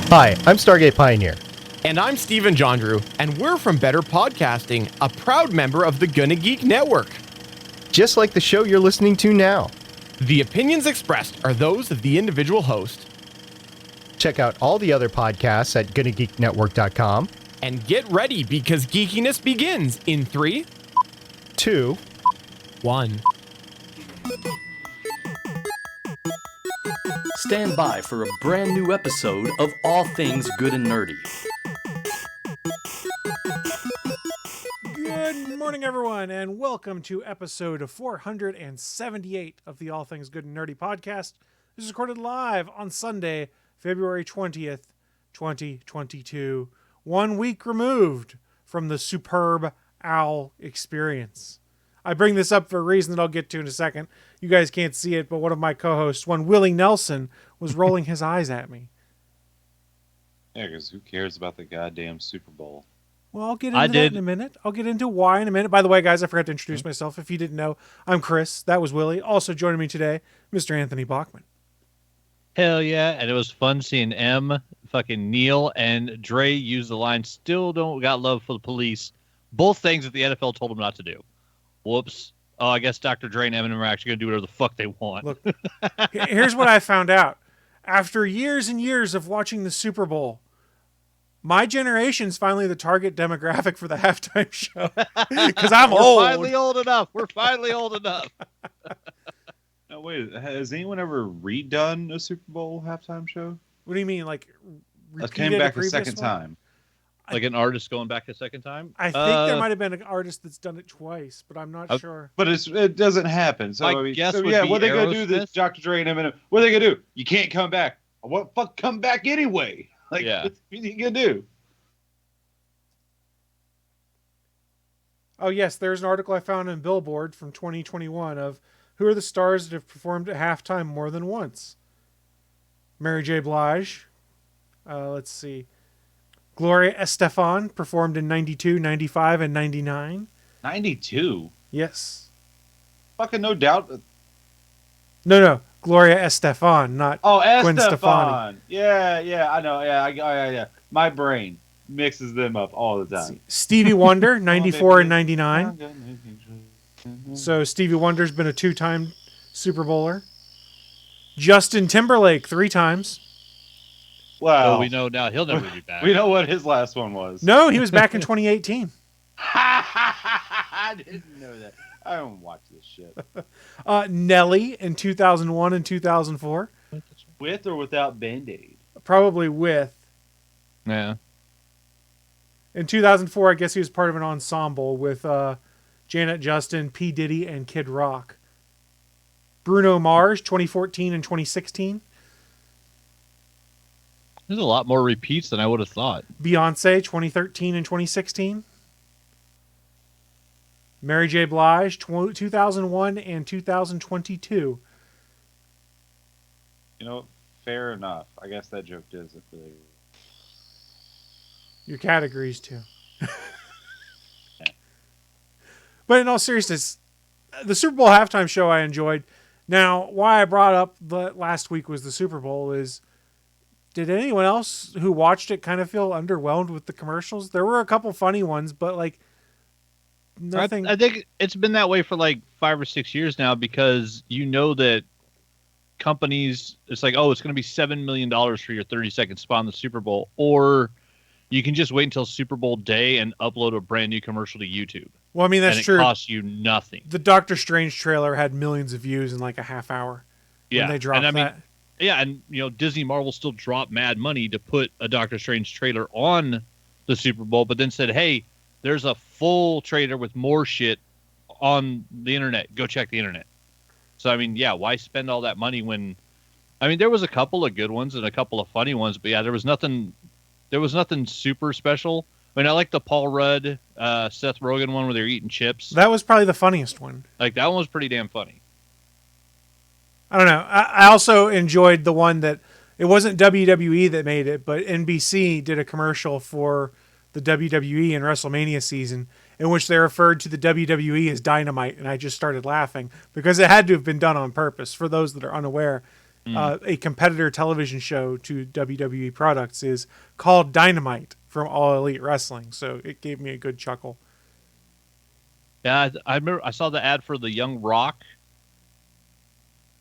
Hi, I'm Stargate Pioneer. And I'm Steven Jondrew, and we're from Better Podcasting, a proud member of the Gonna Geek Network. Just like the show you're listening to now. The opinions expressed are those of the individual host. Check out all the other podcasts at GonnaGeekNetwork.com. And get ready, because geekiness begins in 3, 2, 1. Stand by for a brand new episode of All Things Good and Nerdy. Good morning, everyone, and welcome to episode 478 of the All Things Good and Nerdy podcast. This is recorded live on Sunday, February 20th, 2022, 1 week removed from the superb owl experience. I bring this up for a reason that I'll get to in a second. You guys can't see it, but one of my co-hosts, one Wille Nelson, was rolling his eyes at me. Yeah, because who cares about the goddamn Super Bowl? Well, I'll get into that in a minute. I'll get into why in a minute. By the way, guys, I forgot to introduce myself. If you didn't know, I'm Chris. That was Wille. Also joining me today, Mr. Anthony Bachman. Hell yeah, and it was fun seeing fucking Neil and Dre use the line, still don't got love for the police. Both things that the NFL told them not to do. Whoops. Oh, I guess Dr. Dre and Eminem are actually going to do whatever the fuck they want. Look, here's what I found out. After years and years of watching the Super Bowl, my generation's finally the target demographic for the halftime show. Because I'm old. We're finally old enough. We're finally old enough. No, wait, has anyone ever redone a Super Bowl halftime show? What do you mean? Like, Came back a second time. Like an artist going back a second time? I think there might have been an artist that's done it twice, but I'm not sure. But it doesn't happen. So, My guess would yeah, be what are they going to do? This Aerosmith? Dr. Dre and Eminem. What are they going to do? You can't come back. What fuck come back anyway? Like, Yeah. what are you going to do? Oh, yes, there's an article I found in Billboard from 2021 of who are the stars that have performed at halftime more than once. Mary J. Blige. Let's see. Gloria Estefan performed in 92, 95, and 99. 92? Yes. Fucking no doubt. No. Gloria Estefan, not Gwen Stefani. Estefan. Yeah, I know. Yeah. My brain mixes them up all the time. Stevie Wonder, 94 and 99. So Stevie Wonder's been a 2-time Super Bowler. Justin Timberlake 3 times. Wow. So we know now he'll never be back. We know what his last one was. No, he was back in 2018. I didn't know that. I don't watch this shit. Nelly in 2001 and 2004. With or without Band-Aid? Probably with. Yeah. In 2004, I guess he was part of an ensemble with Janet Justin, P. Diddy, and Kid Rock. Bruno Mars, 2014 and 2016. There's a lot more repeats than I would have thought. Beyonce, 2013 and 2016. Mary J. Blige, 2001 and 2022. You know, fair enough. I guess that joke does it really. Your cat agrees too. But in all seriousness, the Super Bowl halftime show I enjoyed. Now, why I brought up that last week was the Super Bowl is, did anyone else who watched it kind of feel underwhelmed with the commercials? There were a couple funny ones, but like nothing. I think it's been that way for like 5 or 6 years now, because you know that companies, it's like, oh, it's going to be $7 million for your 30-second spot in the Super Bowl, or you can just wait until Super Bowl day and upload a brand new commercial to YouTube. Well, I mean, that's and true. It costs you nothing. The Doctor Strange trailer had millions of views in like a half hour. Yeah, when they dropped that. Yeah, and you know, Disney Marvel still dropped mad money to put a Doctor Strange trailer on the Super Bowl, but then said, hey, there's a full trailer with more shit on the internet. Go check the internet. So, I mean, yeah, why spend all that money when... I mean, there was a couple of good ones and a couple of funny ones, but yeah, there was nothing super special. I mean, I like the Paul Rudd, Seth Rogen one where they're eating chips. That was probably the funniest one. Like, that one was pretty damn funny. I don't know. I also enjoyed the one that it wasn't WWE that made it, but NBC did a commercial for the WWE in WrestleMania season in which they referred to the WWE as Dynamite, and I just started laughing because it had to have been done on purpose. For those that are unaware, a competitor television show to WWE products, is called Dynamite from All Elite Wrestling. So it gave me a good chuckle. Yeah, I remember I saw the ad for the Young Rock.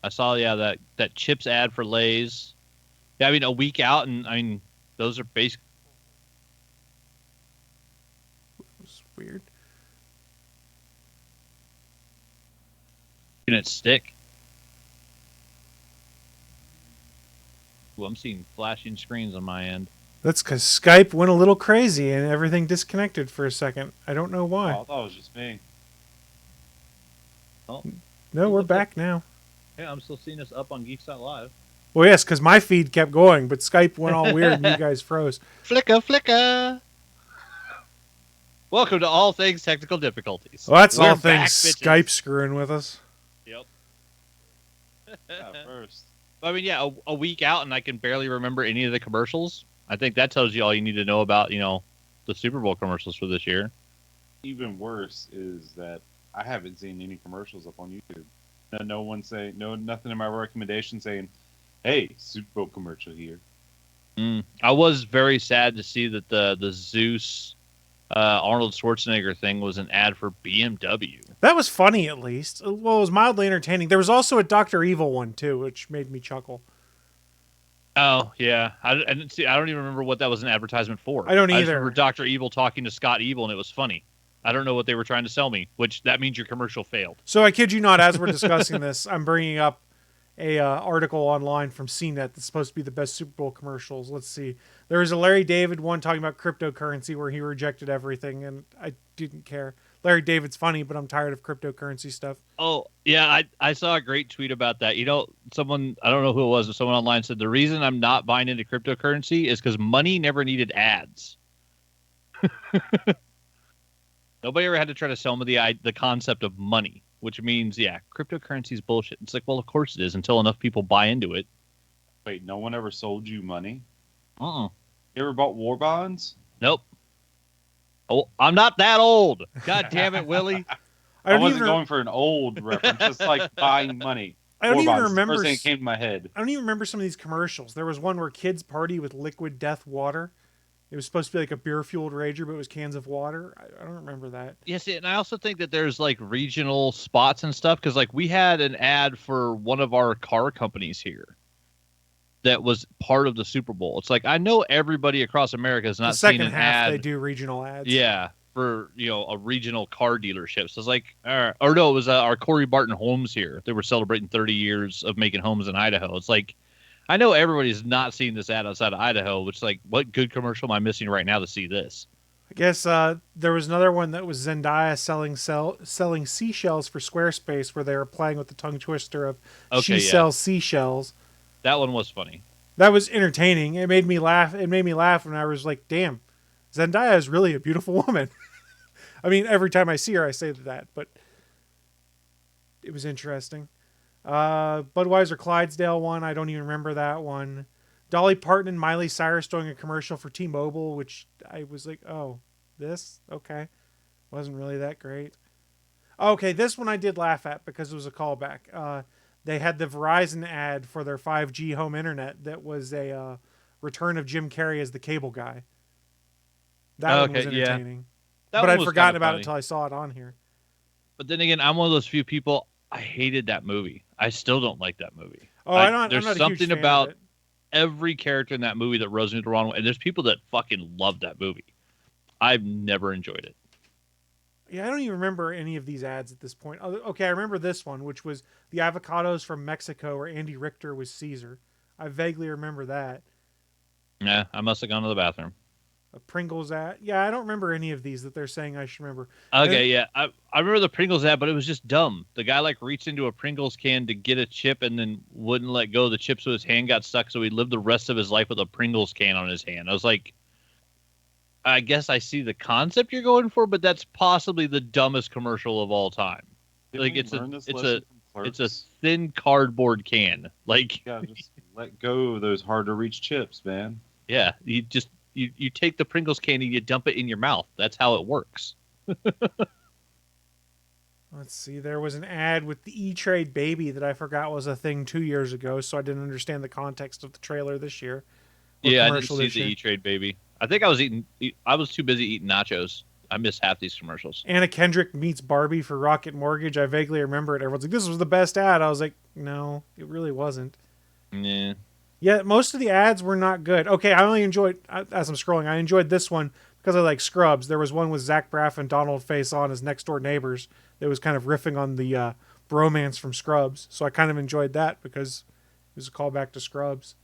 I saw that Chips ad for Lay's. Yeah, I mean a week out, and I mean those are basically. It's weird. Can it stick? Well, I'm seeing flashing screens on my end. That's because Skype went a little crazy and everything disconnected for a second. I don't know why. Oh, I thought it was just me. Oh, No, we're back now. yeah, I'm still seeing us up on Geeks.live. Well, yes, because my feed kept going, but Skype went all weird and you guys froze. Flicka. Welcome to All Things Technical Difficulties. Well, that's We're all things back, bitches. Skype screwing with us. Yep. First. I mean, yeah, a week out, and I can barely remember any of the commercials. I think that tells you all you need to know about, the Super Bowl commercials for this year. Even worse is that I haven't seen any commercials up on YouTube. No one saying nothing in my recommendation saying, "Hey, Super Bowl commercial here." I was very sad to see that the Zeus Arnold Schwarzenegger thing was an ad for BMW. That was funny, at least. Well, it was mildly entertaining. There was also a Dr. Evil one, too, which made me chuckle. Oh, yeah. I didn't see. I don't even remember what that was an advertisement for. I don't I just either. remember Dr. Evil talking to Scott Evil, and it was funny. I don't know what they were trying to sell me, which that means your commercial failed. So I kid you not, as we're discussing this, I'm bringing up a article online from CNET that's supposed to be the best Super Bowl commercials. Let's see. There was a Larry David one talking about cryptocurrency where he rejected everything, and I didn't care. Larry David's funny, but I'm tired of cryptocurrency stuff. Oh, yeah, I saw a great tweet about that. Someone, I don't know who it was, but someone online said, the reason I'm not buying into cryptocurrency is because money never needed ads. Nobody ever had to try to sell me the concept of money, which means, yeah, cryptocurrency is bullshit. It's like, well, of course it is, until enough people buy into it. Wait, no one ever sold you money? Uh-uh. You ever bought war bonds? Nope. Oh, I'm not that old. God damn it, Willie. I wasn't going for an old reference, just like buying money. I don't War even bonds, remember. First thing that came to my head. I don't even remember some of these commercials. There was one where kids party with liquid death water. It was supposed to be like a beer-fueled rager, but it was cans of water. I don't remember that. Yes, and I also think that there's like regional spots and stuff, because like we had an ad for one of our car companies here that was part of the Super Bowl. It's like, I know everybody across America has not The seen second an half, ad. they do regional ads. Yeah, for a regional car dealership. So it's like, or no, it was our Corey Barton Homes here. They were celebrating 30 years of making homes in Idaho. It's like, I know everybody's not seen this ad outside of Idaho, which is like, what good commercial am I missing right now to see this? I guess there was another one that was Zendaya selling seashells for Squarespace, where they were playing with the tongue twister of sells seashells. That one was funny. That was entertaining. It made me laugh. And I was like, damn, Zendaya is really a beautiful woman. I mean, every time I see her, I say that, but it was interesting. Budweiser Clydesdale one, I don't even remember that one. Dolly Parton and Miley Cyrus doing a commercial for T-Mobile, which I was like, oh, this? Okay. Wasn't really that great. Okay, this one I did laugh at because it was a callback. They had the Verizon ad for their 5G home internet that was a return of Jim Carrey as the cable guy. That one was entertaining. Yeah. But I'd forgotten about it until I saw it on here. But then again, I'm one of those few people, I hated that movie. I still don't like that movie. Oh, There's I'm not something a huge fan about of it. every character in that movie that rose me the wrong way. And there's people that fucking love that movie. I've never enjoyed it. Yeah, I don't even remember any of these ads at this point. Okay, I remember this one, which was the avocados from Mexico, where Andy Richter was Caesar. I vaguely remember that. Yeah, I must have gone to the bathroom. A Pringles ad. Yeah, I don't remember any of these that they're saying I should remember. Okay, yeah. I remember the Pringles ad, but it was just dumb. The guy like reached into a Pringles can to get a chip and then wouldn't let go of the chip, so his hand got stuck, so he lived the rest of his life with a Pringles can on his hand. I was like, I guess I see the concept you're going for, but that's possibly the dumbest commercial of all time. Like it's a thin cardboard can. Like, yeah, just let go of those hard to reach chips, man. Yeah, you take the Pringles can and you dump it in your mouth. That's how it works. Let's see. There was an ad with the E-Trade Baby that I forgot was a thing 2 years ago, so I didn't understand the context of the trailer this year. Yeah, I didn't see the E-Trade Baby. I think I was too busy eating nachos. I missed half these commercials. Anna Kendrick meets Barbie for Rocket Mortgage. I vaguely remember it. Everyone's like, this was the best ad. I was like, no, it really wasn't. Yeah. Yeah, most of the ads were not good. Okay, I only enjoyed, as I'm scrolling, I enjoyed this one because I like Scrubs. There was one with Zach Braff and Donald Faison as next door neighbors that was kind of riffing on the bromance from Scrubs. So I kind of enjoyed that because it was a callback to Scrubs.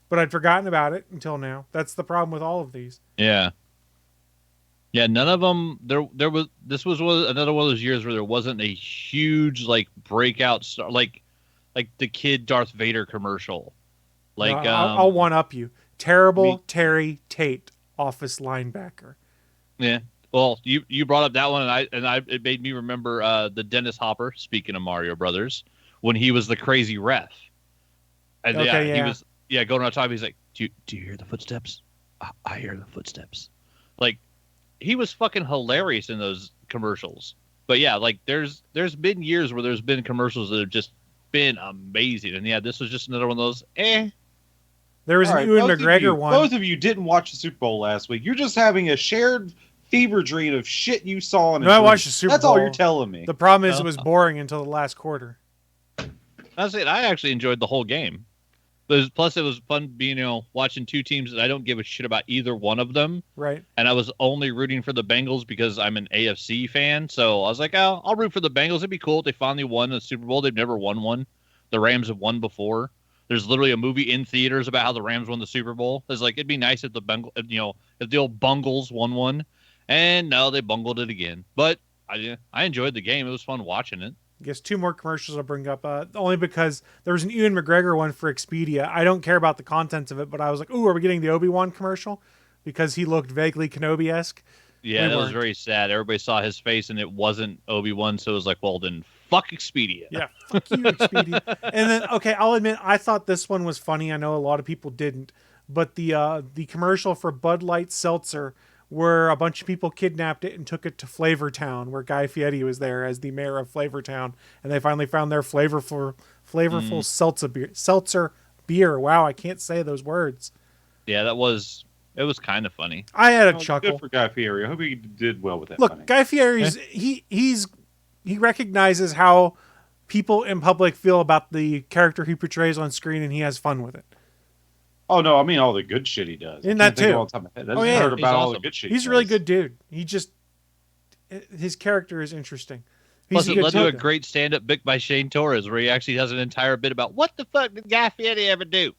But I'd forgotten about it until now. That's the problem with all of these. Yeah. Yeah, none of them. This was another one of those years where there wasn't a huge like breakout star, like the kid Darth Vader commercial. Like I'll one up you. Terrible Terry Tate, office linebacker. Yeah. Well, you brought up that one, and it made me remember the Dennis Hopper. Speaking of Mario Brothers, when he was the crazy ref, and he was going on top. He's like, do you hear the footsteps? I hear the footsteps. Like, he was fucking hilarious in those commercials. But yeah, like there's been years where there's been commercials that have just been amazing, and yeah, this was just another one of those. There was an Ewan McGregor one. Both of you didn't watch the Super Bowl last week. You're just having a shared fever dream of shit you saw in a No, I watched the Super Bowl. That's all you're telling me. The problem is it was boring until the last quarter. That's it. I actually enjoyed the whole game. Plus, it was fun being, watching two teams that I don't give a shit about either one of them. Right. And I was only rooting for the Bengals because I'm an AFC fan. So I was like, oh, I'll root for the Bengals. It'd be cool if they finally won the Super Bowl. They've never won one. The Rams have won before. There's literally a movie in theaters about how the Rams won the Super Bowl. It's like, it'd be nice if if the old Bungles won one. And no, they bungled it again. But I enjoyed the game. It was fun watching it. I guess two more commercials I'll bring up, only because there was an Ewan McGregor one for Expedia. I don't care about the contents of it, but I was like, ooh, are we getting the Obi-Wan commercial? Because he looked vaguely Kenobi-esque. Yeah, that was very sad. Everybody saw his face, and it wasn't Obi-Wan, so it was like, well, then fuck Expedia. Yeah, fuck you, Expedia. And then, okay, I'll admit, I thought this one was funny. I know a lot of people didn't. But the commercial for Bud Light Seltzer, where a bunch of people kidnapped it and took it to Flavortown, where Guy Fieri was there as the mayor of Flavortown, and they finally found their flavorful seltzer beer. Wow, I can't say those words. Yeah, it was kind of funny. I had a chuckle. Good for Guy Fieri. I hope he did well with that. Look, Guy Fieri's he recognizes how people in public feel about the character he portrays on screen, and he has fun with it. Oh no, I mean all the good shit he does. In that too. Heard about all the good shit. He's a really good dude. His character is interesting. Plus, it led to a great stand-up bit by Shane Torres, where he actually has an entire bit about what the fuck did Guy Fieri ever do?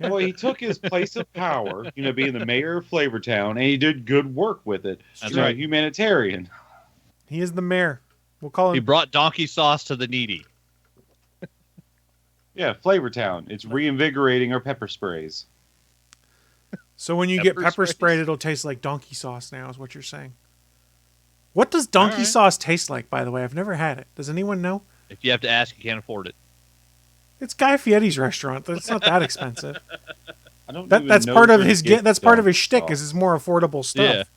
Well, he took his place of power, being the mayor of Flavortown, and he did good work with it. That's right. Humanitarian. He is the mayor. We'll call him. He brought donkey sauce to the needy. Yeah, Flavortown. It's reinvigorating our pepper sprays. So when you get pepper sprayed, it'll taste like donkey sauce now, is what you're saying. What does donkey sauce taste like, by the way? I've never had it. Does anyone know? If you have to ask, you can't afford it. It's Guy Fieri's restaurant. It's not that expensive. I don't. That's part of his. That's part of his shtick. Is it's more affordable stuff.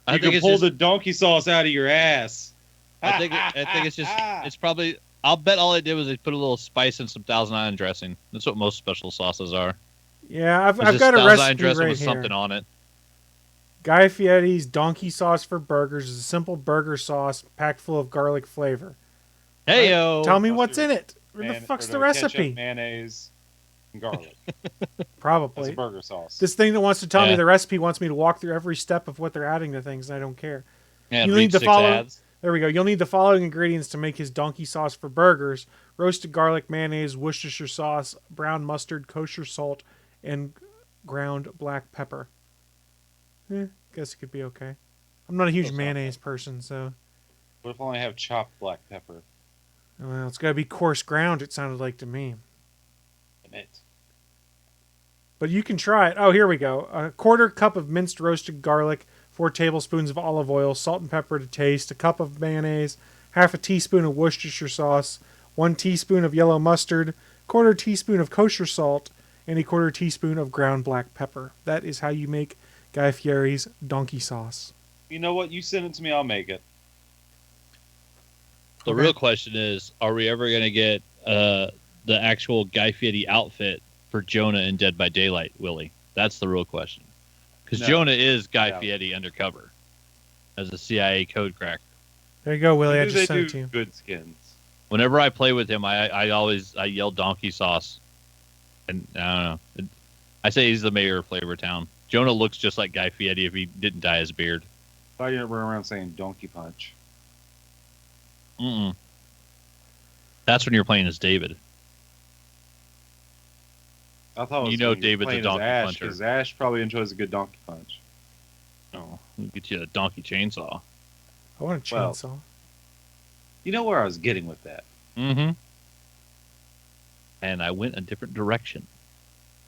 Yeah. You can pull the donkey sauce out of your ass. I think it's just. It's probably. I'll bet all they did was they put a little spice and some Thousand Island dressing. That's what most special sauces are. Yeah, I've got a recipe dressing right with here. Something on it. Guy Fieri's donkey sauce for burgers is a simple burger sauce packed full of garlic flavor. Hey yo! Tell me what's in it. Where the fuck's the recipe? Ketchup, mayonnaise, and garlic. Probably. That's a burger sauce. This thing that wants to tell me the recipe wants me to walk through every step of what they're adding to things, and I don't care. Yeah, you need to follow. Ads. There we go. You'll need the following ingredients to make his donkey sauce for burgers: roasted garlic, mayonnaise, Worcestershire sauce, brown mustard, kosher salt, and ground black pepper. Guess it could be okay. I'm not a huge mayonnaise person, so. What if I only have chopped black pepper? Well, it's got to be coarse ground, it sounded like to me. But you can try it. Oh, here we go. A quarter cup of minced roasted garlic, 4 tablespoons of olive oil, salt and pepper to taste, a cup of mayonnaise, half a teaspoon of Worcestershire sauce, 1 teaspoon of yellow mustard, quarter teaspoon of kosher salt, and a quarter teaspoon of ground black pepper. That is how you make Guy Fieri's donkey sauce. You know what? You send it to me, I'll make it. The real question is, are we ever going to get the actual Guy Fieri outfit for Jonah in Dead by Daylight, Willie? That's the real question. Because Jonah is Guy Fieri undercover as a CIA code cracker. There you go, Willie. I They just sent do it to you. good skins. Whenever I play with him, I always yell donkey sauce. And I don't know. I say he's the mayor of Flavor Town. Jonah looks just like Guy Fieri if he didn't dye his beard. Why you run around saying donkey punch? Mm-mm. That's when you're playing as David. I thought it was know when you were David's a playing as donkey Ash, puncher. because Ash probably enjoys a good donkey punch. Oh, we'll get you a donkey chainsaw. I want a Well, chainsaw. You know where I was getting with that? Mm-hmm. And I went a different direction.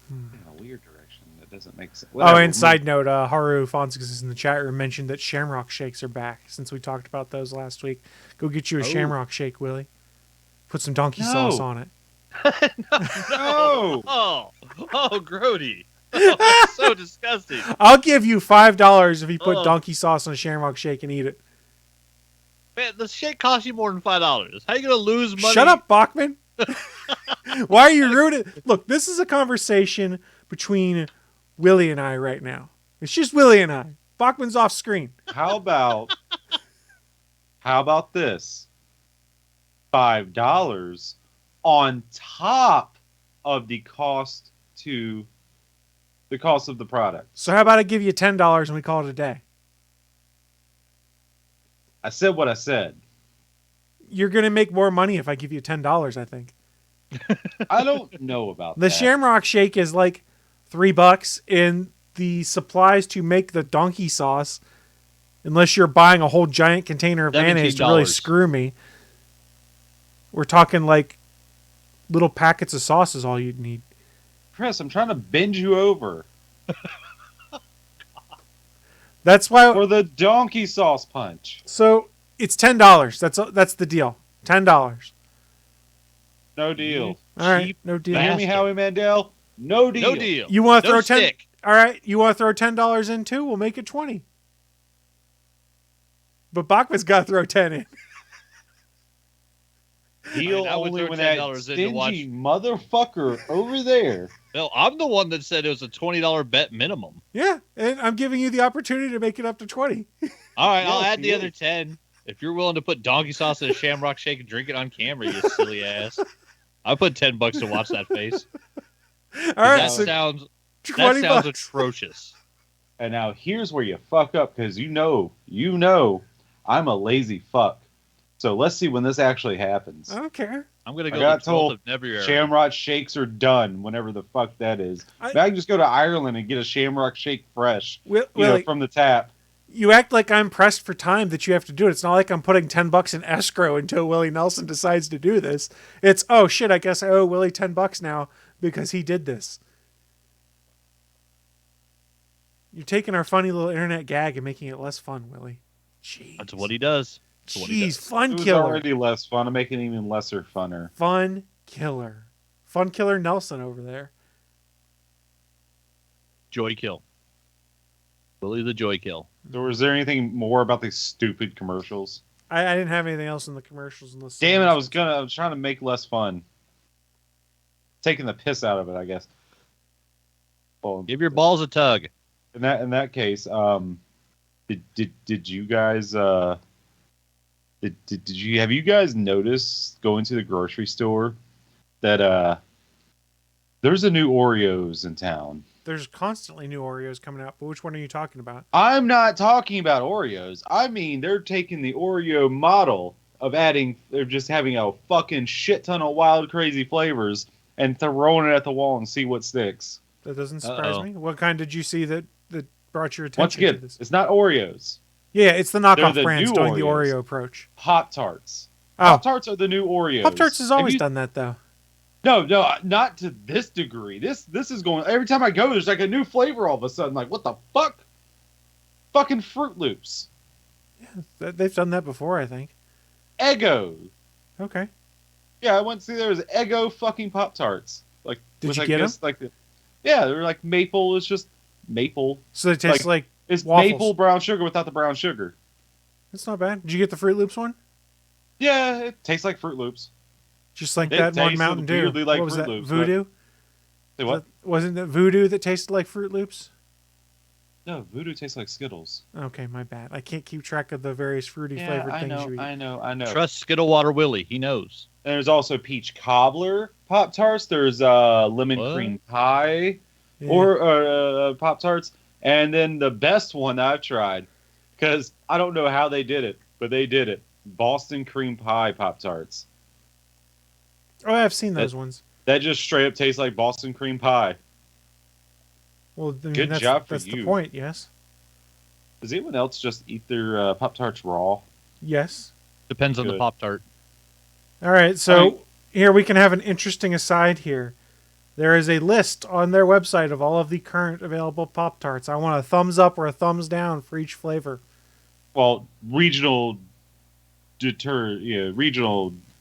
In a weird direction that doesn't make sense. Oh, and side note, Haru Fonseca is in the chat room mentioned that Shamrock Shakes are back since we talked about those last week. Go get you a Shamrock Shake, Willie. Put some donkey sauce on it. No! Oh, Grody. Oh, so disgusting. I'll give you $5 if you put donkey sauce on a Shamrock Shake and eat it. Man, the shit costs you more than $5. How are you going to lose money? Shut up, Bachman. Why are you ruining? Look, this is a conversation between Willie and I right now. It's just Willie and I. Bachman's off screen. How about this? $5 on top of the cost of the product. So how about I give you $10 and we call it a day? I said what I said. You're going to make more money if I give you $10, I think. I don't know about The that. Shamrock Shake is like $3, and the supplies to make the donkey sauce, unless you're buying a whole giant container of mayonnaise to really $17. screw me, we're talking like little packets of sauce is all you'd need. Chris, I'm trying to bend you over That's why. for the donkey sauce punch. So it's $10. That's the deal. $10. No deal. All right, Cheap no You deal. hear me, Howie Mandel? No deal. No deal. You want to No throw 10? stick. All right, you want to throw $10 in too? We'll make it 20. But Bachman's got to throw 10 in. Deal I would only throw when that $10 in to stingy watch. motherfucker over there. No, I'm the one that said it was a $20 bet minimum. Yeah, and I'm giving you the opportunity to make it up to 20. All right, I'll Yes, add the he other is. 10. If you're willing to put donkey sauce in a Shamrock Shake and drink it on camera, you silly ass. I put $10 to watch that face. All right, That so sounds $20. atrocious. And now here's where you fuck up, because you know I'm a lazy fuck. So let's see when this actually happens. I don't care. I'm gonna I go got the 12th told of February. Shamrock Shakes are done whenever the fuck that is. I I can just go to Ireland and get a Shamrock Shake fresh, Willie, from the tap. you act like I'm pressed for time that you have to do it. It's not like I'm putting $10 in escrow until Willie Nelson decides to do this. It's, oh shit, I guess I owe Willie $10 now because he did this. You're taking our funny little internet gag and making it less fun, Willie. Jeez. That's what he does. That's what he Jeez, does. fun It was killer. already less fun. I'm making it even lesser funner. Fun killer. Fun killer Nelson over there. Joy kill. Willie the Joy kill. So was there anything more about these stupid commercials? I didn't have anything else in the commercials unless. Damn it! I was trying to make less fun. Taking the piss out of it, I guess. Well, Give your balls a tug. in that case, did you guys have you guys noticed going to the grocery store that there's a new Oreos in town? There's constantly new Oreos coming out, but which one are you talking about? I'm not talking about Oreos. I mean, they're taking the Oreo model of they're just having a fucking shit ton of wild, crazy flavors and throwing it at the wall and see what sticks. That doesn't surprise Uh-oh. me. What kind did you see that brought your attention Once to again, this? it's not Oreos. Yeah, it's the knockoff the brands new doing the Oreos. Oreo approach. Pop-Tarts. Oh, Pop-Tarts are the new Oreos. Pop-Tarts has always Have you- done that, though. No, not to this degree. This is going. Every time I go, there's like a new flavor all of a sudden. Like, what the fuck? Fucking Fruit Loops. They've done that before, I think. Eggo. Okay. Yeah, I went to see there was Eggo fucking Pop-Tarts. Like, Did with, you I get guess, like yeah, they're like maple. It's just maple. So they taste like It's waffles. maple brown sugar without the brown sugar. That's not bad. Did you get the Fruit Loops one? Yeah, it tastes like Fruit Loops. Just like It that one tastes Mountain Dew. weirdly like What was Fruit that? Loops, but- Voodoo? Say what? Wasn't it Voodoo that tasted like Fruit Loops? No, Voodoo tastes like Skittles. Okay, my bad. I can't keep track of the various fruity flavored things you eat. I know. Trust Skittle Water Willie. He knows. And there's also peach cobbler Pop-Tarts. There's lemon What? cream pie Yeah. or Pop-Tarts. And then the best one I've tried, because I don't know how they did it, but they did it. Boston cream pie Pop-Tarts. Oh, I've seen those ones. That just straight up tastes like Boston cream pie. Well, I mean, Good that's, job for that's the you. point, yes. Does anyone else just eat their Pop-Tarts raw? Yes. Depends on the Good. Pop-Tart. All right, so here we can have an interesting aside here. There is a list on their website of all of the current available Pop-Tarts. I want a thumbs up or a thumbs down for each flavor. Well, regional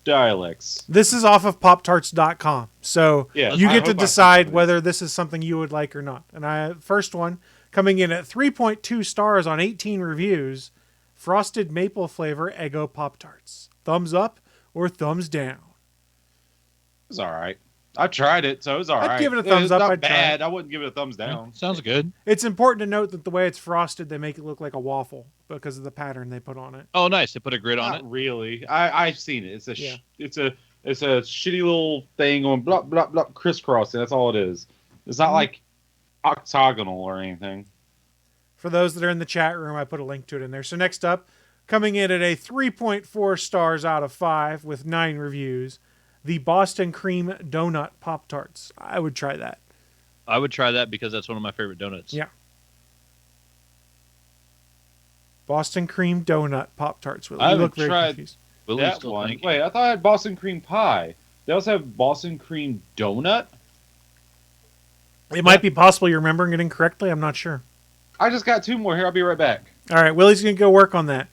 dialects. This is off of poptarts.com. So Yeah, you I get to hope I decide see whether this is something you would like or not. And first one coming in at 3.2 stars on 18 reviews, frosted maple flavor Eggo Pop-Tarts. Thumbs up or thumbs down? It's all right. I tried it, so it was all right. I'd give it a thumbs It's up. Not I'd try bad. it. I wouldn't give it a thumbs down. Sounds good. It's important to note that the way it's frosted, they make it look like a waffle because of the pattern they put on it. Oh, nice. They put a grid on Not it. really. I've seen it. It's a Yeah. it's a shitty little thing on blah blah blah crisscrossing. That's all it is. It's not like octagonal or anything. For those that are in the chat room, I put a link to it in there. So next up, coming in at a 3.4 stars out of 5 with 9 reviews, the Boston Cream Donut Pop-Tarts. I would try that. I would try that because that's one of my favorite donuts. Yeah. Boston Cream Donut Pop-Tarts. Will I you haven't look very tried confused? Willie's That still one. thinking. Wait, I thought I had Boston cream pie. They also have Boston cream donut. It might be possible you're remembering it incorrectly. I'm not sure. I just got 2 more here. I'll be right back. All right, Willie's going to go work on that.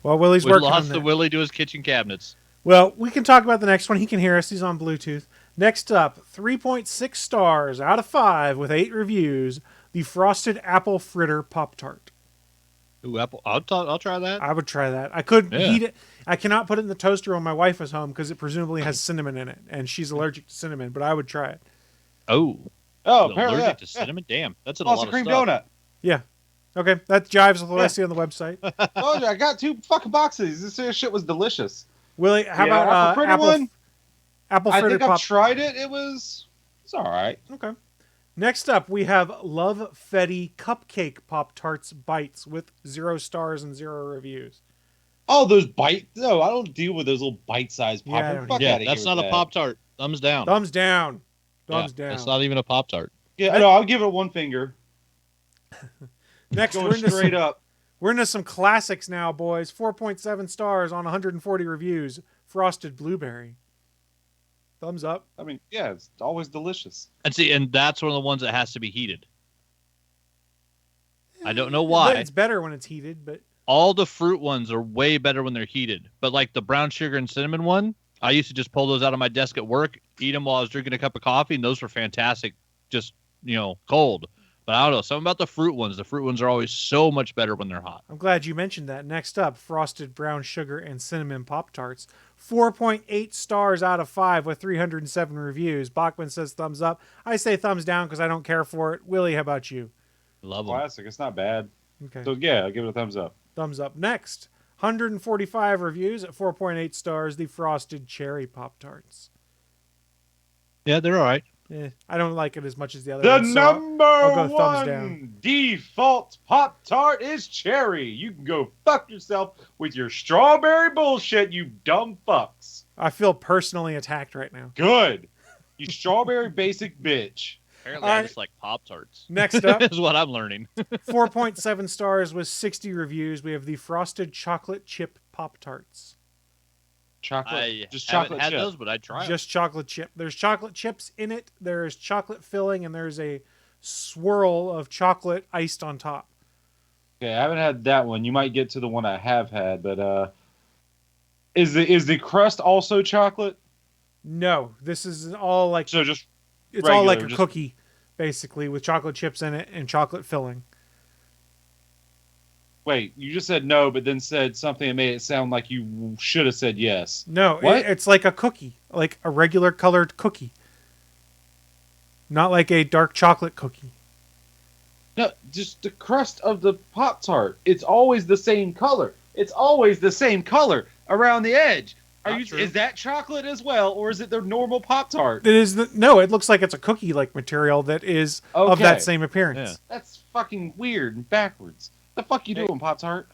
While Willie's We working on lost that. the Willie to his kitchen cabinets. Well, we can talk about the next one. He can hear us. He's on Bluetooth. Next up, 3.6 stars out of 5 with 8 reviews. The Frosted Apple Fritter Pop-Tart. Ooh, apple. I'll try that. I would try that. I couldn't Yeah. heat it. I cannot put it in the toaster when my wife is home because it presumably has cinnamon in it, and she's allergic to cinnamon. But I would try it. Oh, Oh, apparently, allergic yeah. to cinnamon. Damn, that's a Boston lot of cream stuff. donut. Yeah. Okay, that jives with what I see on the website. Told you, I got 2 fucking boxes. This shit was delicious. Willie, how Yeah, about apple fritter one? Apple I fritter think pop? I've tried it. It's all right. Okay. Next up, we have Love Fetty Cupcake Pop-Tarts Bites with 0 stars and 0 reviews. Oh, those bite. No, I don't deal with those little bite-sized Yeah, I pop. don't Fuck Yeah, outta that's here not with a that. Pop-Tart. Thumbs down. Thumbs down. Thumbs Yeah, down. It's not even a Pop-Tart. Yeah, no, I'll give it 1 finger. Next, Going straight up. We're into some classics now, boys. 4.7 stars on 140 reviews. Frosted Blueberry. Thumbs up. I mean, yeah, it's always delicious. And see, and that's one of the ones that has to be heated. I don't know why. It's better when it's heated, but All the fruit ones are way better when they're heated. But like the brown sugar and cinnamon one, I used to just pull those out of my desk at work, eat them while I was drinking a cup of coffee, and those were fantastic, just, cold. But I don't know, something about the fruit ones. The fruit ones are always so much better when they're hot. I'm glad you mentioned that. Next up, Frosted Brown Sugar and Cinnamon Pop-Tarts. 4.8 stars out of 5 with 307 reviews. Bachman says thumbs up. I say thumbs down because I don't care for it. Willie, how about you? Love them. Classic. It's not bad. Okay. So yeah, I'll give it a thumbs up. Thumbs up. Next, 145 reviews at 4.8 stars. The Frosted Cherry Pop-Tarts. Yeah, they're all right. I don't like it as much as the other The ones. so number I'll go thumbs one down. default Pop-Tart is cherry. You can go fuck yourself with your strawberry bullshit, you dumb fucks. I feel personally attacked right now. Good. You strawberry basic bitch. Apparently, All I right. just like Pop-Tarts. Next up, is what I'm learning. 4.7 stars with 60 reviews. We have the Frosted Chocolate Chip Pop-Tarts. Chocolate. I Just haven't chocolate had chip. those, but I tried. Just chocolate chip. There's chocolate chips in it. There's chocolate filling, and there's a swirl of chocolate iced on top. Okay, I haven't had that one. You might get to the one I have had, but is the crust also chocolate? No, this is all like So just it's all like regular, a just- cookie, basically, with chocolate chips in it and chocolate filling. Wait, you just said no, but then said something that made it sound like you should have said yes. No, What? it's like a cookie, like a regular colored cookie. Not like a dark chocolate cookie. No, just the crust of the Pop-Tart. It's always the same color. It's always the same color around the edge. Is that chocolate as well, or is it the normal Pop-Tart? It is no, it looks like it's a cookie-like material that is of that same appearance. Yeah. That's fucking weird and backwards. The fuck you doing, Pop-Tart?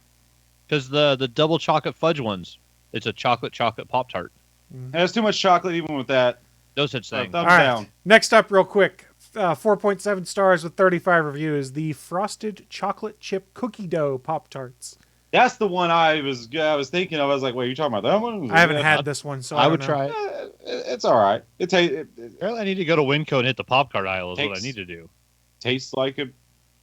Because the double chocolate fudge ones, it's a chocolate Pop-Tart. There's too much chocolate even with that. No such thing. Thumbs All right. down. Next up, real quick, 4.7 stars with 35 reviews. The frosted chocolate chip cookie dough Pop-Tarts. That's the one I was thinking of. I was like, wait, you talking about that one? I haven't had this one, so I would don't know. try it. It's all right. Apparently, I need to go to Winco and hit the Pop-Tart aisle is what I Tastes- need to do. Tastes like a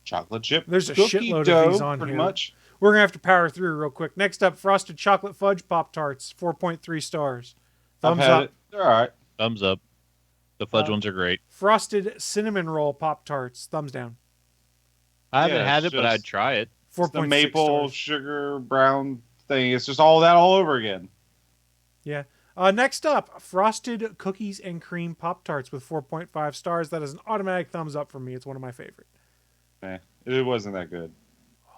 chocolate chip. There's a cookie shitload dough, of these on pretty here. much. We're going to have to power through real quick. Next up, frosted chocolate fudge Pop-Tarts, 4.3 stars. I've Thumbs had up. it. They're all right. Thumbs up. The fudge ones are great. Frosted cinnamon roll Pop-Tarts, thumbs down. I haven't Yeah, had it's it, but I'd just- try it. It's the 4.6 maple stars. sugar brown thing. It's just all that all over again. Yeah. Next up, frosted cookies and cream Pop-Tarts with 4.5 stars. That is an automatic thumbs up for me. It's one of my favorite. It wasn't that good.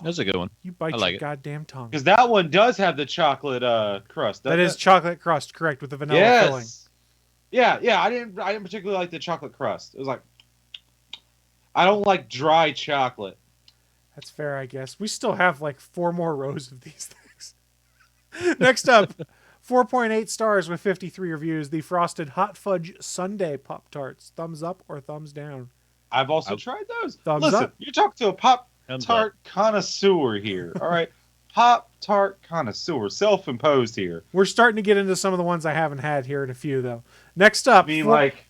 That's a good one. You bite I like your it. goddamn tongue. Because that one does have the chocolate crust. That is doesn't chocolate crust, correct, with the it? vanilla filling. Yeah. I didn't particularly like the chocolate crust. It was like, I don't like dry chocolate. That's fair, I guess. We still have like 4 more rows of these things. Next up, 4.8 stars with 53 reviews. The frosted hot fudge sundae Pop-Tarts. Thumbs up or thumbs down? I've also tried those. Thumbs Listen, up. you're talking to a Thumbs Pop-Tart connoisseur here. All right. Pop-Tart connoisseur. Self-imposed here. We're starting to get into some of the ones I haven't had here in a few, though. Next up, I mean, like,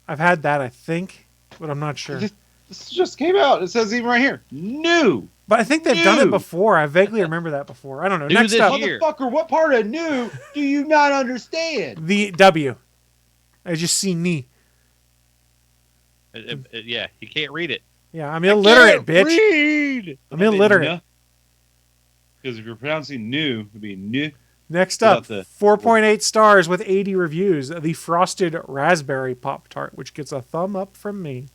I've had that, I think, but I'm not sure. this just came out. It says even right here. New. But I think they've done it New. before. I vaguely remember that before. I don't know. New Next this up, year. Motherfucker, what part of new do you not understand? the W. I just see knee. Yeah, you can't read it. Yeah, I'm illiterate, bitch. Read! I'm illiterate. Because if you're pronouncing new, it'd be new. Next up, Without the- 4.8 stars with 80 reviews. The frosted raspberry Pop-Tart, which gets a thumb up from me.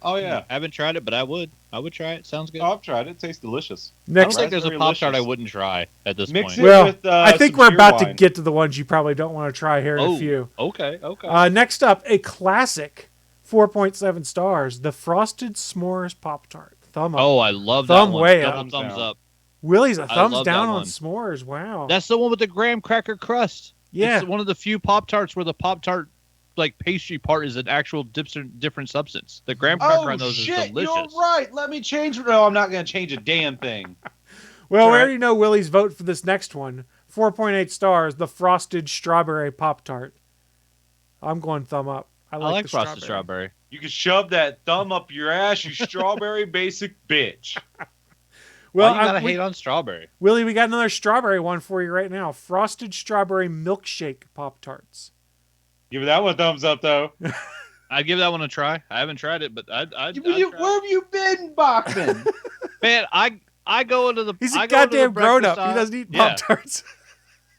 Oh, yeah. I haven't tried it, but I would. I would try it. Sounds good. Oh, I've tried it. It tastes delicious. I don't Next, think there's a Raspberry Pop-Tart I Licious. wouldn't try at this Mix point. it well, with, I think some we're beer about to wine. get to the ones you probably don't want to try here in a few. Okay, okay. Next up, a classic, 4.7 stars. The frosted s'mores Pop-Tart. Thumb up. Oh, I love that Thumb one. way Double up. thumbs Down. up. Willie's a I thumbs love that down on one. s'mores. Wow. That's the one with the graham cracker crust. Yeah. It's one of the few Pop-Tarts where the Pop-Tart like pastry part is an actual different substance. The graham cracker Oh, on those shit. is delicious. You're right. Let me change. No, I'm not going to change a damn thing. Well, we Right. already know Willie's vote for this next one. 4.8 stars. The frosted strawberry Pop-Tart. I'm going thumb up. I like the frosted strawberry. You can shove that thumb up your ass, you strawberry basic bitch. Well, Why you gotta hate on strawberry? Willie, we got another strawberry one for you right now. Frosted strawberry milkshake Pop-Tarts. Give that one a thumbs up, though. I'd give that one a try. I haven't tried it, but I'd try. Where have you been, Bachman? Man, I go into the. He's I a go into the goddamn grown up. breakfast He aisle- doesn't eat Yeah. Pop-Tarts.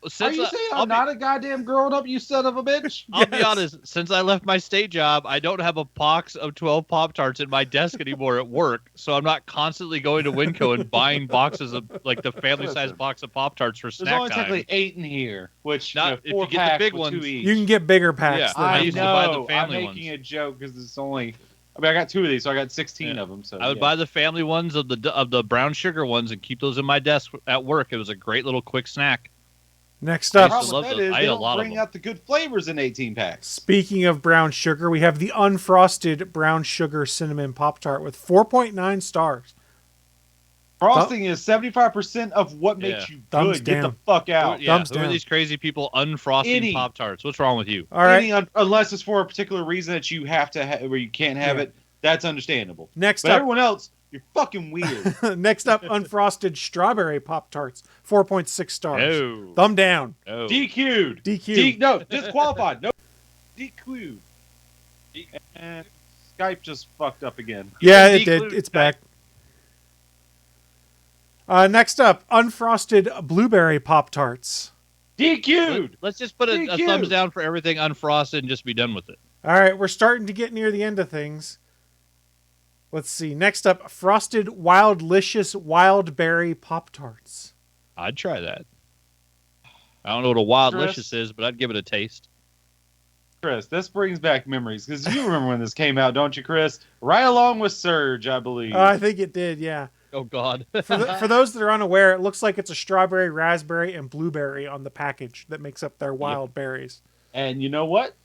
Are Since you I- saying I'll I'm not a goddamn grown up, you son of a bitch? I'll be Yes. honest. Since I left my state job, I don't have a box of 12 Pop-Tarts in my desk anymore at work, so I'm not constantly going to Winco and buying boxes of like the family-sized box of Pop-Tarts for There's snack only time. technically 8 in here, which Not- if 4 you get the packs big with 2 ones. each. You can get bigger packs. Yeah, than I that. used to buy the know. family I'm ones. making a joke because it's only. I mean, I got 2 of these, so I got 16 Yeah. of them. So I would yeah. buy the family ones of the brown sugar ones and keep those in my desk at work. It was a great little quick snack. Next The up, problem love with that those. is I they ate a don't lot of bring them. out the good flavors in 18 packs. speaking of brown sugar, we have the unfrosted brown sugar cinnamon Pop-Tart with 4.9 stars. Frosting is 75% of what makes Yeah. you Thumbs good. Get the down. fuck out. Yeah, Thumbs who are down. these crazy people unfrosting Any- Pop-Tarts? What's wrong with you? All right. Unless it's for a particular reason that you have to where you can't have Yeah. it, that's understandable. Next But up, everyone else, you're fucking weird. next up, unfrosted strawberry Pop-Tarts, 4.6 stars. No. Thumb down. No. DQ'd. DQ. No, disqualified. No. DQ'd. And Skype just fucked up again. Yeah, it DQ. did. It's back. Next up, unfrosted blueberry Pop-Tarts. DQ'd. Let's just put a DQ. thumbs down for everything unfrosted and just be done with it. All right, we're starting to get near the end of things. Let's see. Next up, frosted Wildlicious wild berry Pop-Tarts. I'd try that. I don't know what a Wildlicious Chris? is, but I'd give it a taste. Chris, this brings back memories because you remember when this came out, don't you, Chris? Right along with Surge, I believe. I think it did, yeah. Oh, God. For those that are unaware, it looks like it's a strawberry, raspberry, and blueberry on the package that makes up their wild berries. And you know what?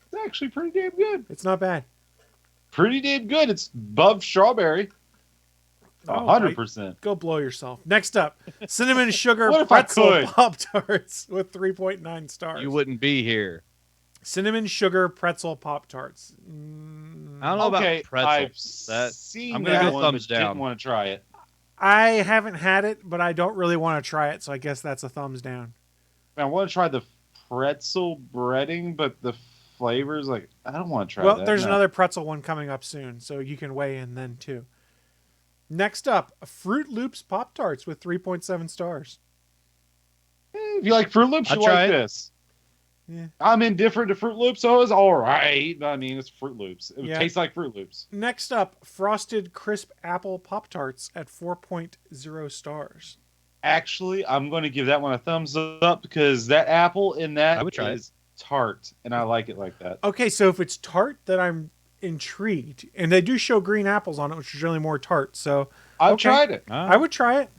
It's actually pretty damn good. It's not bad. Pretty damn good. It's above strawberry. Oh, 100%. Go blow yourself. Next up, cinnamon sugar What if I pretzel could? Pop-Tarts with 3.9 stars. You wouldn't be here. Cinnamon sugar pretzel Pop-Tarts. I don't know Okay, about pretzel. I've That- seen I'm gonna that go one, thumbs but down. didn't want to try it. I haven't had it, but I don't really want to try it, so I guess that's a thumbs down. I want to try the pretzel breading, but the flavors, like, I don't want to try Well, that. there's no. another pretzel one coming up soon, so you can weigh in then too. Next up, Fruit Loops Pop-Tarts with 3.7 stars. If you like Fruit Loops, I'll you try like it. this. Yeah. I'm indifferent to Fruit Loops, so it's all right. I mean, it's Fruit Loops. It Yeah. tastes like Fruit Loops. Next up, Frosted Crisp Apple Pop-Tarts at 4.0 stars. Actually, I'm going to give that one a thumbs up because that apple in that I would try is tart, and I like it like that. Okay, so if it's tart, then I'm intrigued. And they do show green apples on it, which is really more tart, so I've okay. tried it. I would try it.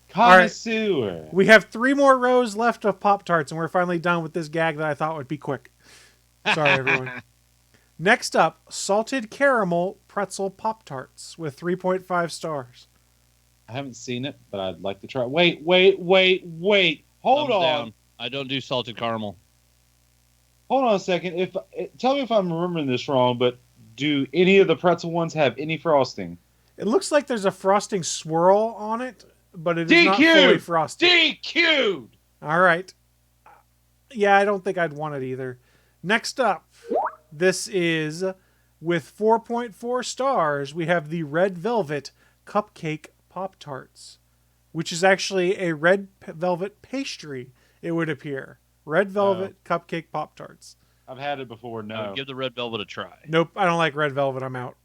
Connoisseur. We have 3 more rows left of Pop-Tarts, and we're finally done with this gag that I thought would be quick. Sorry, everyone. Next up, Salted Caramel Pretzel Pop-Tarts with 3.5 stars. I haven't seen it, but I'd like to try it. Wait. Hold Thumbs on. down. I don't do salted caramel. Hold on a second. Tell me if I'm remembering this wrong, but do any of the pretzel ones have any frosting? It looks like there's a frosting swirl on it, but it is not fully DQ'd! frosted. DQ'd! All right. Yeah, I don't think I'd want it either. Next up, this is with 4.4 stars. We have the Red Velvet Cupcake Pop-Tarts, which is actually a red velvet pastry, it would appear. Red Velvet Cupcake Pop-Tarts. I've had it before. I No. would give the red velvet a try. Nope, I don't like Red Velvet. I'm out.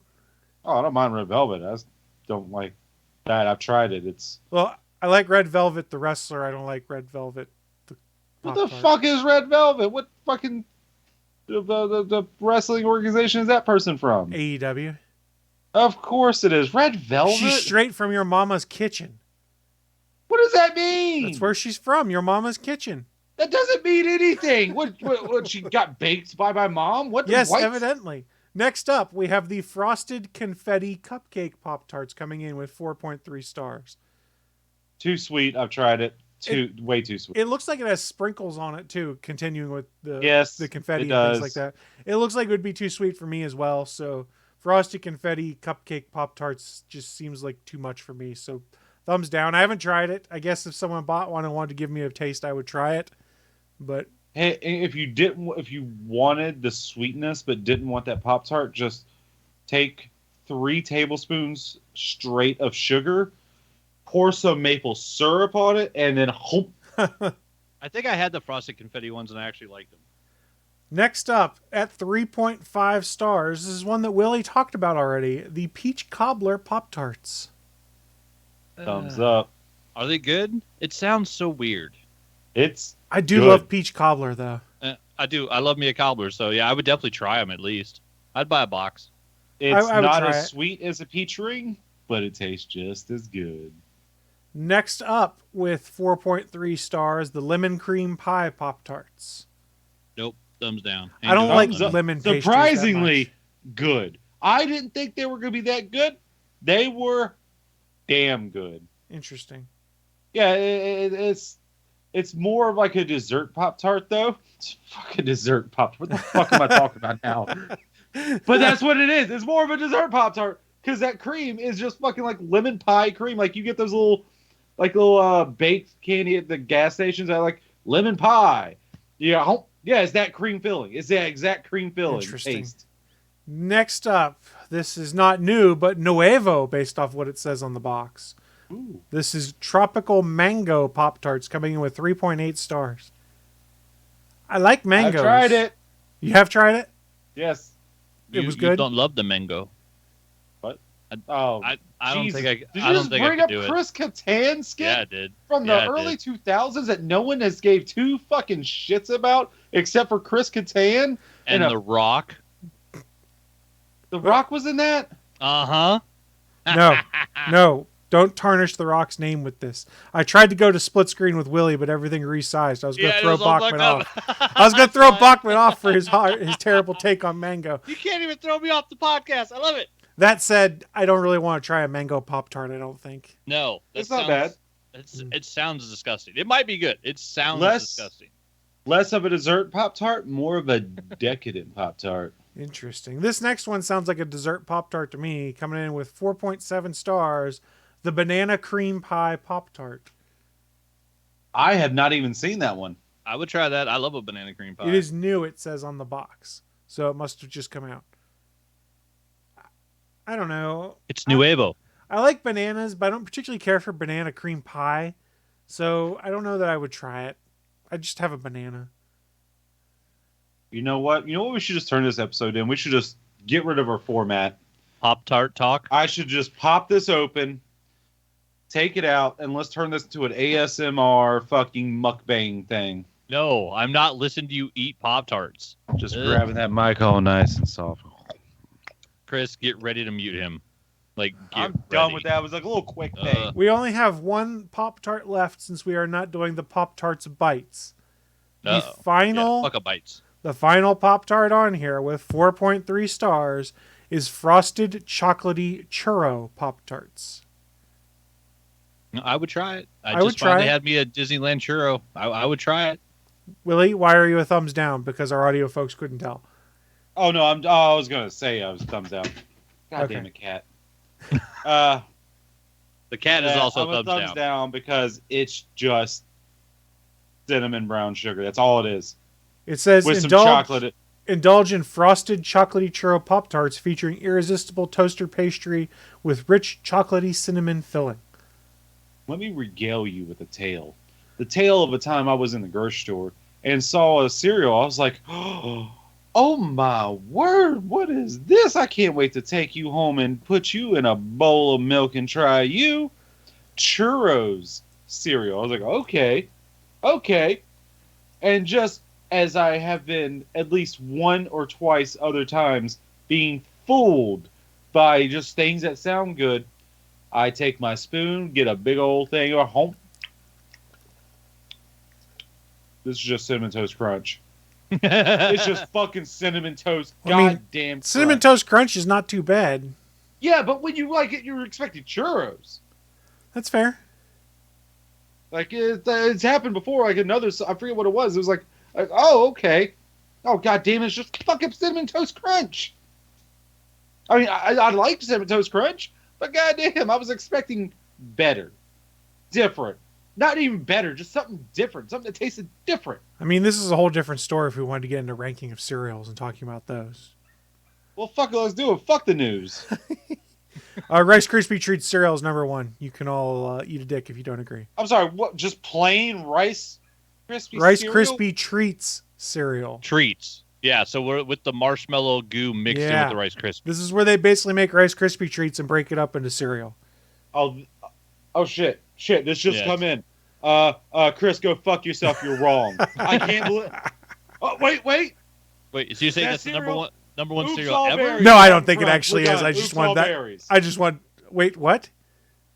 Oh, I don't mind red velvet. I just don't like that. I've tried it. It's Well, I like Red Velvet, the wrestler. I don't like Red Velvet, the what the Pop-Tart. fuck is red velvet? What fucking the wrestling organization is that person from? AEW. Of course it is. Red velvet. She's straight from your mama's kitchen. What does that mean? That's where she's from, your mama's kitchen. That doesn't mean anything. What she got baked by my mom? What? Yes, what? evidently. Next up, we have the Frosted Confetti Cupcake Pop-Tarts coming in with 4.3 stars. Too sweet. I've tried it. Way too sweet. It looks like it has sprinkles on it too, continuing with the confetti it and things does. like that. It looks like it would be too sweet for me as well. So Frosted Confetti Cupcake Pop-Tarts just seems like too much for me. So thumbs down. I haven't tried it. I guess if someone bought one and wanted to give me a taste, I would try it. But Hey, if you wanted the sweetness but didn't want that Pop-Tart, just take 3 tablespoons straight of sugar, pour some maple syrup on it, and then I think I had the frosted confetti ones and I actually liked them. next up, at 3.5 stars, this is one that Willie talked about already. The Peach Cobbler Pop-Tarts. thumbs up. Are they good? It sounds so weird. It's I do Good. love Peach Cobbler, though. I do. I love me a cobbler, so yeah, I would definitely try them at least. I'd buy a box. it's I would not try as it. sweet as a peach ring, but it tastes just as good. Next up, with 4.3 stars, the Lemon Cream Pie Pop-Tarts. Nope. Thumbs down. I don't Ain't like doing it. lemon pastries that Surprisingly much. good. I didn't think they were going to be that good. They were damn good. Interesting. Yeah, it's more of like a dessert Pop-Tart, though. It's fucking dessert Pop. What the fuck am I talking about now? But that's what it is. It's more of a dessert Pop-Tart because that cream is just fucking like lemon pie cream. Like you get those little baked candy at the gas stations that are like lemon pie. Yeah, it's that cream filling. It's that exact cream filling Interesting. taste. Next up, this is not new, but Nuevo, based off what it says on the box. Ooh. This is Tropical Mango Pop-Tarts coming in with 3.8 stars. I like mangoes. I've tried it. You have tried it? Yes. It was You good? don't love the mango. Oh, I don't Jesus. think Did I you don't just think I bring could up do it. Chris Kattan skit Yeah, I did. from Yeah, the I early did. 2000s that no one has gave two fucking shits about except for Chris Kattan? And The Rock. The Rock was in that? Uh-huh. No. Don't tarnish The Rock's name with this. I tried to go to split screen with Willie, but everything resized. I was going to throw Bachman off. I was going to throw Bachman off for his terrible take on mango. You can't even throw me off the podcast. I love it. That said, I don't really want to try a mango Pop-Tart, I don't think. No. It's not bad. It sounds disgusting. It might be good. It sounds disgusting. Less of a dessert Pop-Tart, more of a decadent Pop-Tart. Interesting. This next one sounds like a dessert Pop-Tart to me, coming in with 4.7 stars. The Banana Cream Pie Pop-Tart. I have not even seen that one. I would try that. I love a banana cream pie. It is new, it says on the box. So it must have just come out. I don't know. It's Nuevo. I like bananas, but I don't particularly care for banana cream pie. So I don't know that I would try it. I just have a banana. You know what? You know what we should just turn this episode in? We should just get rid of our format. Pop-Tart talk. I should just pop this open, take it out, and let's turn this into an ASMR fucking mukbang thing. No, I'm not listening to you eat Pop-Tarts. Just grabbing that mic all nice and soft. Chris, get ready to mute him. I'm done with that. It was like a little quick thing. We only have one Pop-Tart left since we are not doing the Pop-Tarts Bites. The fuck a bites. The final Pop-Tart on here with 4.3 stars is Frosted Chocolatey Churro Pop-Tarts. I would try it. I would try finally it. had me a Disneyland churro. I would try it. Willie, why are you a thumbs down? Because our audio folks couldn't tell. Oh, no. I was going to say I was thumbs down. God Okay. damn it, cat. The cat is also I'm a thumbs down. down because it's just cinnamon brown sugar. That's all it is. It says With some chocolate. indulge in frosted chocolatey churro Pop-Tarts featuring irresistible toaster pastry with rich chocolatey cinnamon filling. Let me regale you with a tale. The tale of a time I was in the grocery store and saw a cereal. I was like, oh my word, what is this? I can't wait to take you home and put you in a bowl of milk and try you. Churros cereal. I was like, okay. And just as I have been at least one or twice other times being fooled by just things that sound good, I take my spoon, get a big old thing of home. This is just Cinnamon Toast Crunch. It's just fucking Cinnamon Toast. Goddamn crunch. Cinnamon Toast Crunch is not too bad. Yeah, but when you like it, you're expecting churros. That's fair. Like, it's happened before. Like, another, I forget what it was. It was like oh, okay. Oh, goddamn, it's just fucking Cinnamon Toast Crunch. I mean, I like Cinnamon Toast Crunch, but goddamn, I was expecting better. Different. Not even better, just something different. Something that tasted different. I mean, this is a whole different story if we wanted to get into ranking of cereals and talking about those. Well, fuck it, let's do it. Fuck the news. Rice Krispie Treats cereal is number one. You can all eat a dick if you don't agree. I'm sorry, what? Just plain Rice Krispie Rice cereal? Krispie Treats cereal. Treats. Yeah, so we're with the marshmallow goo mixed in with the Rice Krispies. This is where they basically make Rice Krispie Treats and break it up into cereal. Oh shit. This just come in. Chris, go fuck yourself. You're wrong. I can't believe. Oh, wait. Wait, so you say That that's the cereal? number one Oops, cereal all ever? berries. No, I don't think it Right, actually we're is. done. I just Oops, want all that. berries. I just want. Wait, what?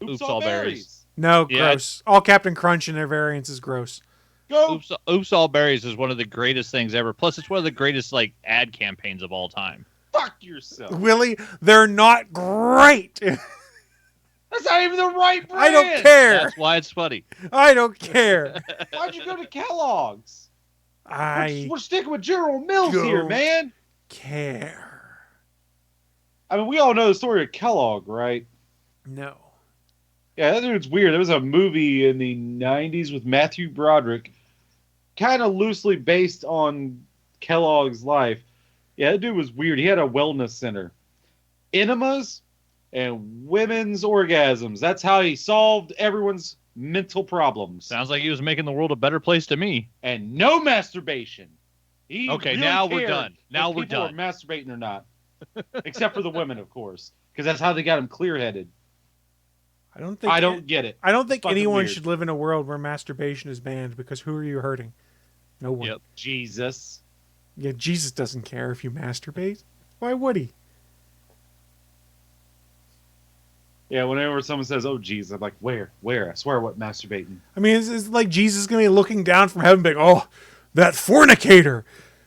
Oops, all berries. No, Yeah. gross. All Captain Crunch and their variants is gross. Go. Oops All Berries is one of the greatest things ever. Plus, it's one of the greatest ad campaigns of all time. Fuck yourself. Willie, they're not great. That's not even the right brand. I don't care. That's why it's funny. I don't care. Why'd you go to Kellogg's? I We're sticking with General Mills here, Go. man. care. I mean, we all know the story of Kellogg, right? No. Yeah, that dude's weird. There was a movie in the 90s with Matthew Broderick, kind of loosely based on Kellogg's life. Yeah, that dude was weird. He had a wellness center. Enemas and women's orgasms. That's how he solved everyone's mental problems. Sounds like he was making the world a better place to me. And no masturbation. He Okay, really now we're cared done. Now if we're people done. Were masturbating or not. Except for the women, of course. Because that's how they got him clear-headed. I don't think. I don't get it. I don't think Fucking anyone weird. should live in a world where masturbation is banned, because who are you hurting? No one. Yep. Jesus. Yeah, Jesus doesn't care if you masturbate. Why would he? Yeah, whenever someone says, "Oh, Jesus," I'm like, "Where? Where?" I swear, what masturbating? I mean, it's like Jesus going to be looking down from heaven, being, "Oh, that fornicator!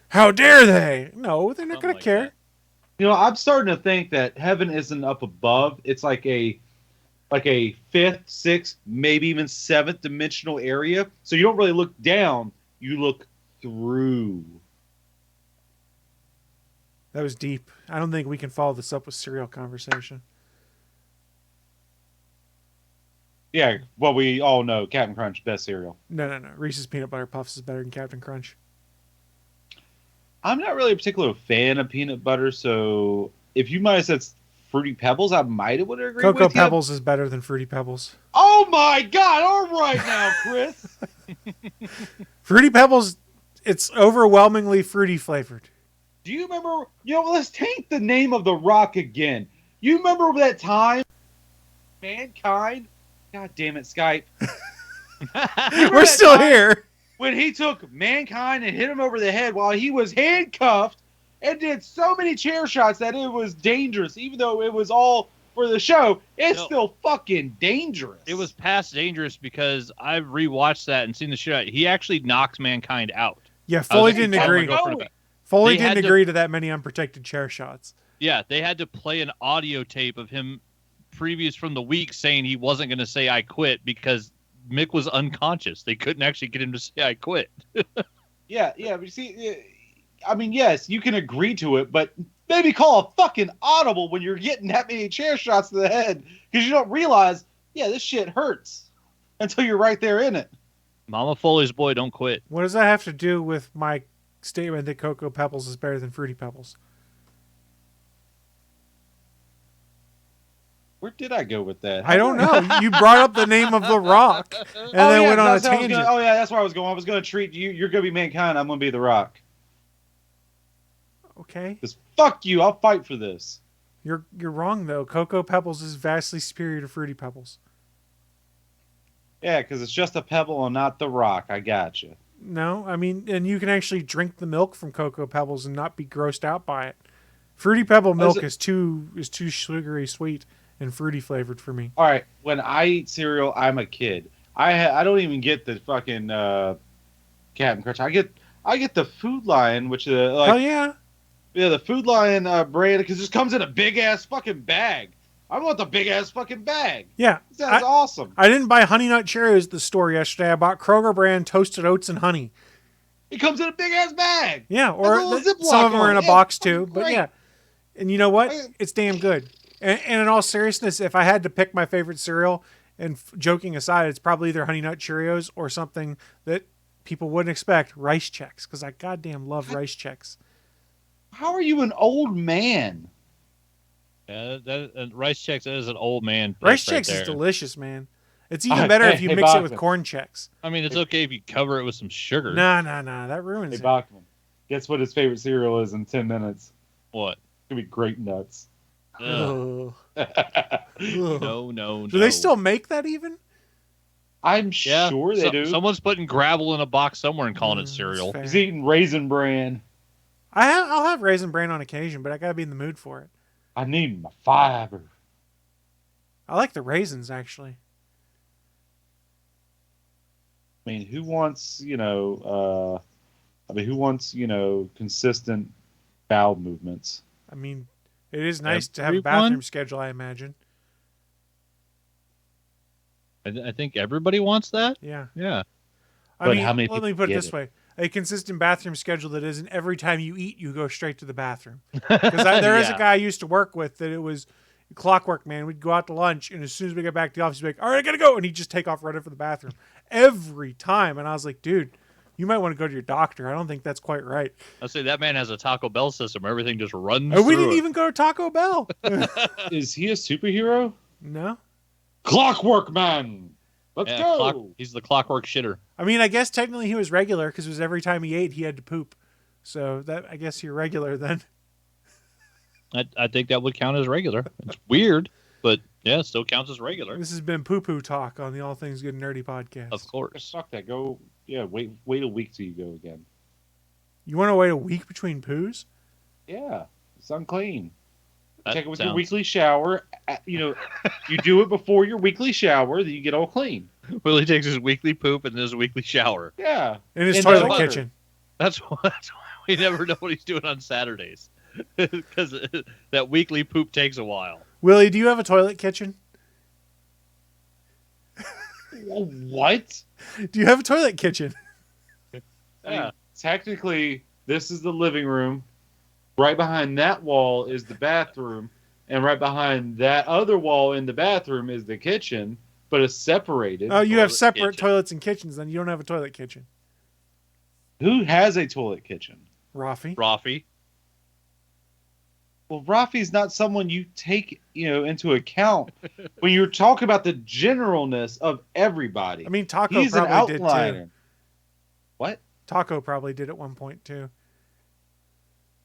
How dare they?" No, they're not Something going to like care. that. You know, I'm starting to think that heaven isn't up above. It's like a fifth, sixth, maybe even seventh dimensional area. So you don't really look down; you look through. That was deep. I don't think we can follow this up with cereal conversation. Yeah, well, we all know Captain Crunch, best cereal. No. Reese's Peanut Butter Puffs is better than Captain Crunch. I'm not really a particular fan of peanut butter, so if you might have said Fruity Pebbles, I might have would agree Cocoa with you. Pebbles is better than Fruity Pebbles. Oh my God! All right now, Chris. Fruity Pebbles, it's overwhelmingly fruity flavored. Do you remember? You know, let's take the name of the Rock again. You remember that time? Mankind. God damn it, Skype. We're still here. When he took Mankind and hit him over the head while he was handcuffed and did so many chair shots that it was dangerous, even though it was all for the show, it's still fucking dangerous. It was past dangerous because I've rewatched that and seen the shit out. He actually knocked Mankind out. Yeah, Foley didn't I was agree. gonna go for the- Foley They had didn't to- agree to that many unprotected chair shots. Yeah, they had to play an audio tape of him previous from the week saying he wasn't going to say I quit because Mick was unconscious. They couldn't actually get him to say I quit. Yeah, but you see, I mean, yes, you can agree to it, but maybe call a fucking audible when you're getting that many chair shots to the head because you don't realize, this shit hurts until you're right there in it. Mama Foley's boy, don't quit. What does that have to do with my statement that Cocoa Pebbles is better than Fruity Pebbles? Where did I go with that? I don't know. You brought up the name of The Rock and then went on a that's how I was tangent. gonna- that's where I was going. I was going to treat you. You're going to be Mankind. I'm going to be The Rock. Okay. Because fuck you. I'll fight for this. You're wrong, though. Cocoa Pebbles is vastly superior to Fruity Pebbles. Yeah, because it's just a pebble and not The Rock. I got you. No, I mean, and you can actually drink the milk from Cocoa Pebbles and not be grossed out by it. Fruity Pebble milk is too sugary sweet and fruity flavored for me. All right, when I eat cereal, I'm a kid. I don't even get the fucking Captain Crunch. I get the Food Lion, which Oh yeah, the Food Lion brand, because it just comes in a big ass fucking bag. I want the big ass fucking bag. yeah. That's awesome. I didn't buy Honey Nut Cheerios at the store yesterday. I bought Kroger brand toasted oats and honey. It comes in a big ass bag. Yeah, or Has a little Ziploc some of them are in a on it. box It's too. fucking But great. yeah, and you know what? It's damn good. And in all seriousness, if I had to pick my favorite cereal, and joking aside, it's probably either Honey Nut Cheerios or something that people wouldn't expect, Rice Chex, because I goddamn love Rice Chex. How are you an old man? Yeah, Rice Chex is an old man. Rice pick right Chex is there. delicious, man. It's even better if you mix it with Bachman. corn Chex. I mean, it's okay if you cover it with some sugar. Nah, that ruins Hey, it. Bachman, guess what his favorite cereal is in 10 minutes? What? It's going to be Grape Nuts. Ugh. Ugh. No. Do they still make that even? I'm Yeah, sure they do. Someone's putting gravel in a box somewhere and calling it That's cereal. fair. He's eating Raisin Bran. I'll have Raisin Bran on occasion, but I gotta be in the mood for it. I need my fiber. I like the raisins actually. I mean, who wants, consistent bowel movements? I mean, it is nice to have a Everyone? bathroom schedule, I imagine. I think everybody wants that. Yeah. Yeah. I But mean, how many let me people put it get this it? way. A consistent bathroom schedule that isn't every time you eat, you go straight to the bathroom. Because there is a Yeah. guy I used to work with that it was clockwork, man. We'd go out to lunch, and as soon as we get back to the office, he'd be like, all right, I got to go. And he'd just take off running for the bathroom every time. And I was like, dude, You might want to go to your doctor. I don't think that's quite right. I say that man has a Taco Bell system. Everything just runs. Oh, we through didn't it. even go to Taco Bell. Is he a superhero? No. Clockwork Man. Let's go. He's the clockwork shitter. I mean, I guess technically he was regular because it was every time he ate, he had to poop. So that I guess you're regular then. I think that would count as regular. It's weird, but yeah, it still counts as regular. This has been poo-poo talk on the All Things Good and Nerdy podcast. Of course. Fuck that. Go. Yeah. Wait a week till you go again. You want to wait a week between poos? Yeah. It's unclean. That Take it with your sounds- weekly shower. You do it before your weekly shower, then you get all clean. Willie takes his weekly poop and his weekly shower. Yeah. In his In toilet the kitchen. That's why we never know what he's doing on Saturdays. Because that weekly poop takes a while. Willie, do you have a toilet kitchen? What? Do you have a toilet kitchen? I mean, technically, this is the living room. Right behind that wall is the bathroom. And right behind that other wall in the bathroom is the kitchen. But it's separated. Oh, you have Toilet separate kitchen. toilets and kitchens, then you don't have a toilet kitchen. Who has a toilet kitchen? Rafi. Rafi. Well, Rafi's not someone you take, into account when you're talking about the generalness of everybody. I mean, Taco He's an probably did outliner. too. What? Taco probably did at one point too.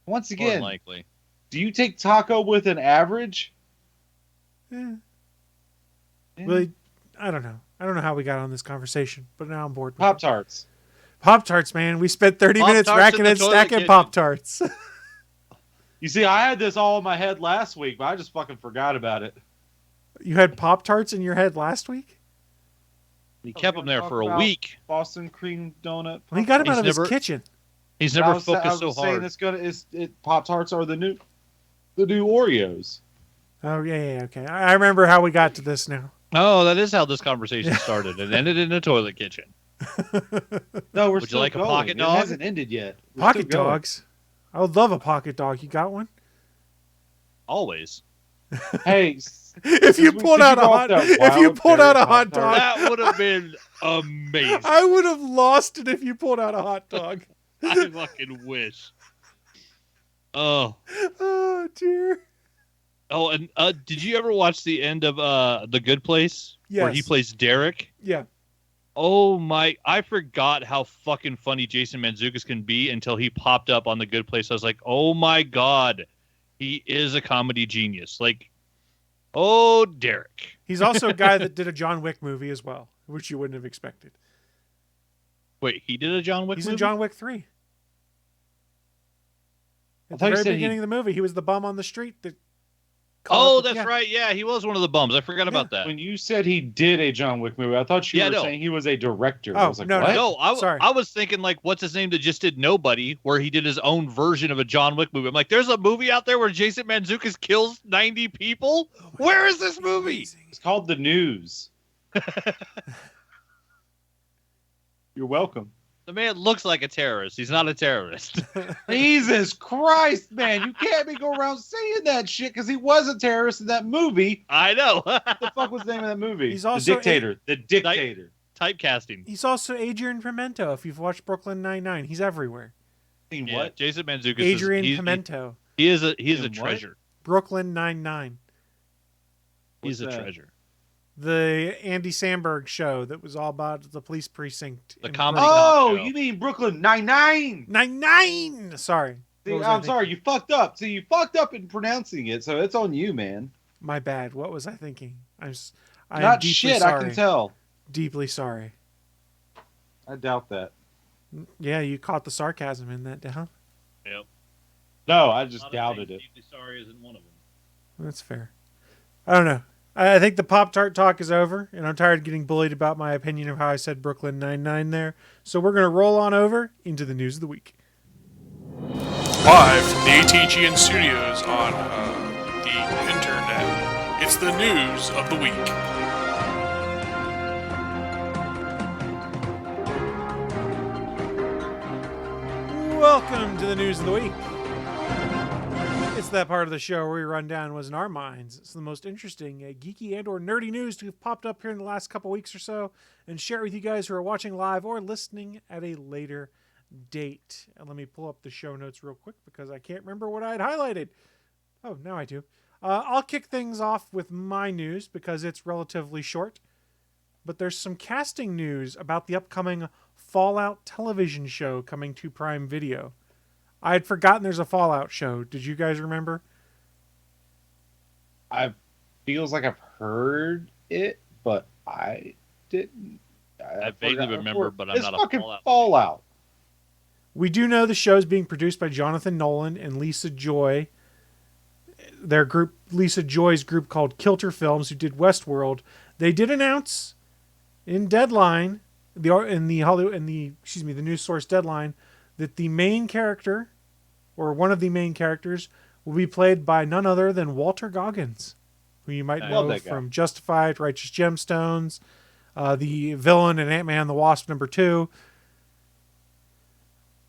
Once More again, than likely. do you take Taco with an average? Eh. Yeah. Willie, I don't know. I don't know how we got on this conversation, but now I'm bored. with it. Pop-Tarts. Pop-Tarts, man. We spent 30 minutes Pop-Tarts racking in the and toilet stacking kitchen. Pop-Tarts. You see, I had this all in my head last week, but I just fucking forgot about it. You had Pop-Tarts in your head last week? He Oh, kept we him gotta there talk for a about week. Boston cream donut. Well, he got him He's out of never- his kitchen. He's I never was focused so saying hard. it's Pop-Tarts are the new Oreos. Oh, yeah, okay. I remember how we got to this now. Oh, that is how this conversation started. It ended in a toilet kitchen. No, we're Would you still like a going. pocket It dog? hasn't ended yet. We're Pocket still going. dogs. I would love a pocket dog. You got one? Always. Hey, If you pulled out a hot, if you pulled out a hot dog, That would have been amazing. I would have lost it if you pulled out a hot dog. I fucking wish. Oh. Oh dear. Oh, and did you ever watch the end of The Good Place? Where he Yes. plays Derek? Yeah. Oh my, I forgot how fucking funny Jason Mantzoukas can be until he popped up on The Good Place. I was like, oh my God, he is a comedy genius. Like, oh, Derek. He's also a guy that did a John Wick movie as well, which you wouldn't have expected. Wait, he did a John Wick He's movie? in John Wick 3. At thought the you very said beginning of the movie, he was the bum on the street that. Oh, that's right. Yeah, he was one of the bums. I forgot about that. When you said he did a John Wick movie, I thought you Yeah, were no. saying he was a director. I Oh, was like, no, what? No, Sorry. I was thinking like, what's his name that just did Nobody, where he did his own version of a John Wick movie. I'm like, there's a movie out there where Jason Mantzoukas kills 90 people? Where is this movie? It's called The News. You're welcome. The man looks like a terrorist. He's not a terrorist. Jesus Christ, man. You can't be going around saying that shit because he was a terrorist in that movie. I know. What the fuck was the name of that movie? He's also The Dictator. The Dictator. Typecasting. He's also Adrian Pimento. If you've watched Brooklyn Nine-Nine, he's everywhere. Seen Yeah, what? Jason Mantzoukas Adrian is Pimento. he is a In what? treasure. Brooklyn Nine-Nine. He's a What's that? treasure. The Andy Samberg show that was all about the police precinct. The in comedy- Brooklyn. Oh, Show. you mean Brooklyn Nine-Nine. Nine-Nine! Sorry. See, What was I I'm thinking? sorry. You fucked up. See, you fucked up in pronouncing it, so it's on you, man. My bad. What was I thinking? I am Not deeply shit, sorry. I can tell. Deeply sorry. I doubt that. Yeah, you caught the sarcasm in that, huh? Yep. No, I just doubted it. Deeply sorry isn't one of them. That's fair. I don't know. I think the Pop-Tart talk is over, and I'm tired of getting bullied about my opinion of how I said Brooklyn Nine-Nine there. So we're going to roll on over into the news of the week. Live from the ATGN studios on the internet, it's the news of the week. Welcome to the news of the week. It's It's that part of the show where we run down what's in our minds. It's the most interesting geeky and or nerdy news to have popped up here in the last couple weeks or so and share it with you guys who are watching live or listening at a later date. And let me pull up the show notes real quick because I can't remember what I had highlighted. Oh, now I do. I'll kick things off with my news because it's relatively short. But there's some casting news about the upcoming Fallout television show coming to Prime Video. I had forgotten there's a Fallout show. Did you guys remember? I feels like I've heard it, but I didn't. I vaguely remember, but I'm it's not a fucking Fallout. We do know the show is being produced by Jonathan Nolan and Lisa Joy. Their group, Lisa Joy's group called Kilter Films, who did Westworld. They did announce in Deadline, the news source Deadline, that the main character, or one of the main characters, will be played by none other than Walton Goggins, who you might know from Justified, Righteous Gemstones, the villain in Ant-Man and the Wasp #2.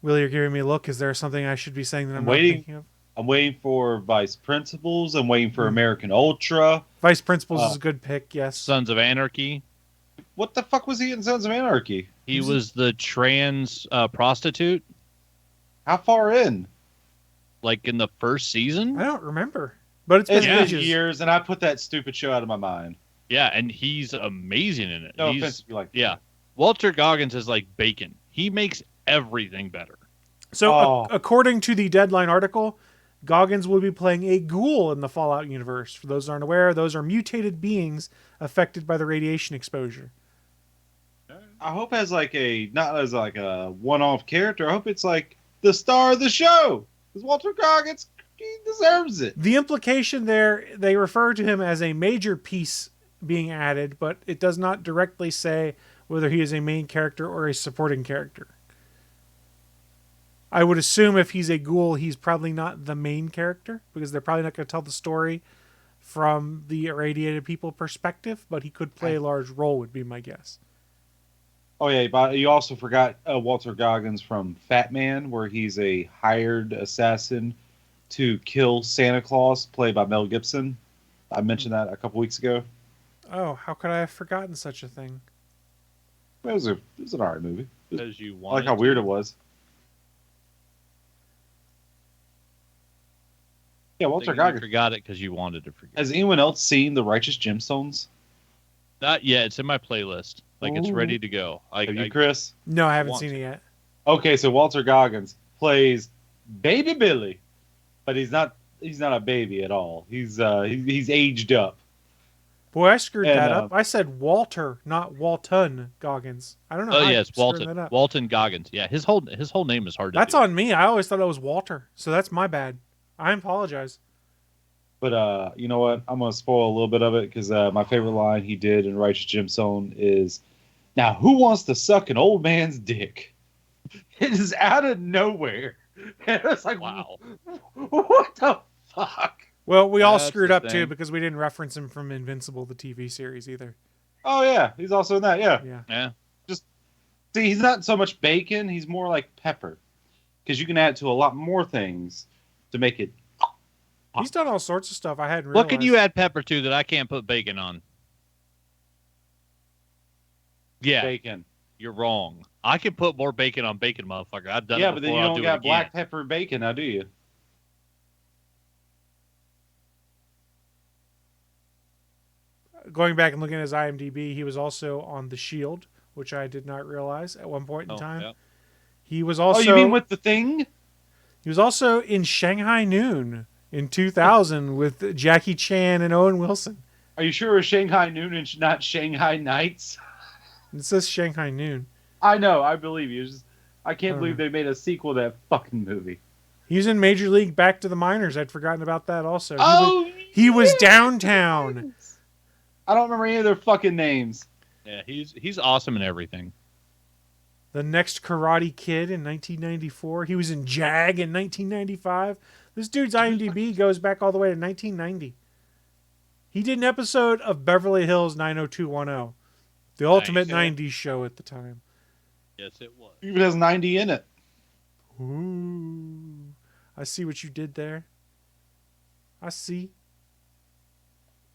Wille, you're giving me a look. Is there something I should be saying that I'm not thinking of? I'm waiting for Vice Principals. I'm waiting for American Ultra. Vice Principals is a good pick, yes. Sons of Anarchy. What the fuck was he in Sons of Anarchy? He was the trans prostitute. How far in? Like in the first season? I don't remember. But it's been ages. Years, and I put that stupid show out of my mind. Yeah, and he's amazing in it. No offense if you like that. Yeah. Walton Goggins is like bacon. He makes everything better. So, according to the Deadline article, Goggins will be playing a ghoul in the Fallout universe. For those who aren't aware, those are mutated beings affected by the radiation exposure. I hope as not as like a one-off character. I hope it's like the star of the show. Because Walton Goggins, he deserves it. The implication there, they refer to him as a major piece being added, but it does not directly say whether he is a main character or a supporting character. I would assume if he's a ghoul, he's probably not the main character, because they're probably not going to tell the story from the irradiated people perspective, but he could play a large role, would be my guess. Oh, yeah, but you also forgot Walton Goggins from Fat Man, where he's a hired assassin to kill Santa Claus, played by Mel Gibson. I mentioned that a couple weeks ago. Oh, how could I have forgotten such a thing? It was an alright movie. Because you I like how weird it was. Yeah, Walton Goggins. You forgot it because you wanted to forget. Has anyone else seen The Righteous Gemstones? Not yet. It's in my playlist. Like, it's ready to go. Have you, Chris? No, I haven't seen it yet. Okay, so Walton Goggins plays Baby Billy, but he's not a baby at all. He's aged up. Boy, I screwed that up. I said Walter, not Walton Goggins. I don't know. Oh yes, Walton. Walton Goggins. Yeah, his whole name is hard to That's do. on me. I always thought it was Walter, so that's my bad. I apologize. But you know what? I'm gonna spoil a little bit of it because my favorite line he did in Righteous Gemstone is, "Now who wants to suck an old man's dick?" It is out of nowhere. And it's like, wow, what the fuck? Well, we all screwed up too because we didn't reference him from Invincible, the TV series, either. Oh yeah, he's also in that. Yeah. Just see, he's not so much bacon; he's more like pepper, because you can add to a lot more things to make it. He's done all sorts of stuff I hadn't realized. What can you add pepper to that I can't put bacon on? Yeah. Bacon. You're wrong. I can put more bacon on bacon, motherfucker. I've done it before. Yeah, but then you don't got black again. pepper bacon, now do you? Going back and looking at his IMDb, he was also on The Shield, which I did not realize at one point in time. Yeah. He was also. Oh, you mean with the thing? He was also in Shanghai Noon in 2000 with Jackie Chan and Owen Wilson. Are you sure it was Shanghai Noon and not Shanghai Nights? It says Shanghai Noon. I know, I believe you. I can't believe they made a sequel to that fucking movie. He was in Major League Back to the Minors. I'd forgotten about that also. He He was downtown. I don't remember any of their fucking names. Yeah, he's awesome in everything. The Next Karate Kid in 1994. He was in Jag in 1995. This dude's IMDb goes back all the way to 1990. He did an episode of Beverly Hills 90210, the ultimate 90s show at the time. Yes, it was. Even has 90 in it. Ooh. I see what you did there. I see.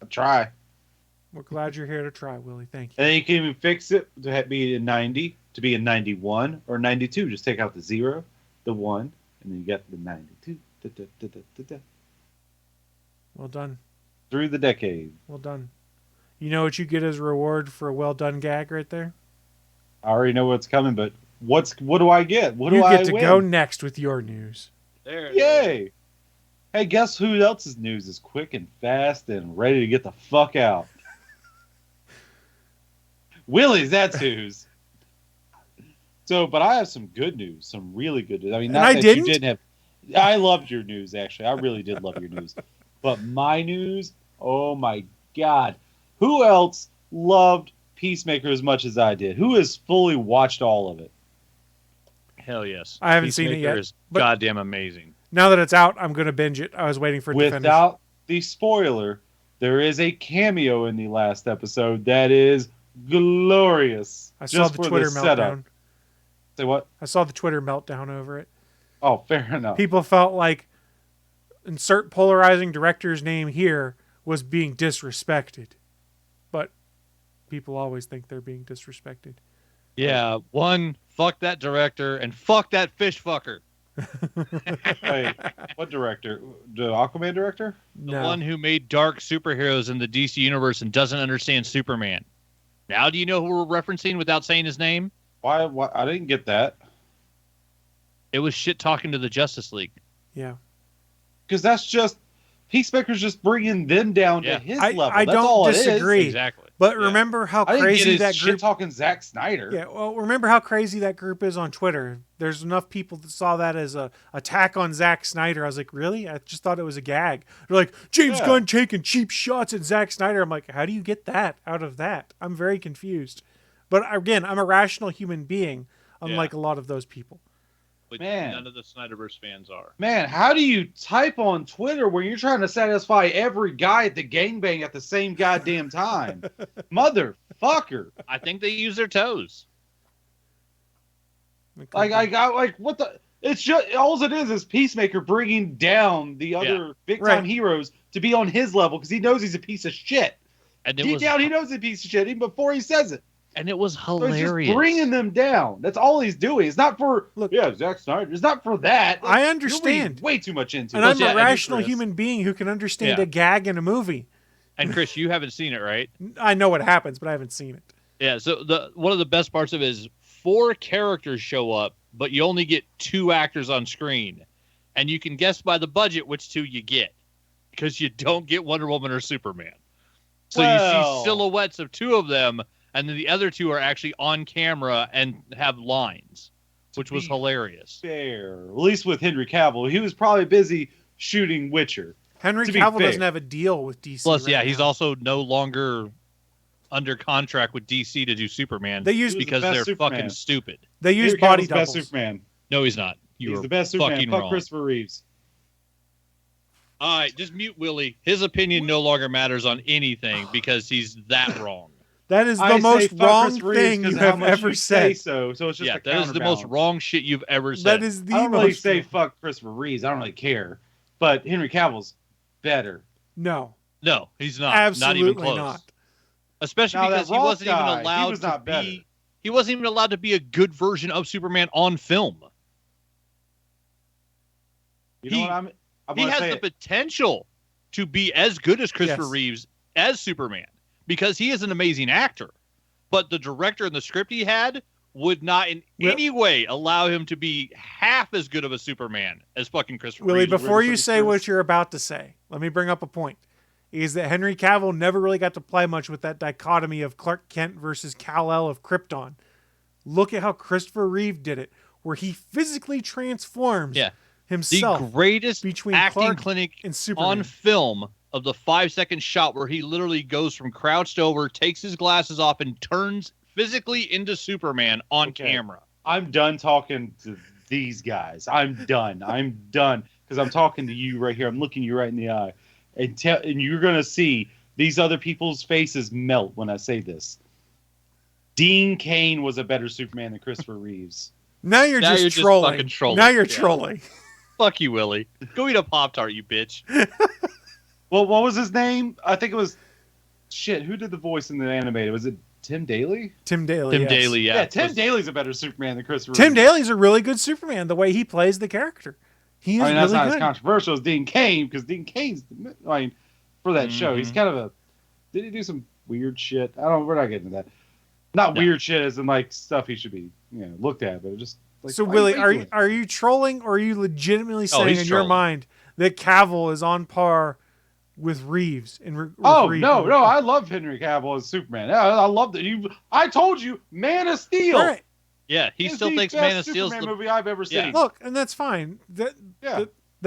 I'll try. We're glad you're here to try, Willie. Thank you. And then you can even fix it to be a 90, to be a 91 or 92. Just take out the 0, the 1, and then you get the 92. Well done. Through the decade. Well done. You know what you get as a reward for a well done gag right there? I already know what's coming, but what do I get? What You do I get to win? go next with your news. There. Yay! Hey, guess who else's news is quick and fast and ready to get the fuck out? Willie's, that's whose. So, but I have some good news, some really good news. I mean, not I that didn't? you didn't have. I loved your news, actually. I really did love your news. But my news, oh my God. Who else loved Peacemaker as much as I did? Who has fully watched all of it? Hell yes. I haven't seen it Peacemaker yet, is but- goddamn amazing. Now that it's out, I'm going to binge it. I was waiting for it to finish. Without the spoiler, there is a cameo in the last episode that is glorious. I saw the for Twitter setup. meltdown. Say what? I saw the Twitter meltdown over it. Oh, fair enough. People felt like insert polarizing director's name here was being disrespected. But people always think they're being disrespected. Yeah, one, fuck that director, and fuck that fish fucker. Wait, what director? The Aquaman director? The No. one who made dark superheroes in the DC universe and doesn't understand Superman. Now do you know who we're referencing without saying his name? Why? I didn't get that. It was shit talking to the Justice League. Yeah. Because that's just Peacemaker's just bringing them down Yeah. to his I level. That's don't all it is. disagree. Exactly. But Yeah. remember how I didn't crazy get that his group shit talking Zack Snyder. Yeah, well, remember how crazy that group is on Twitter. There's enough people that saw that as a attack on Zack Snyder. I was like, really? I just thought it was a gag. They're like, James Yeah. Gunn taking cheap shots at Zack Snyder. I'm like, how do you get that out of that? I'm very confused. But again, I'm a rational human being, unlike a lot of those people. Which Man. none of the Snyderverse fans are. Man, how do you type on Twitter when you're trying to satisfy every guy at the gangbang at the same goddamn time? Motherfucker. I think they use their toes. Like, I got, like, what the? It's just, all it is Peacemaker bringing down the other big time Right. heroes to be on his level because he knows he's a piece of shit. And it Deep was down, he knows he's a piece of shit even before he says it. and it was So he's hilarious. just bringing them down. That's all he's doing. It's not for, Look- Zack Snyder. It's not for that. I You're understand. reading way too much into And it. I'm yeah, a I do, rational Chris. human being who can understand Yeah. a gag in a movie. And Chris, you haven't seen it, right? I know what happens, but I haven't seen it. Yeah, so the one of the best parts of it is 4 characters show up, but you only get 2 actors on screen. And you can guess by the budget which 2 you get. Because you don't get Wonder Woman or Superman. So you Well. see silhouettes of 2 of them, and then the other 2 are actually on camera and have lines, which was be hilarious. Fair. At least with Henry Cavill. He was probably busy shooting Witcher. Henry To be Cavill fair. doesn't have a deal with DC. Plus, right yeah, he's now. also no longer under contract with DC to do Superman They use He was the because best they're Superman. fucking stupid. they use Henry body Cavill's the best doubles. Superman. No, he's not. He's You're the best Superman. fucking Fuck wrong. Christopher Reeves. All right, just mute Willie. His opinion no longer matters on anything because he's that wrong. That is the I most say fuck wrong Christopher Reeves thing 'cause you how have much ever you say said. So it's just Yeah, a that is the most counterbalance. wrong shit you've ever said. That is the I don't really most say fuck Christopher Reeves. I don't really care. But Henry Cavill's better. no, No, he's not. absolutely not even close. not. Especially Now, because that he Roth wasn't even guy, he allowed was to not better. be. He wasn't even allowed to be a good version of Superman on film. You know He- what I'm He gonna has say the it. potential to be as good as Christopher Yes. Reeves as Superman because he is an amazing actor. But the director and the script he had would not in Will- any way allow him to be half as good of a Superman as fucking Christopher Willie, Reeves. before ready for you the say truth? what you're about to say, let me bring up a point. Is that Henry Cavill never really got to play much with that dichotomy of Clark Kent versus Kal-El of Krypton. Look at how Christopher Reeve did it, where he physically transforms Yeah. the himself greatest between acting Clark clinic and Superman. on film of the 5-second shot where he literally goes from crouched over, takes his glasses off, and turns physically into Superman on Okay. camera. I'm done talking to these guys. I'm done. I'm done because I'm talking to you right here. I'm looking you right in the eye, and you're gonna see these other people's faces melt when I say this. Dean Cain was a better Superman than Christopher Reeves. Now you're Now just you're just trolling. fucking trolling. Now you're Yeah. trolling. Fuck you, Willie. Go eat a Pop-Tart, you bitch. Well, what was his name? I think it was shit. Who did the voice in the animated? Was it Tim Daly? Tim Daly. Tim yes. Daly, yeah. Tim Daly's a better Superman than Christopher. Tim Reeve. Daly's a really good Superman. The way he plays the character, he is I mean, that's really not good. as controversial as Dean Cain, because Dean Cain's, I mean, for that show, he's kind of a. Did he do some weird shit? I don't. We're not getting into that. Not weird shit as in like stuff he should be, looked at, but just. Like, So Willie, are you trolling, or are you legitimately saying he's in your trolling. mind that Cavill is on par with Reeves? Reeves? No, I love Henry Cavill as Superman. I love that. I told you, Man of Steel. All right. Yeah, he is still the thinks best Man of Steel's Superman the movie I've ever Yeah. seen. Look, and that's fine. The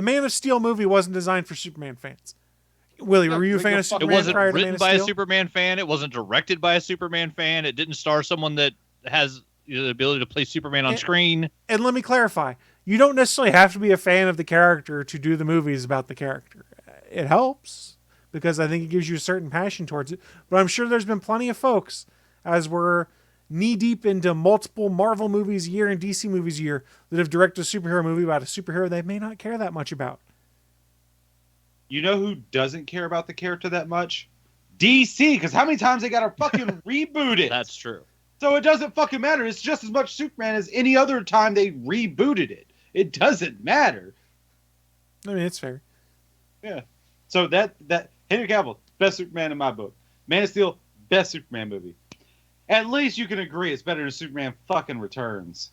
Man of Steel movie wasn't designed for Superman fans. Willie, were you a fan of It Superman wasn't prior to Man written of by a Steel? Superman fan. It wasn't directed by a Superman fan. It didn't star someone that has the ability to play Superman on screen. And let me clarify. You don't necessarily have to be a fan of the character to do the movies about the character. It helps because I think it gives you a certain passion towards it. But I'm sure there's been plenty of folks, as we're knee-deep into multiple Marvel movies a year and DC movies a year, that have directed a superhero movie about a superhero they may not care that much about. You know who doesn't care about the character that much? DC, because how many times they got to fucking reboot it? That's true. So it doesn't fucking matter. It's just as much Superman as any other time they rebooted it. It doesn't matter. I mean, it's fair. Yeah. So that Henry Cavill, best Superman in my book. Man of Steel, best Superman movie. At least you can agree it's better than Superman fucking Returns.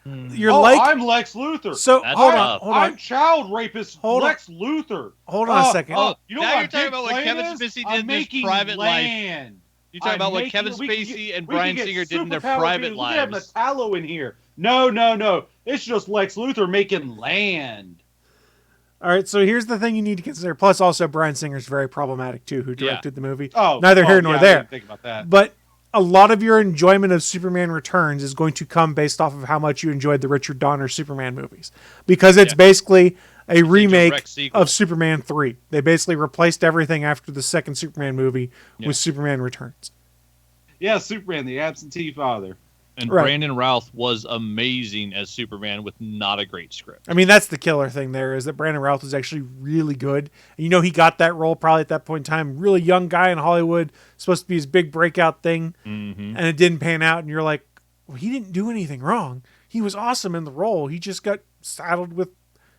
You're like I'm Lex Luthor. so. That's Hold tough. on, hold I'm on, child rapist Hold on. Lex Luthor. hold on a second. You know Now what you're my talking big about what plan Kevin is? Spacey did I'm in his making private life. land. You talking about what Kevin we can Spacey get- and we can Bryan get Singer did in their superpower private dudes. We can have lives. Metallo in here. No. It's just Lex Luthor making land. All right, so here's the thing you need to consider. Plus, also Bryan Singer's very problematic too, who directed the movie. Neither here nor yeah, I there. didn't think about that. But a lot of your enjoyment of Superman Returns is going to come based off of how much you enjoyed the Richard Donner Superman movies, because it's basically a remake direct sequel. of Superman 3. They basically replaced everything after the second Superman movie with Superman Returns. Yeah, Superman, the absentee father. And Right. Brandon Routh was amazing as Superman with not a great script. I mean, that's the killer thing there, is that Brandon Routh was actually really good. And, you know, he got that role probably at that point in time. Really young guy in Hollywood, supposed to be his big breakout thing, and it didn't pan out. And you're like, well, he didn't do anything wrong. He was awesome in the role. He just got saddled with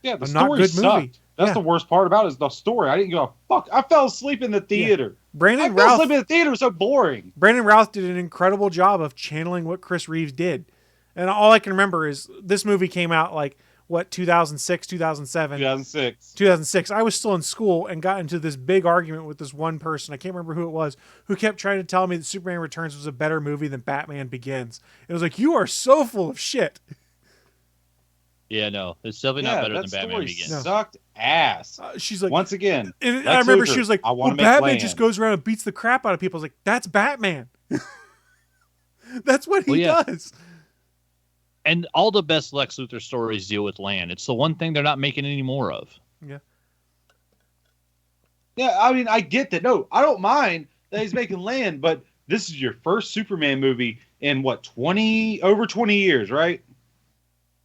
Yeah, the a not story good sucked. movie. That's Yeah. the worst part about it is the story. I didn't give a fuck. I fell asleep in the theater. I Brandon fell Routh. asleep in the theater. It was so boring. Brandon Routh did an incredible job of channeling what Chris Reeves did. And all I can remember is this movie came out like, 2006, 2007? 2006. 2006. I was still in school and got into this big argument with this one person. I can't remember who it was, who kept trying to tell me that Superman Returns was a better movie than Batman Begins. It was like, you are so full of shit. Yeah, no, it's definitely not better than Batman story Begins. sucked ass. She's like, Once again, and Lex I remember Luthor, she was like, I well, wanna make Batman land. just goes around and beats the crap out of people. I was like, that's Batman. That's what he does. And all the best Lex Luthor stories deal with land. It's the one thing they're not making any more of. Yeah. Yeah, I mean, I get that. No, I don't mind that he's making land, but this is your first Superman movie in what, over 20 years, right?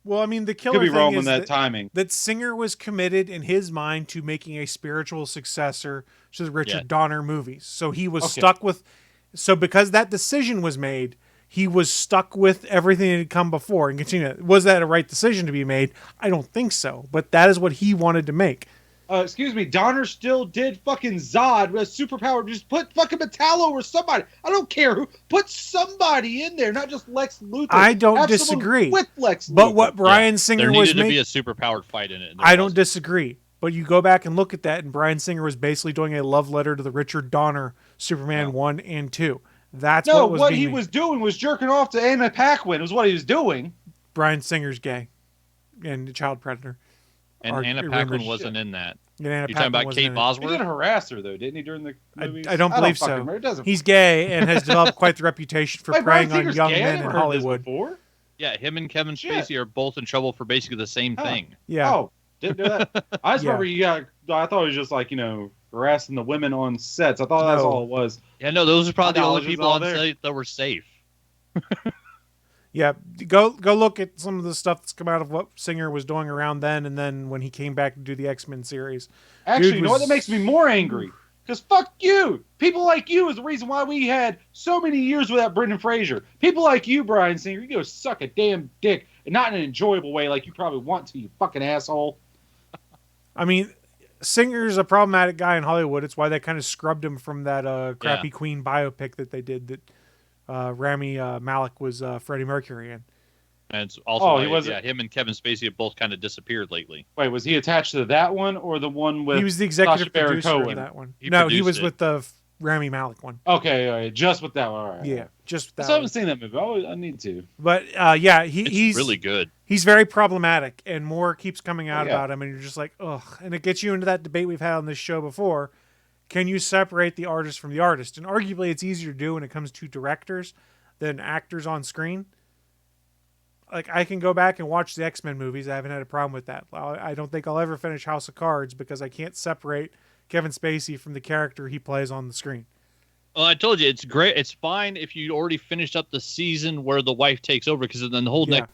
Well, I mean, the killer Could be thing wrong is on that timing. that Singer was committed in his mind to making a spiritual successor to the Richard Donner movies. So he was stuck with. So because that decision was made, he was stuck with everything that had come before and continue. Was that a right decision to be made? I don't think so, but that is what he wanted to make. Excuse me, Donner still did fucking Zod with a superpower. Just put fucking Metallo or somebody. I don't care who. Put somebody in there, not just Lex Luthor. I don't Have someone disagree. with Lex Luthor. But what Bryan Singer there was needed to making, be a superpowered fight in it. and there I don't wasn't. disagree. But you go back and look at that, and Bryan Singer was basically doing a love letter to the Richard Donner Superman 1 and 2. That's No, what what being he made. was doing was jerking off to Anna Paquin. Was what he was doing. Bryan Singer's gay and a child predator. And Or Anna rumored Paquin shit. wasn't in that. And Anna You're talking Paquin about wasn't Kate in it. He Bosworth? did harass her though, didn't he? During the movies, I don't believe fucking so. remember. It doesn't. He's gay and has developed quite the reputation for Wait, Bryan preying on Singer's young gay? I men never in heard this Hollywood. before. Yeah, him and Kevin Shit. Spacey are both in trouble for basically the same thing. Yeah. Oh, didn't know that. I just Yeah. remember you got. I thought it was just like harassing the women on sets. I thought that's No. all it was. Yeah, no, those are probably the only Knowledge is people all on there. set that were safe. Yeah, go look at some of the stuff that's come out of what Singer was doing around then, and then when he came back to do the X-Men series. Actually, Dude you know what? That makes me more angry. Because fuck you! People like you is the reason why we had so many years without Brendan Fraser. People like you, Bryan Singer, you go suck a damn dick, and not in an enjoyable way like you probably want to, you fucking asshole. I mean, Singer's a problematic guy in Hollywood. It's why they kind of scrubbed him from that crappy Queen biopic that they did that Rami Malek was Freddie Mercury in. And it's also, he wasn't. him and Kevin Spacey have both kind of disappeared lately. Wait, was he attached to that one or the one with? He was the executive Sacha Baron producer Cohen? of that one. He No, he produced was it. with the Rami Malek one. Okay, all right, just with that one. All right. Yeah, just I that still haven't one. seen that movie. I need to. But yeah, It's he's really good. He's very problematic, and more keeps coming out Yeah. about him, and you're just like, ugh. And it gets you into that debate we've had on this show before. Can you separate the artist from the artist? And arguably, it's easier to do when it comes to directors than actors on screen. Like, I can go back and watch the X-Men movies. I haven't had a problem with that. I don't think I'll ever finish House of Cards because I can't separate Kevin Spacey from the character he plays on the screen. Well, I told you, it's great. It's fine if you already finished up the season where the wife takes over, because then the whole Yeah. next.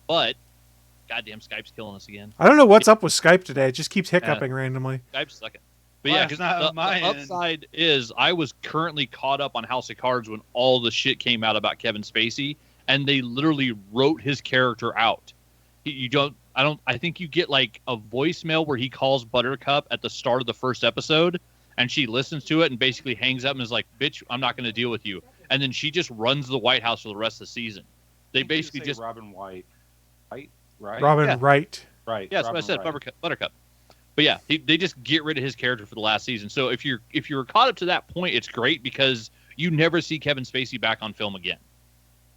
But, goddamn, Skype's killing us again. I don't know what's up with Skype today. It just keeps hiccuping randomly. Skype's sucking. But Well, yeah, it's 'cause not the, on my the end. upside is I was currently caught up on House of Cards when all the shit came out about Kevin Spacey, and they literally wrote his character out. I think you get like a voicemail where he calls Buttercup at the start of the first episode, and she listens to it and basically hangs up and is like, "Bitch, I'm not going to deal with you." And then she just runs the White House for the rest of the season. They basically just Robin White, right? Robin Yeah. Wright. Right. Yeah, that's what I said, Buttercup. But yeah, they just get rid of his character for the last season. So if you're caught up to that point, it's great because you never see Kevin Spacey back on film again.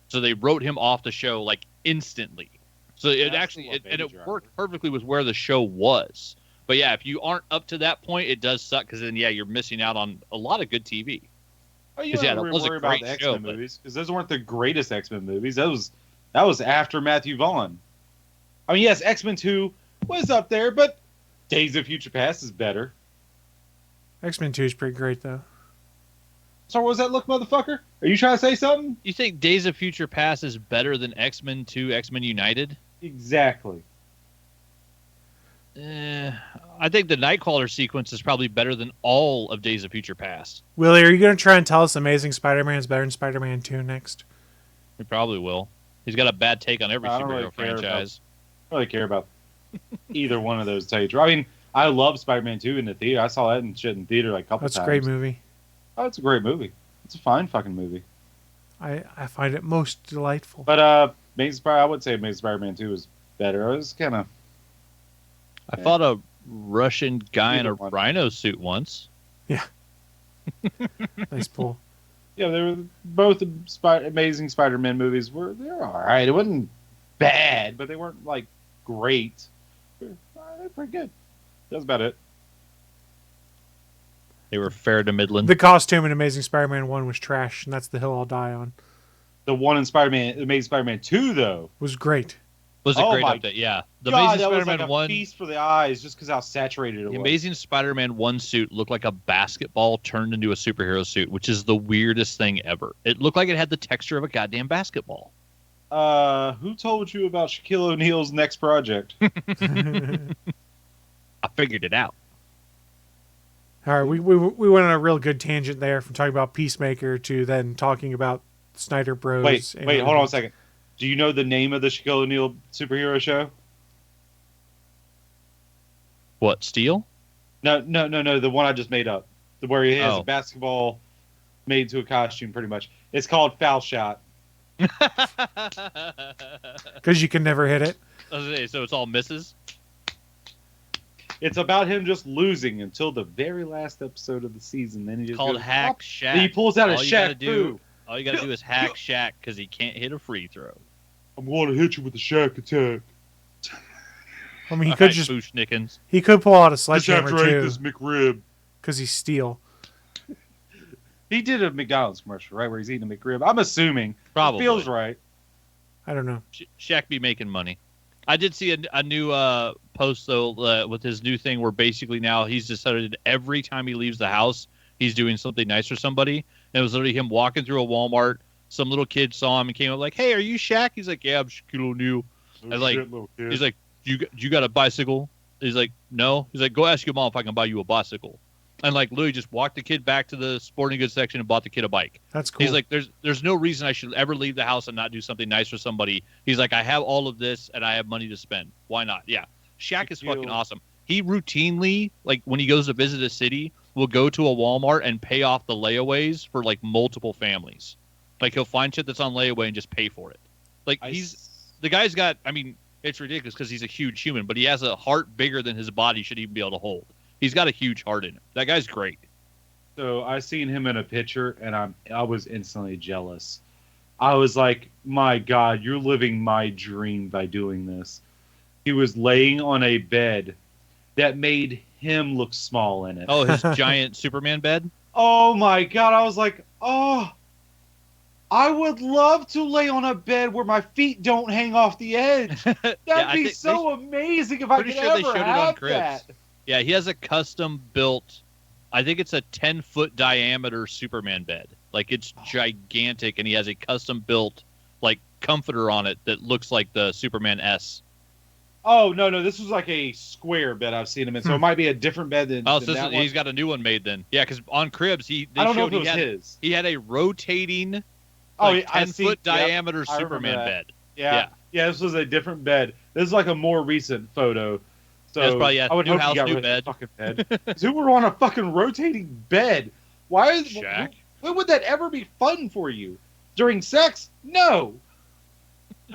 So they wrote him off the show like instantly. So it worked perfectly with where the show was. But yeah, if you aren't up to that point, it does suck because then you're missing out on a lot of good TV. Oh, you don't that really was a worry about great the show, X-Men but- movies because those weren't the greatest X-Men movies. That was after Matthew Vaughn. I mean, yes, X-Men 2 was up there, but Days of Future Past is better. X-Men 2 is pretty great, though. So what was that look, motherfucker? Are you trying to say something? You think Days of Future Past is better than X-Men 2, X-Men United? Exactly. I think the Nightcrawler sequence is probably better than all of Days of Future Past. Willie, are you going to try and tell us Amazing Spider-Man is better than Spider-Man 2 next? He probably will. He's got a bad take on every I don't superhero really care franchise. I don't really care about either one of those, to tell you the truth. I mean, I love Spider-Man 2 in the theater. I saw that and shit in theater like a couple That's times. a great movie. Oh, it's a great movie. It's a fine fucking movie. I find it most delightful. But I would say Amazing Spider-Man 2 was better. It was kind of... I fought a Russian guy in a Either one. rhino suit once. Nice pull. Yeah, they were both Amazing Spider-Man movies. They're all right. It wasn't bad, but they weren't like great. They're pretty good. That's about it. They were fair to Midland. The costume in Amazing Spider-Man 1 was trash, and that's the hill I'll die on. The one in Amazing Spider-Man 2, though. Was great. Was a Oh great my update, yeah. The God, Amazing that was Spider-Man like a 1, feast for the eyes, just because how saturated it the was. Amazing Spider-Man 1 suit looked like a basketball turned into a superhero suit, which is the weirdest thing ever. It looked like it had the texture of a goddamn basketball. Who told you about Shaquille O'Neal's next project? I figured it out. All right, we went on a real good tangent there from talking about Peacemaker to then talking about Snyder Bros. Wait, hold on a second. Do you know the name of the Shaquille O'Neal superhero show? What, Steel? No, the one I just made up. Where he has Oh. a basketball made into a costume, pretty much. It's called Foul Shot. Because you can never hit it. So it's all misses? It's about him just losing until the very last episode of the season. Then he just Called goes, Hack "Oh." Shack. Then he pulls out a All you gotta Shaq do- Fu. All you gotta do is hack Shaq because he can't hit a free throw. I'm going to hit you with a Shaq attack. I mean, he All could right, just Bushnickens. he could pull out a Just sledgehammer after I ate too this McRib. because he's steel. He did a McDonald's commercial, right, where he's eating a McRib. I'm assuming. Probably. It feels right. I don't know. Shaq be making money. I did see a new post though with his new thing where basically now he's decided every time he leaves the house he's doing something nice for somebody. And it was literally him walking through a Walmart, some little kid saw him and came up like, "Hey, are you Shaq?" He's like, "Yeah, I'm Shaquille O'Neal." Oh, like, shit, little kid. He's like, "You got a bicycle?" He's like, "No." He's like, "Go ask your mom if I can buy you a bicycle." And like literally just walked the kid back to the sporting goods section and bought the kid a bike. That's cool. He's like, there's no reason I should ever leave the house and not do something nice for somebody. He's like, I have all of this and I have money to spend. Why not? Yeah. Shaq is fucking awesome. He routinely, like when he goes to visit a city, will go to a Walmart and pay off the layaways for like multiple families. Like he'll find shit that's on layaway and just pay for it. Like the guy's got, I mean, it's ridiculous because he's a huge human, but he has a heart bigger than his body should even be able to hold. He's got a huge heart in him. That guy's great. So I seen him in a picture, and I was instantly jealous. I was like, my God, you're living my dream by doing this. He was laying on a bed that made him look small in it. Oh, his giant Superman bed? Oh my God. I was like, oh, I would love to lay on a bed where my feet don't hang off the edge. That'd be so amazing if I could ever have that. Yeah, he has a custom built, I think it's a 10-foot diameter Superman bed. Like it's gigantic, and he has a custom built like comforter on it that looks like the Superman S. Oh no, this was like a square bed I've seen him in, so it might be a different bed than. Oh, so he's got a new one made then. Yeah, because on Cribs I don't know if it was his. He had a rotating, 10-foot diameter Superman bed. Yeah, this was a different bed. This is like a more recent photo. So that's probably I would new hope house, you got new rid bed. of the fucking bed. Who were on a fucking rotating bed? Why is Shaq? When would that ever be fun for you? During sex? No.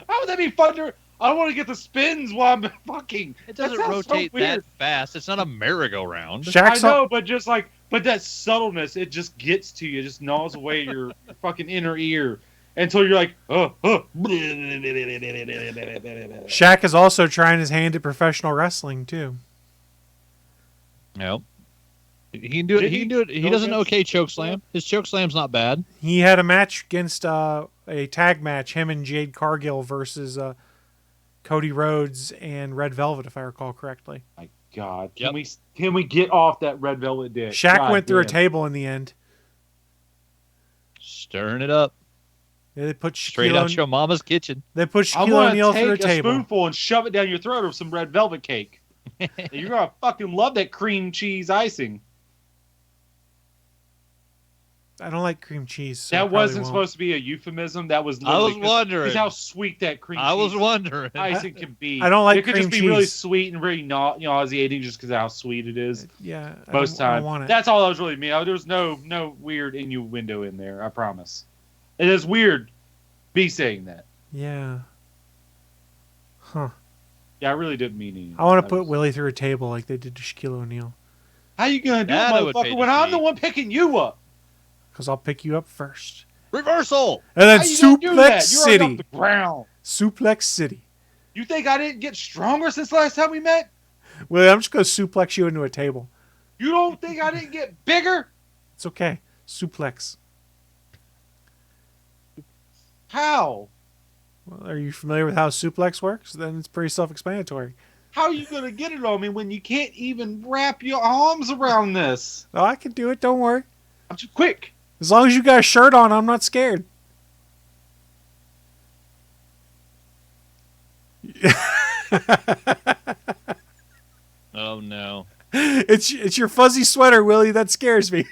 How would that be fun? I don't want to get the spins while I'm fucking. It doesn't rotate that fast. It's not a merry-go-round. I know, but just like, that subtleness, it just gets to you. It just gnaws away your fucking inner ear. Until you're like, oh. Shaq is also trying his hand at professional wrestling too. No, he can do it. He can do it. He does an okay choke slam. His choke slam's not bad. He had a match against a tag match, him and Jade Cargill versus Cody Rhodes and Red Velvet, if I recall correctly. My God, can we get off that Red Velvet dick? Shaq went through a table in the end. Stirring it up. Yeah, they put straight out your mama's kitchen. They put Shaquille O'Neal through a table. Take a spoonful and shove it down your throat of some red velvet cake. You're gonna fucking love that cream cheese icing. I don't like cream cheese. So that wasn't supposed to be a euphemism. That was. I was wondering. Because how sweet that cream. I was wondering. Icing can be. I don't like cream cheese. It could just be really sweet and very nauseating just because of how sweet it is. Yeah. Most times. That's all that was really mean. There was no weird innuendo in there. I promise. It is weird me saying that. Yeah. Huh. Yeah, I really didn't mean anything. I want to put Willie through a table like they did to Shaquille O'Neal. How you going to do it, motherfucker, when I'm the one picking you up? Because I'll pick you up first. Reversal! And then Suplex City. You're off the ground. Suplex City. You think I didn't get stronger since last time we met? Willie, I'm just going to suplex you into a table. You don't think I didn't get bigger? It's okay. Suplex. How? Well, are you familiar with how suplex works? Then it's pretty self-explanatory. How are you going to get it on me when you can't even wrap your arms around this? Oh, I can do it. Don't worry. I'm too quick. As long as you got a shirt on, I'm not scared. Oh, no. It's your fuzzy sweater, Willie. That scares me.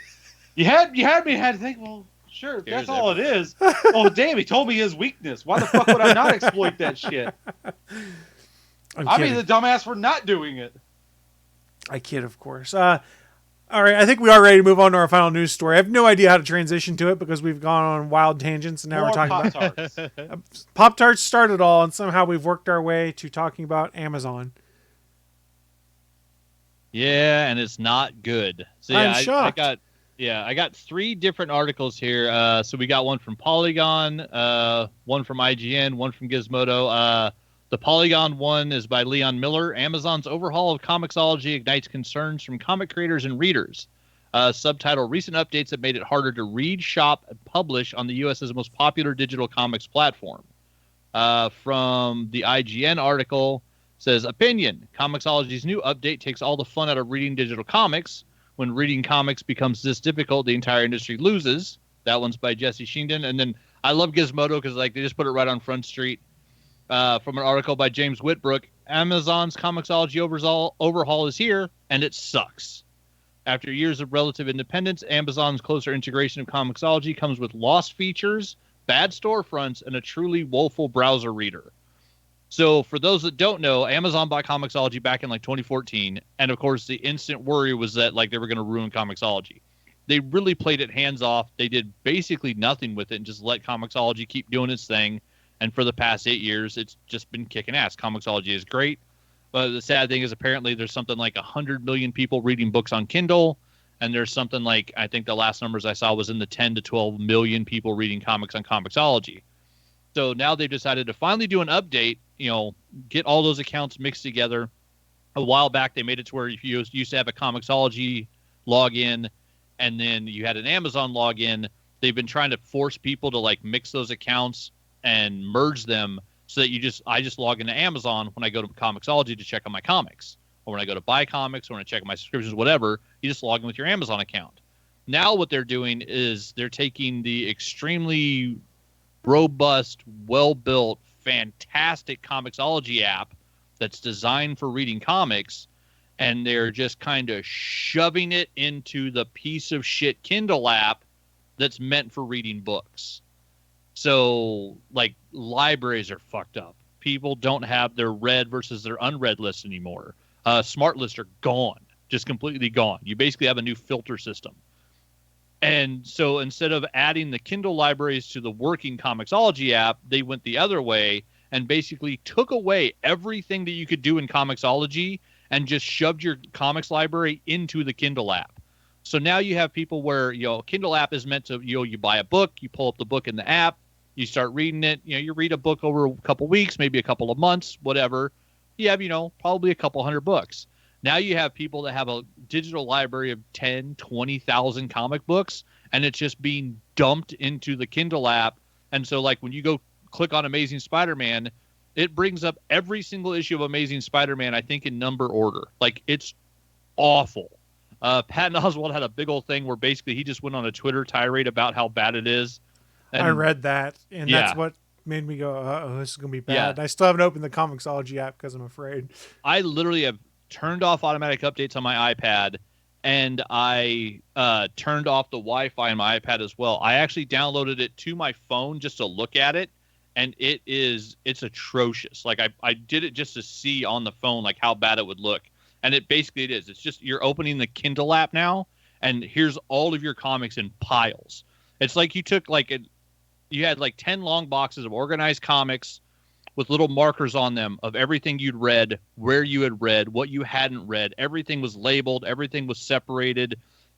You had me and had to think, well, sure, that's all it is. Oh, damn, he told me his weakness. Why the fuck would I not exploit that shit? I mean, the dumbass for not doing it. I kid, of course. All right, I think we are ready to move on to our final news story. I have no idea how to transition to it because we've gone on wild tangents, and now we're talking Pop-Tarts. about Pop-Tarts started all, and somehow we've worked our way to talking about Amazon. Yeah, and it's not good. So yeah, I'm shocked. I got 3 different articles here. So we got one from Polygon, one from IGN, one from Gizmodo. The Polygon one is by Leon Miller. Amazon's overhaul of Comixology ignites concerns from comic creators and readers. Subtitle: Recent updates have made it harder to read, shop, and publish on the U.S.'s most popular digital comics platform. From the IGN article, says, opinion: Comixology's new update takes all the fun out of reading digital comics. When reading comics becomes this difficult, the entire industry loses. That one's by Jesse Sheenden. And then I love Gizmodo because like they just put it right on Front Street. From an article by James Whitbrook, Amazon's Comixology overhaul is here, and it sucks. After years of relative independence, Amazon's closer integration of Comixology comes with lost features, bad storefronts, and a truly woeful browser reader. So for those that don't know, Amazon bought Comixology back in like 2014, and of course the instant worry was that like they were going to ruin Comixology. They really played it hands off. They did basically nothing with it and just let Comixology keep doing its thing. And for the past 8 years, it's just been kicking ass. Comixology is great. But the sad thing is apparently there's something like 100 million people reading books on Kindle. And there's something like, I think the last numbers I saw was in the 10 to 12 million people reading comics on Comixology. So now they've decided to finally do an update, get all those accounts mixed together. A while back, they made it to where if you used to have a Comixology login and then you had an Amazon login, they've been trying to force people to like mix those accounts and merge them so that I just log into Amazon when I go to Comixology to check on my comics, or when I go to buy comics, or when I check my subscriptions, whatever, you just log in with your Amazon account. Now what they're doing is they're taking the extremely robust, well-built, fantastic Comixology app that's designed for reading comics, and they're just kind of shoving it into the piece of shit Kindle app that's meant for reading books. So, like, libraries are fucked up. People don't have their read versus their unread lists anymore. Smart lists are gone, just completely gone. You basically have a new filter system. And so instead of adding the Kindle libraries to the working Comixology app, they went the other way and basically took away everything that you could do in Comixology and just shoved your comics library into the Kindle app. So now you have people where, Kindle app is meant to, you buy a book, you pull up the book in the app, you start reading it, you read a book over a couple weeks, maybe a couple of months, whatever. You have, probably a couple hundred books. Now you have people that have a digital library of 10, 20,000 comic books, and it's just being dumped into the Kindle app. And so like when you go click on Amazing Spider-Man, it brings up every single issue of Amazing Spider-Man, I think in number order. Like it's awful. Patton Oswalt had a big old thing where basically he just went on a Twitter tirade about how bad it is. And I read that, and yeah. that's what made me go, uh-oh, this is going to be bad. Yeah. And I still haven't opened the Comixology app because I'm afraid. I literally have turned off automatic updates on my iPad, and I turned off the Wi-Fi on my iPad as well. I actually downloaded it to my phone just to look at it, and it's atrocious. Like I did it just to see on the phone like how bad it would look. And it basically is. It's just you're opening the Kindle app now, and here's all of your comics in piles. It's like you took you had like 10 long boxes of organized comics with little markers on them of everything you'd read, where you had read, what you hadn't read. Everything was labeled. Everything was separated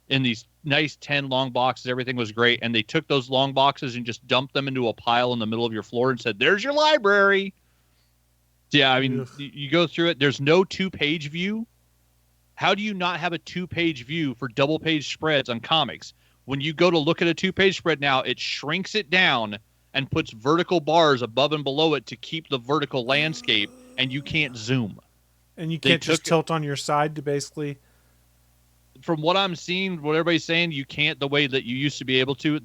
in these nice 10 long boxes. Everything was great. And they took those long boxes and just dumped them into a pile in the middle of your floor and said, there's your library. Yeah, I mean, you go through it. There's no 2-page view. How do you not have a 2-page view for double-page spreads on comics? When you go to look at a 2-page spread now, it shrinks it down and puts vertical bars above and below it to keep the vertical landscape, and you can't zoom. And you can't just tilt on your side to basically... From what I'm seeing, what everybody's saying, you can't the way that you used to be able to.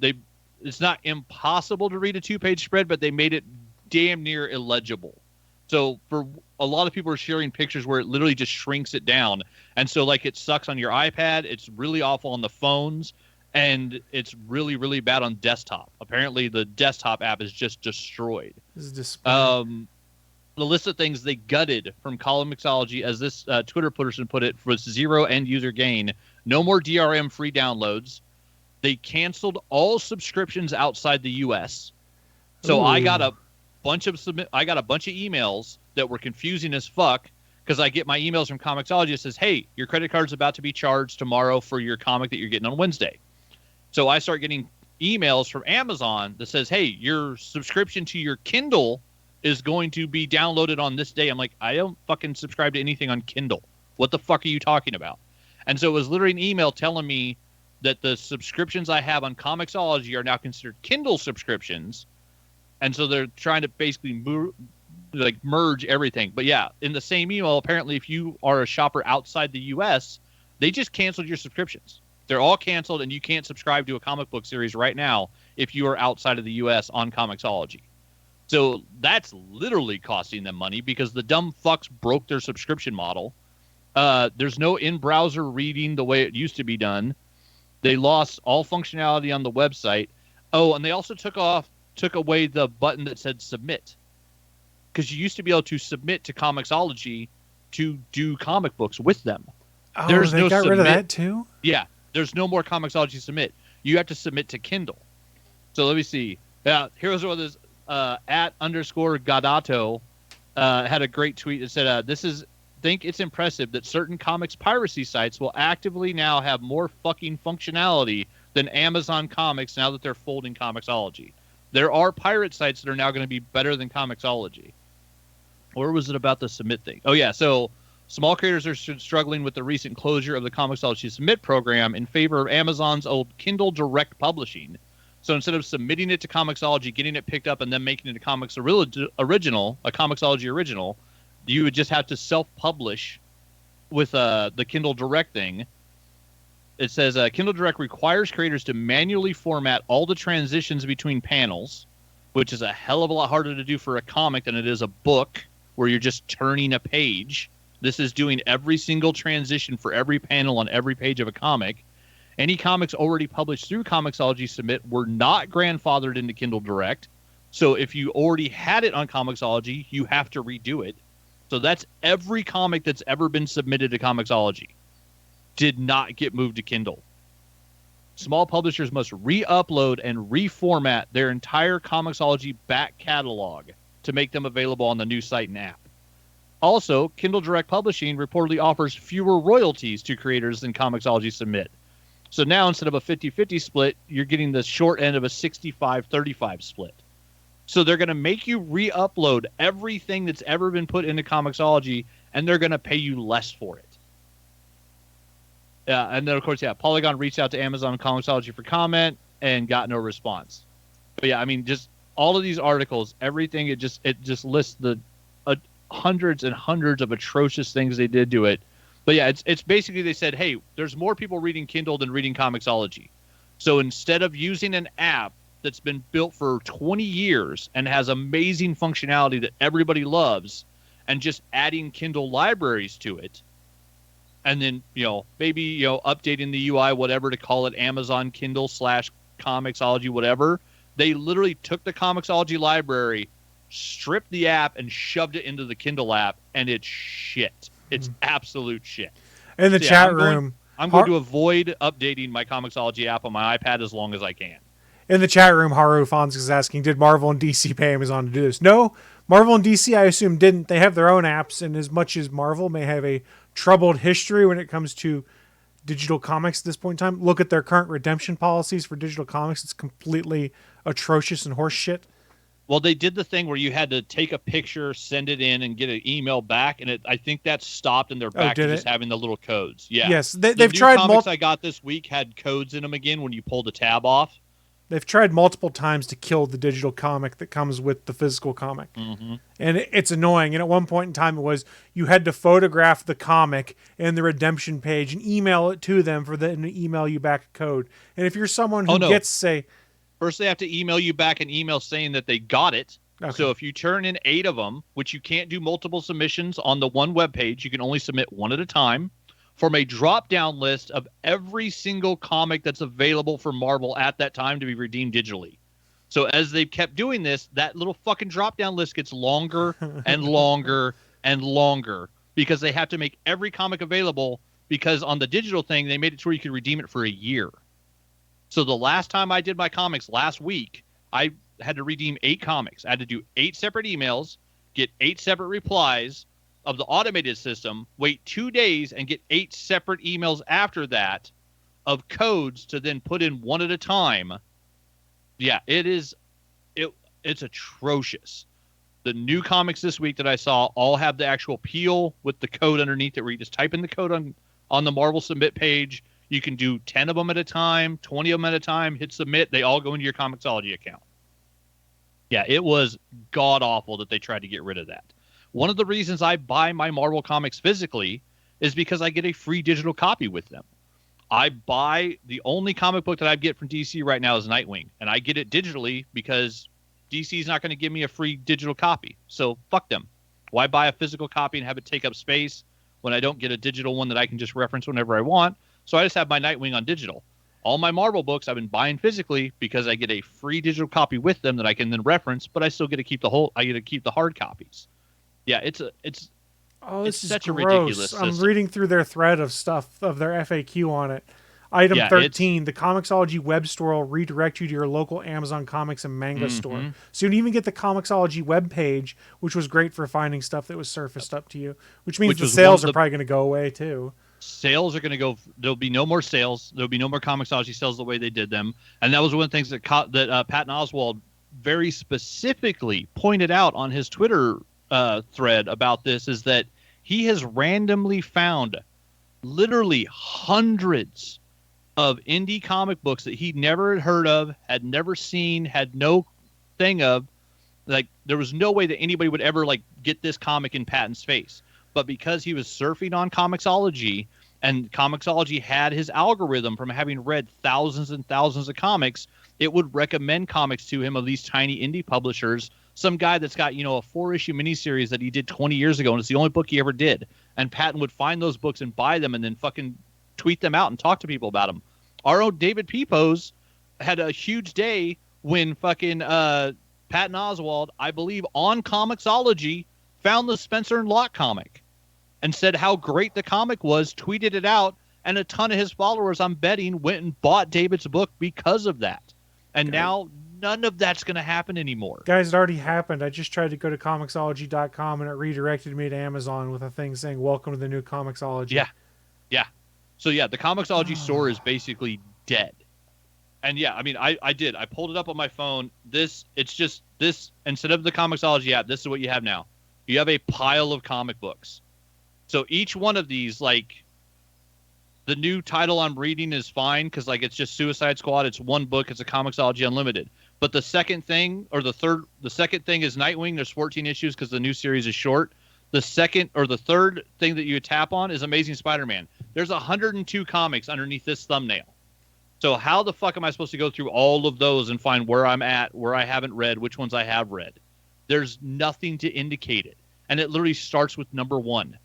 It's not impossible to read a 2-page spread, but they made it damn near illegible. So for a lot of people are sharing pictures where it literally just shrinks it down. And so like it sucks on your iPad. It's really awful on the phones. And it's really, really bad on desktop. Apparently the desktop app is just destroyed. This is just the list of things they gutted from Comixology, as this Twitter person put it, was 0 end user gain. No more DRM free downloads. They canceled all subscriptions outside the U.S. So I got a bunch of emails that were confusing as fuck because I get my emails from Comixology that says, hey, your credit card's about to be charged tomorrow for your comic that you're getting on Wednesday. So I start getting emails from Amazon that says, hey, your subscription to your Kindle is going to be downloaded on this day. I'm like, I don't fucking subscribe to anything on Kindle. What the fuck are you talking about? And so it was literally an email telling me that the subscriptions I have on Comixology are now considered Kindle subscriptions. And so they're trying to basically merge everything. But yeah, in the same email, apparently if you are a shopper outside the U.S., they just canceled your subscriptions. They're all canceled, and you can't subscribe to a comic book series right now if you are outside of the U.S. on Comixology. So that's literally costing them money because the dumb fucks broke their subscription model. There's no in-browser reading the way it used to be done. They lost all functionality on the website. Oh, and they also took away the button that said submit. Because you used to be able to submit to Comixology to do comic books with them. Oh, There's they no got rid of submit. that too? Yeah, there's no more Comixology submit. You have to submit to Kindle. So let me see. Here's what this @_Gadato had a great tweet that said, think it's impressive that certain comics piracy sites will actively now have more fucking functionality than Amazon Comics now that they're folding Comixology. There are pirate sites that are now going to be better than Comixology. Where was it about the submit thing? Oh, yeah. So small creators are struggling with the recent closure of the Comixology Submit program in favor of Amazon's old Kindle Direct Publishing. So instead of submitting it to Comixology, getting it picked up, and then making it a Comixology original, you would just have to self-publish with the Kindle Direct thing. It says Kindle Direct requires creators to manually format all the transitions between panels, which is a hell of a lot harder to do for a comic than it is a book where you're just turning a page. This is doing every single transition for every panel on every page of a comic. Any comics already published through Comixology Submit were not grandfathered into Kindle Direct. So if you already had it on Comixology, you have to redo it. So that's every comic that's ever been submitted to Comixology did not get moved to Kindle. Small publishers must re-upload and reformat their entire Comixology back catalog to make them available on the new site and app. Also, Kindle Direct Publishing reportedly offers fewer royalties to creators than Comixology Submit. So now instead of a 50-50 split, you're getting the short end of a 65-35 split. So they're going to make you re-upload everything that's ever been put into Comixology, and they're going to pay you less for it. And then, of course, Polygon reached out to Amazon Comixology for comment and got no response. But yeah, I mean, just all of these articles, everything, it just lists the hundreds and hundreds of atrocious things they did to it. But yeah, it's basically they said, hey, there's more people reading Kindle than reading Comixology. So instead of using an app that's been built for 20 years and has amazing functionality that everybody loves, and just adding Kindle libraries to it, and then, maybe, updating the UI, whatever to call it, Amazon Kindle / Comixology, whatever, they literally took the Comixology library, stripped the app, and shoved it into the Kindle app, and it's shit. It's absolute shit. In the chat room, I'm going to avoid updating my Comixology app on my iPad as long as I can. In the chat room, Haru Fonz is asking, did Marvel and DC pay Amazon to do this? No, Marvel and DC, I assume, didn't. They have their own apps, and as much as Marvel may have a troubled history when it comes to digital comics at this point in time, look at their current redemption policies for digital comics. It's completely atrocious and horse shit. Well, they did the thing where you had to take a picture, send it in, and get an email back, and I think that stopped, and they're back to just having the little codes. Yeah. Yes, they've tried. Comics I got this week had codes in them again when you pull the tab off. They've tried multiple times to kill the digital comic that comes with the physical comic. Mm-hmm. And it's annoying. And at one point in time, it was you had to photograph the comic and the redemption page and email it to them for them to email you back a code. And if you're someone who gets, say... First, they have to email you back an email saying that they got it. Okay. So if you turn in 8 of them, which you can't do multiple submissions on the one web page, you can only submit one at a time, from a drop-down list of every single comic that's available for Marvel at that time to be redeemed digitally. So as they've kept doing this, that little fucking drop-down list gets longer and longer and longer because they have to make every comic available, because on the digital thing, they made it to where you could redeem it for a year. So the last time I did my comics last week, I had to redeem 8 comics. I had to do 8 separate emails, get 8 separate replies of the automated system, wait 2 days, and get 8 separate emails after that of codes to then put in one at a time. Yeah, it's atrocious. The new comics this week that I saw all have the actual peel with the code underneath it, where you just type in the code on the Marvel Submit page. You can do 10 of them at a time, 20 of them at a time, hit submit. They all go into your Comixology account. Yeah, it was god-awful that they tried to get rid of that. One of the reasons I buy my Marvel comics physically is because I get a free digital copy with them. I buy the only comic book that I get from DC right now is Nightwing, and I get it digitally because DC is not going to give me a free digital copy. So fuck them. Why buy a physical copy and have it take up space when I don't get a digital one that I can just reference whenever I want? So I just have my Nightwing on digital. All my Marvel books I've been buying physically because I get a free digital copy with them that I can then reference, but I still get to keep I get to keep the hard copies. Yeah, it's Oh, this is such gross. a ridiculous system. I'm reading through their thread of stuff, of their FAQ on it. Item 13, the Comixology web store will redirect you to your local Amazon Comics and Manga store. So you can even get the Comixology web page, which was great for finding stuff that was surfaced up to you, which means the sales are probably going to go away too. Sales are going to go. There'll be no more sales. There'll be no more Comixology sales the way they did them. And that was one of the things that Patton Oswalt very specifically pointed out on his Twitter thread about this, is that he has randomly found literally hundreds of indie comic books that he'd never heard of, had never seen, had no thing of. Like, there was no way that anybody would ever like get this comic in Patton's face. But because he was surfing on Comixology, and Comixology had his algorithm from having read thousands and thousands of comics, it would recommend comics to him of these tiny indie publishers. Some guy that's got, a 4-issue miniseries that he did 20 years ago, and it's the only book he ever did. And Patton would find those books and buy them and then fucking tweet them out and talk to people about them. Our own David Pepose had a huge day when fucking Patton Oswalt, I believe, on Comixology, found the Spencer and Locke comic and said how great the comic was, tweeted it out, and a ton of his followers, I'm betting, went and bought David's book because of that. And now none of that's going to happen anymore. Guys, it already happened. I just tried to go to Comixology.com and it redirected me to Amazon with a thing saying, welcome to the new Comixology. Yeah. So yeah, the Comixology store is basically dead. And yeah, I mean, I pulled it up on my phone. It's just this, instead of the Comixology app, this is what you have now. You have a pile of comic books. So each one of these, like, the new title I'm reading is fine because, like, it's just Suicide Squad. It's one book. It's a Comixology Unlimited. But the second thing, or the second thing is Nightwing. There's 14 issues because the new series is short. The second or the third thing that you tap on is Amazing Spider-Man. There's 102 comics underneath this thumbnail. So how the fuck am I supposed to go through all of those and find where I'm at, where I haven't read, which ones I have read? There's nothing to indicate it. And it literally starts with number 1.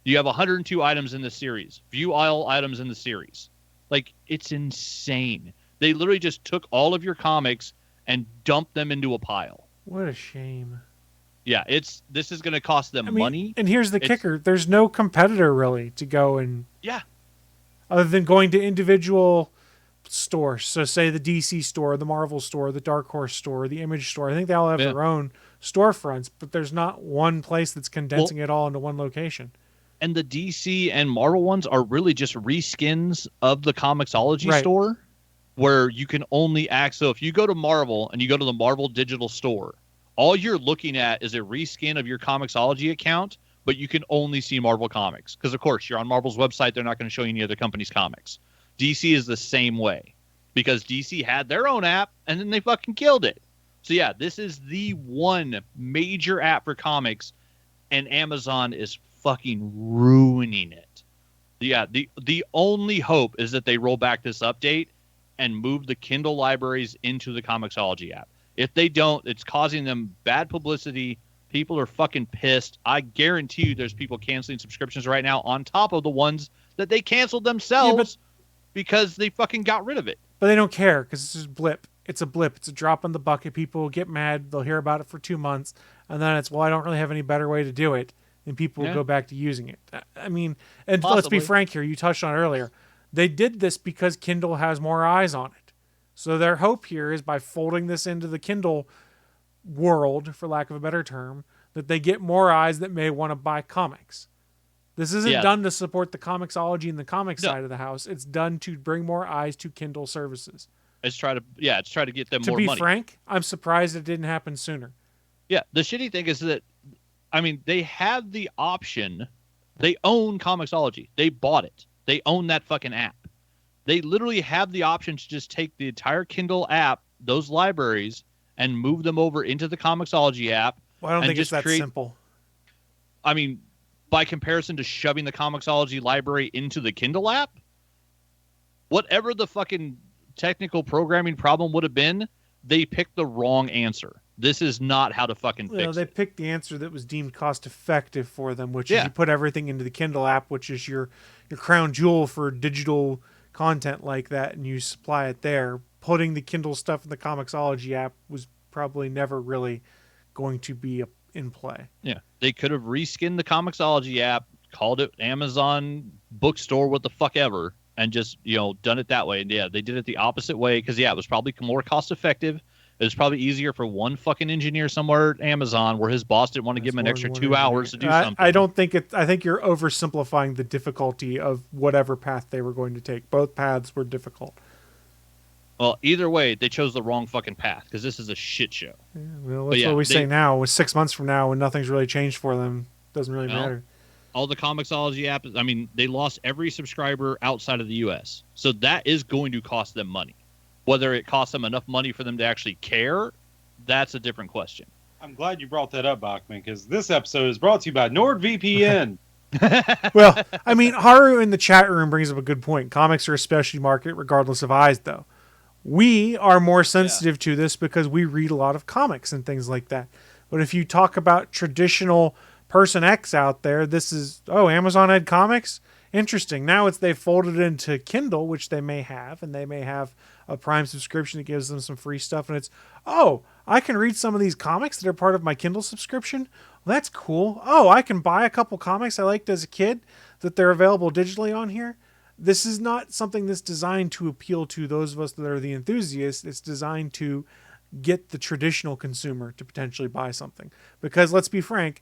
You have 102 items in the series. View all items in the series. Like, it's insane. They literally just took all of your comics and dumped them into a pile. What a shame. Yeah, this is going to cost them money. And here's the kicker. There's no competitor, really, to go and... Yeah. Other than going to individual stores. So, say the DC store, the Marvel store, the Dark Horse store, the Image store. I think they all have their own storefronts, but there's not one place that's condensing it all into one location. And the DC and Marvel ones are really just reskins of the Comixology store, where you can only access. So if you go to Marvel and you go to the Marvel digital store, all you're looking at is a reskin of your Comixology account, but you can only see Marvel comics. Because, of course, you're on Marvel's website. They're not going to show you any other company's comics. DC is the same way because DC had their own app and then they fucking killed it. So, yeah, this is the one major app for comics, and Amazon is fucking ruining it. Yeah, the only hope is that they roll back this update and move the Kindle libraries into the Comixology app. If they don't, it's causing them bad publicity. People are fucking pissed. I guarantee you there's people canceling subscriptions right now on top of the ones that they canceled themselves because they fucking got rid of it. But they don't care because it's just a blip. It's a blip. It's a drop in the bucket. People will get mad. They'll hear about it for 2 months. And then it's, well, I don't really have any better way to do it. And people will go back to using it. I mean, and let's be frank here. You touched on it earlier. They did this because Kindle has more eyes on it. So their hope here is by folding this into the Kindle world, for lack of a better term, that they get more eyes that may want to buy comics. This isn't done to support the Comixology and the comics side of the house. It's done to bring more eyes to Kindle services. It's try to get them more money. To be frank, I'm surprised it didn't happen sooner. Yeah, the shitty thing is that, I mean, they have the option. They own Comixology. They bought it. They own that fucking app. They literally have the option to just take the entire Kindle app, those libraries, and move them over into the Comixology app. Well, I don't think it's that simple. I mean, by comparison to shoving the Comixology library into the Kindle app, Whatever the fucking technical programming problem would have been, they picked the wrong answer. This is not how to fucking fix They it. picked the answer that was deemed cost effective for them, which is Yeah. you put everything into the Kindle app, which is your crown jewel for digital content like that, and you supply it there. Putting the Kindle stuff in the Comixology app was probably never really going to be in play. Yeah. They could have reskinned the Comixology app, called it Amazon bookstore, what the fuck ever, and just, done it that way. And yeah, they did it the opposite way because, it was probably more cost effective. It was probably easier for one fucking engineer somewhere at Amazon where his boss didn't want to give him an extra 2 hours to do something. I don't think I think you're oversimplifying the difficulty of whatever path they were going to take. Both paths were difficult. Well, either way, they chose the wrong fucking path because this is a shit show. Yeah, well, that's what we say now. With 6 months from now, when nothing's really changed for them, doesn't really matter. All the Comixology apps, they lost every subscriber outside of the U.S. So that is going to cost them money. Whether it costs them enough money for them to actually care, that's a different question. I'm glad you brought that up, Bachman, because this episode is brought to you by NordVPN. Well, Haru in the chat room brings up a good point. Comics are a specialty market regardless of eyes, though. We are more sensitive to this because we read a lot of comics and things like that. But if you talk about traditional Person X out there, this is, Amazon had comics? Interesting. Now they've folded it into Kindle, which they may have, and they may have a Prime subscription that gives them some free stuff. And it's, I can read some of these comics that are part of my Kindle subscription. Well, that's cool. I can buy a couple comics I liked as a kid that they're available digitally on here. This is not something that's designed to appeal to those of us that are the enthusiasts. It's designed to get the traditional consumer to potentially buy something. Because let's be frank,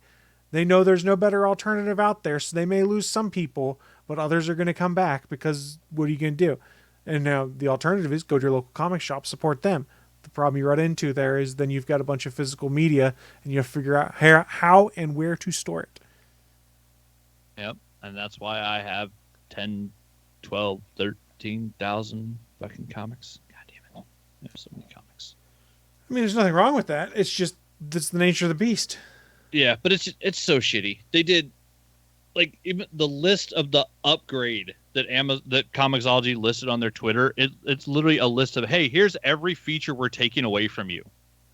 they know there's no better alternative out there, so they may lose some people, but others are going to come back because what are you going to do? And now the alternative is go to your local comic shop, support them. The problem you run into there is then you've got a bunch of physical media and you have to figure out how and where to store it. Yep. And that's why I have 10, 12, 13,000 fucking comics. God damn it. I have so many comics. There's nothing wrong with that. It's just, that's the nature of the beast. Yeah, but it's so shitty. They did, even the list of the upgrade that Comixology listed on their Twitter, it's literally a list of, hey, here's every feature we're taking away from you.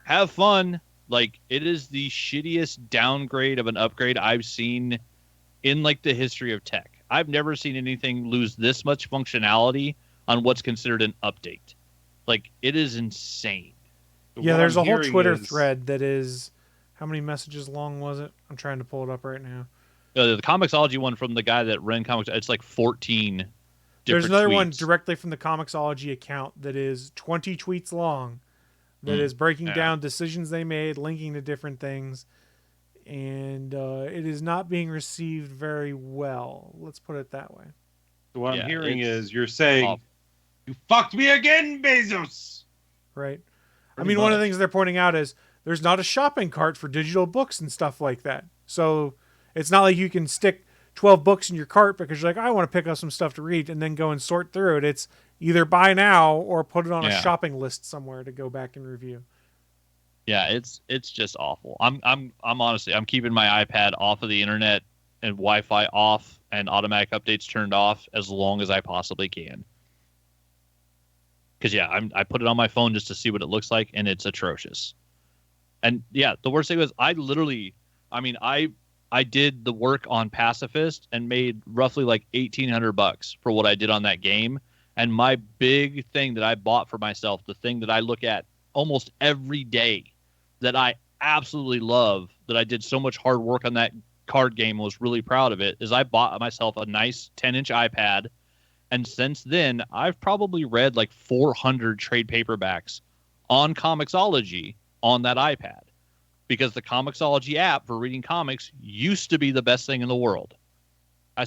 Have fun. It is the shittiest downgrade of an upgrade I've seen in, the history of tech. I've never seen anything lose this much functionality on what's considered an update. It is insane. Yeah, there's a whole Twitter thread that is... How many messages long was it? I'm trying to pull it up right now. The Comixology one from the guy that ran comics, it's 14 different There's another tweets. one directly from the Comixology account that is 20 tweets long that is breaking down decisions they made, linking to different things, and it is not being received very well. Let's put it that way. So what I'm hearing is you're saying, you fucked me again, Bezos! Right. One of the things they're pointing out is there's not a shopping cart for digital books and stuff like that. So it's not like you can stick 12 books in your cart because you're like, I want to pick up some stuff to read and then go and sort through it. It's either buy now or put it on a shopping list somewhere to go back and review. Yeah, it's just awful. I'm honestly, I'm keeping my iPad off of the internet and Wi-Fi off and automatic updates turned off as long as I possibly can. Because I put it on my phone just to see what it looks like, and it's atrocious. And the worst thing was I did the work on Pacifist and made roughly $1,800 for what I did on that game. And my big thing that I bought for myself, the thing that I look at almost every day that I absolutely love, that I did so much hard work on that card game, was really proud of it, is I bought myself a nice 10-inch iPad. And since then, I've probably read 400 trade paperbacks on Comixology on that iPad, because the Comixology app for reading comics used to be the best thing in the world. I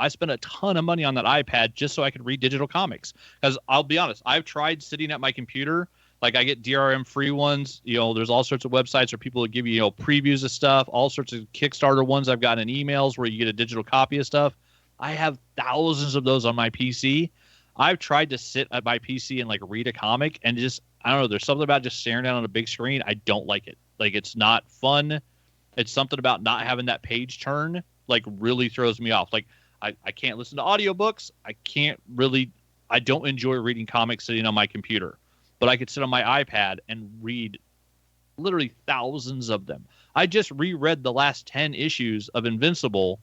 spent a ton of money on that iPad just so I could read digital comics. Because I'll be honest, I've tried sitting at my computer. I get DRM free ones. There's all sorts of websites where people will give you, previews of stuff, all sorts of Kickstarter ones I've gotten in emails where you get a digital copy of stuff. I have thousands of those on my PC. I've tried to sit at my PC and read a comic, and just, I don't know, there's something about just staring down on a big screen. I don't like it. It's not fun. It's something about not having that page turn, really throws me off. I can't listen to audiobooks. I can't really I don't enjoy reading comics sitting on my computer, but I could sit on my iPad and read literally thousands of them. I just reread the last 10 issues of Invincible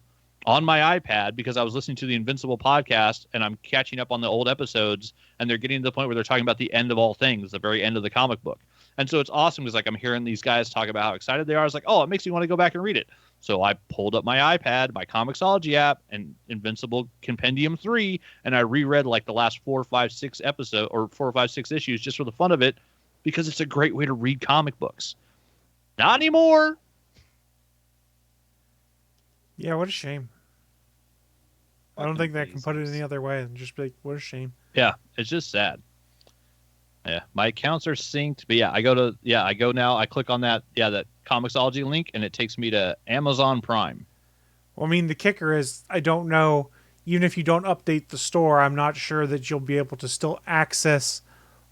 on my iPad because I was listening to the Invincible podcast and I'm catching up on the old episodes, and they're getting to the point where they're talking about the end of all things, the very end of the comic book. And so it's awesome because like I'm hearing these guys talk about how excited they are. I was like, oh, it makes me want to go back and read it. So I pulled up my iPad, my Comixology app, and Invincible Compendium 3, and I reread like the last 4, 5, 6 episodes or 4, 5, 6 issues just for the fun of it because it's a great way to read comic books. Not anymore. Yeah, what a shame. I don't think that can put it any other way than just be like, what a shame. Yeah, it's just sad. Yeah, my accounts are synced, but I go now. I click on that Comixology link, and it takes me to Amazon Prime. Well, I mean, the kicker is I don't know. Even if you don't update the store, I'm not sure that you'll be able to still access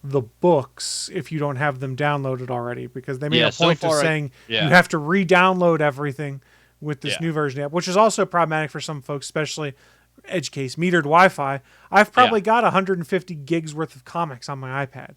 the books if you don't have them downloaded already, because they made a point of saying you have to re-download everything with this new version of the app, which is also problematic for some folks, especially edge case metered Wi-Fi. I've probably got 150 gigs worth of comics on my iPad.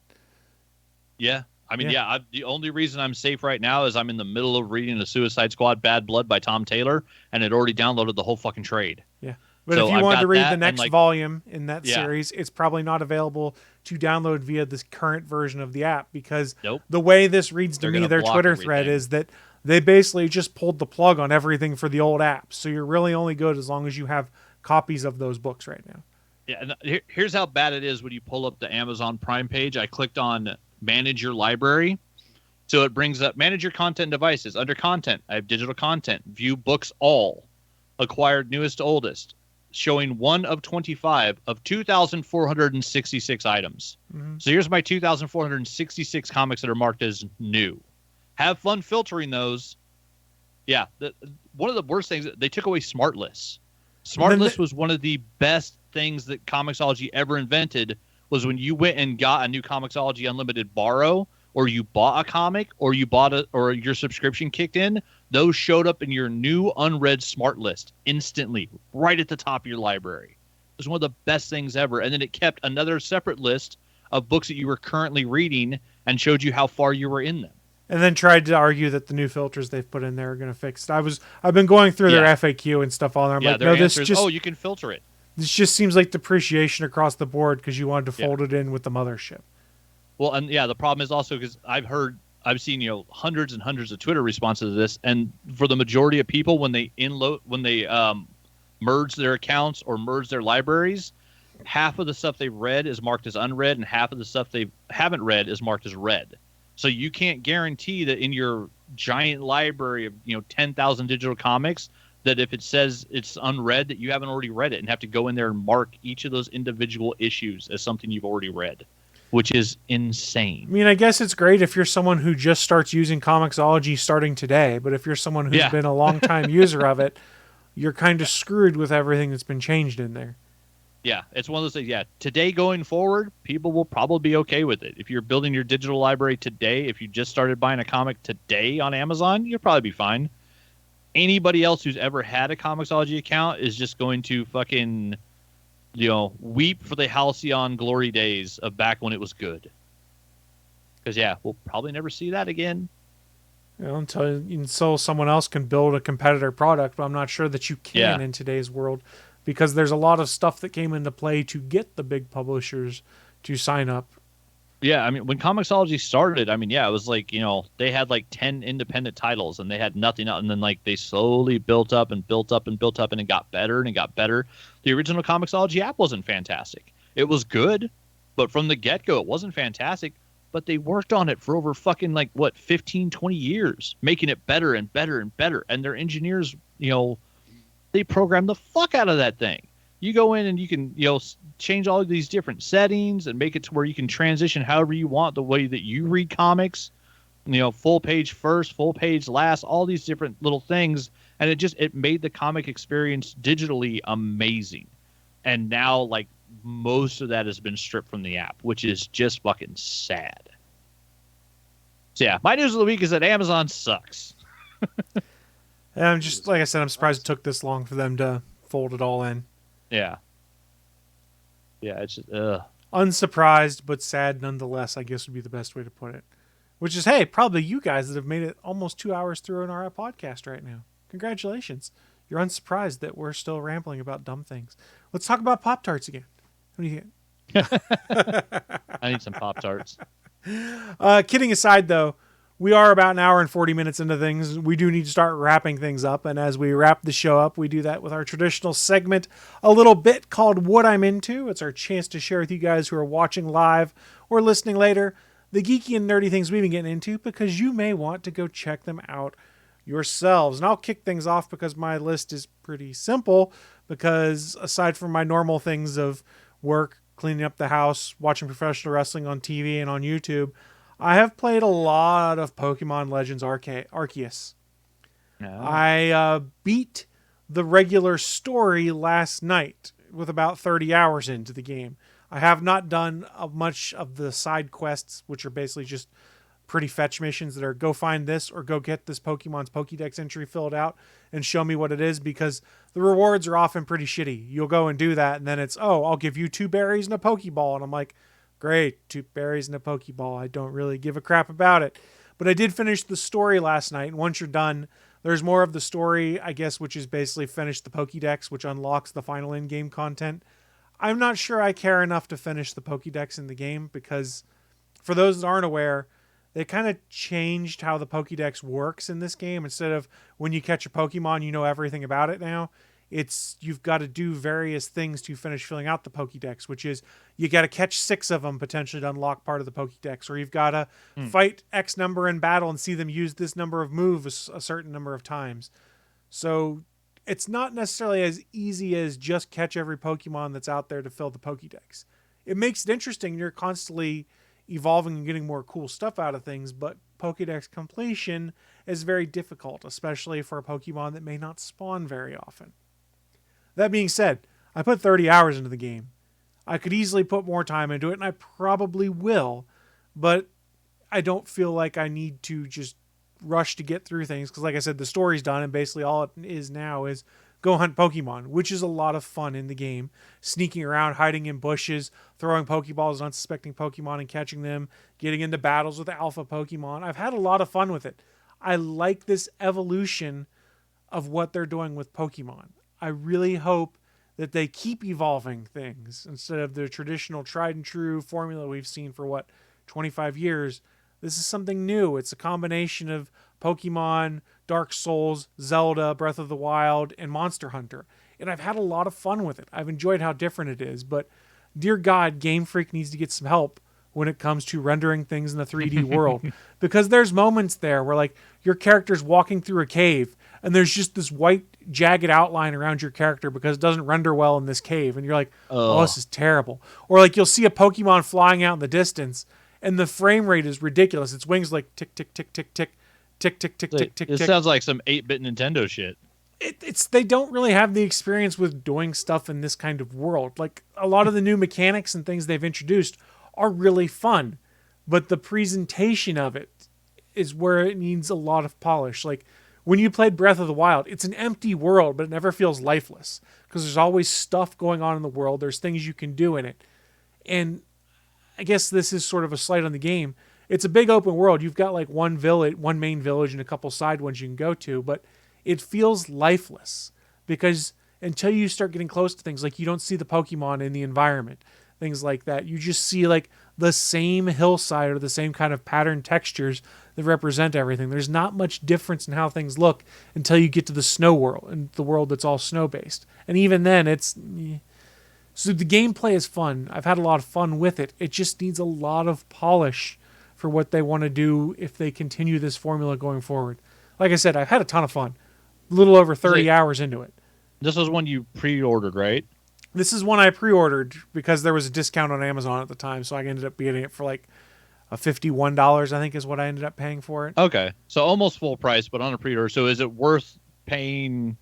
Yeah. I mean, the only reason I'm safe right now is I'm in the middle of reading The Suicide Squad Bad Blood by Tom Taylor, and it already downloaded the whole fucking trade. Yeah. But so if you wanted to read the next volume in that series, it's probably not available to download via this current version of the app, because the way this reads to me, their Twitter thread is that they basically just pulled the plug on everything for the old apps. So you're really only good as long as you have copies of those books right now. Yeah, and here's how bad it is when you pull up the Amazon Prime page. I clicked on Manage Your Library. So it brings up Manage Your Content Devices. Under Content, I have Digital Content, View Books All, Acquired Newest to Oldest, showing 1 of 25 of 2,466 items. Mm-hmm. So here's my 2,466 comics that are marked as new. Have fun filtering those. Yeah, one of the worst things, they took away Smart Lists. Smart List was one of the best things that Comixology ever invented, was when you went and got a new Comixology Unlimited borrow, or you bought a comic, or or your subscription kicked in, those showed up in your new unread Smart List instantly, right at the top of your library. It was one of the best things ever. And then it kept another separate list of books that you were currently reading and showed you how far you were in them. And then tried to argue that the new filters they've put in there are going to fix it. I've been going through their FAQ and stuff all there. I'm like, no, this just you can filter it. This just seems like depreciation across the board because you wanted to fold it in with the mothership. Well, and the problem is also because I've seen hundreds and hundreds of Twitter responses to this, and for the majority of people, when they merge their accounts or merge their libraries, half of the stuff they've read is marked as unread, and half of the stuff they haven't read is marked as read. So you can't guarantee that in your giant library of 10,000 digital comics, that if it says it's unread, that you haven't already read it and have to go in there and mark each of those individual issues as something you've already read, which is insane. I mean, I guess it's great if you're someone who just starts using Comixology starting today, but if you're someone who's been a long-time user of it, you're kind of screwed with everything that's been changed in there. Yeah, it's one of those things. Yeah, today going forward, people will probably be okay with it. If you're building your digital library today, if you just started buying a comic today on Amazon, you'll probably be fine. Anybody else who's ever had a Comixology account is just going to fucking, weep for the halcyon glory days of back when it was good. Because, we'll probably never see that again. Until someone else can build a competitor product, but I'm not sure that you can in today's world, because there's a lot of stuff that came into play to get the big publishers to sign up. Yeah, I mean, when Comixology started, it was like, they had like 10 independent titles and they had nothing else. And then like they slowly built up and built up and built up, and it got better and it got better. The original Comixology app wasn't fantastic. It was good, but from the get-go, it wasn't fantastic. But they worked on it for over fucking 15, 20 years, making it better and better and better. And their engineers, they programmed the fuck out of that thing. You go in and you can, change all of these different settings and make it to where you can transition however you want the way that you read comics. Full page first, full page last, all these different little things. And it made the comic experience digitally amazing. And now, most of that has been stripped from the app, which is just fucking sad. So, my news of the week is that Amazon sucks. And I'm just, like I said, I'm surprised it took this long for them to fold it all in. Yeah. Yeah, it's just, Unsurprised, but sad nonetheless, I guess would be the best way to put it. Which is, hey, probably you guys that have made it almost 2 hours through in our podcast right now. Congratulations. You're unsurprised that we're still rambling about dumb things. Let's talk about Pop-Tarts again. What do you think? I need some Pop-Tarts. Kidding aside, though, we are about an hour and 40 minutes into things. We do need to start wrapping things up. And as we wrap the show up, we do that with our traditional segment, a little bit called What I'm Into. It's our chance to share with you guys who are watching live or listening later the geeky and nerdy things we've been getting into, because you may want to go check them out yourselves. And I'll kick things off because my list is pretty simple, because aside from my normal things of work, cleaning up the house, watching professional wrestling on TV and on YouTube, I have played a lot of Pokemon Legends Arceus. No. I beat the regular story last night with about 30 hours into the game. I have not done much of the side quests, which are basically just pretty fetch missions that are go find this or go get this Pokemon's Pokédex entry filled out and show me what it is, because the rewards are often pretty shitty. You'll go and do that, and then it's, oh, I'll give you 2 berries and a Pokeball. And I'm like, great, 2 berries and a Pokeball. I don't really give a crap about it. But I did finish the story last night, and once you're done, there's more of the story, I guess, which is basically finish the Pokédex, which unlocks the final in-game content. I'm not sure I care enough to finish the Pokédex in the game, because for those that aren't aware, they kind of changed how the Pokédex works in this game. Instead of when you catch a Pokemon, you know everything about it now. It's you've got to do various things to finish filling out the Pokédex, which is you got to catch 6 of them potentially to unlock part of the Pokédex, or you've got to fight X number in battle and see them use this number of moves a certain number of times. So it's not necessarily as easy as just catch every Pokemon that's out there to fill the Pokédex. It makes it interesting. You're constantly evolving and getting more cool stuff out of things, but Pokédex completion is very difficult, especially for a Pokemon that may not spawn very often. That being said, I put 30 hours into the game. I could easily put more time into it, and I probably will, but I don't feel like I need to just rush to get through things, because like I said, the story's done, and basically all it is now is go hunt Pokemon, which is a lot of fun in the game. Sneaking around, hiding in bushes, throwing Pokeballs at unsuspecting Pokemon and catching them, getting into battles with alpha Pokemon. I've had a lot of fun with it. I like this evolution of what they're doing with Pokemon. I really hope that they keep evolving things instead of the traditional tried and true formula we've seen for 25 years. This is something new. It's a combination of Pokemon, Dark Souls, Zelda, Breath of the Wild, and Monster Hunter. And I've had a lot of fun with it. I've enjoyed how different it is. But dear God, Game Freak needs to get some help when it comes to rendering things in the 3D world. Because there's moments there where like your character's walking through a cave and there's just this white jagged outline around your character because it doesn't render well in this cave. And you're like, oh, this is terrible. Or like you'll see a Pokemon flying out in the distance and the frame rate is ridiculous. Its wings like tick, tick, tick, tick, tick, tick, tick, tick, tick, tick. It sounds like some 8-bit Nintendo shit. It's they don't really have the experience with doing stuff in this kind of world. Like a lot of the new mechanics and things they've introduced are really fun, but the presentation of it is where it needs a lot of polish. Like when you played Breath of the Wild, it's an empty world, but it never feels lifeless because there's always stuff going on in the world. There's things you can do in it. And I guess this is sort of a slight on the game. It's a big open world. You've got like one main village and a couple side ones you can go to, but it feels lifeless because until you start getting close to things, like you don't see the Pokemon in the environment, things like that. You just see like the same hillside or the same kind of pattern textures that represent everything. There's not much difference in how things look until you get to the snow world and the world that's all snow based. And even then so the gameplay is fun. I've had a lot of fun with it. It just needs a lot of polish for what they want to do if they continue this formula going forward. Like I said, I've had a ton of fun. A little over 30 hours into it. This was one you pre-ordered, right? This is one I pre-ordered because there was a discount on Amazon at the time, so I ended up getting it for like $51, I think is what I ended up paying for it. Okay, so almost full price, but on a pre-order. So is it worth paying?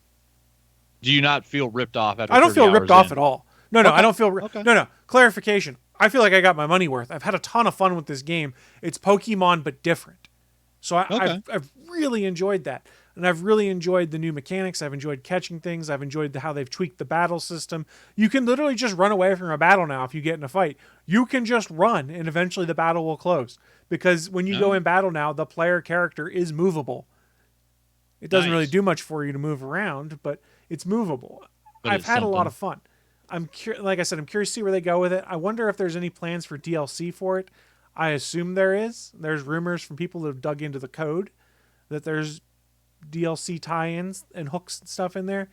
Do you not feel ripped off after 30 hours? I don't feel ripped off in? at all. No, I don't feel... Okay. No. Clarification. I feel like I got my money worth. I've had a ton of fun with this game. It's Pokemon, but different. So I've really enjoyed that. And I've really enjoyed the new mechanics. I've enjoyed catching things. I've enjoyed how they've tweaked the battle system. You can literally just run away from a battle now if you get in a fight. You can just run, and eventually the battle will close. Because when you go in battle now, the player character is movable. It doesn't really do much for you to move around, but it's movable. But I've had a lot of fun. Like I said, I'm curious to see where they go with it. I wonder if there's any plans for DLC for it. I assume there is. There's rumors from people that have dug into the code that there's DLC tie-ins and hooks and stuff in there.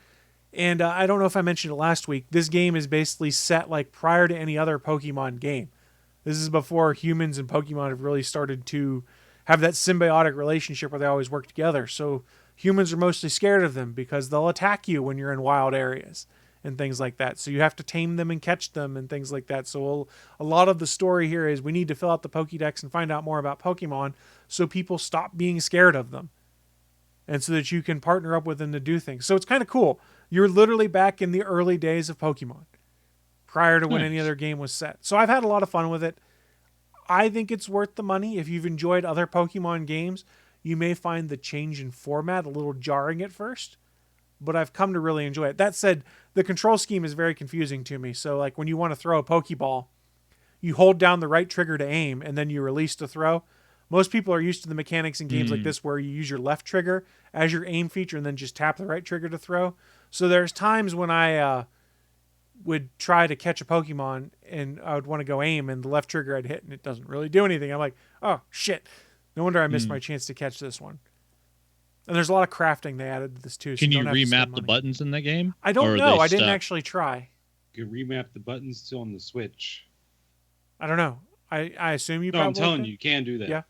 And I don't know if I mentioned it last week. This game is basically set like prior to any other Pokemon game. This is before humans and Pokemon have really started to have that symbiotic relationship where they always work together. So humans are mostly scared of them because they'll attack you when you're in wild areas and things like that. So you have to tame them and catch them and things like that. So a lot of the story here is we need to fill out the Pokédex and find out more about Pokemon so people stop being scared of them. And so that you can partner up with them to do things. So it's kind of cool. You're literally back in the early days of Pokemon, prior to when any other game was set. So I've had a lot of fun with it. I think it's worth the money. If you've enjoyed other Pokemon games, you may find the change in format a little jarring at first, but I've come to really enjoy it. That said, the control scheme is very confusing to me. So like when you want to throw a Pokeball, you hold down the right trigger to aim, and then you release to throw. Most people are used to the mechanics in games like this where you use your left trigger as your aim feature and then just tap the right trigger to throw. So there's times when I would try to catch a Pokemon and I would want to go aim, and the left trigger I'd hit and it doesn't really do anything. I'm like, oh, shit. No wonder I missed my chance to catch this one. And there's a lot of crafting they added to this too. So Can you remap the buttons in that game? I don't know. I didn't actually try. You can remap the buttons still on the Switch. I don't know. I assume you No, probably I'm telling can. you can do that. Yeah.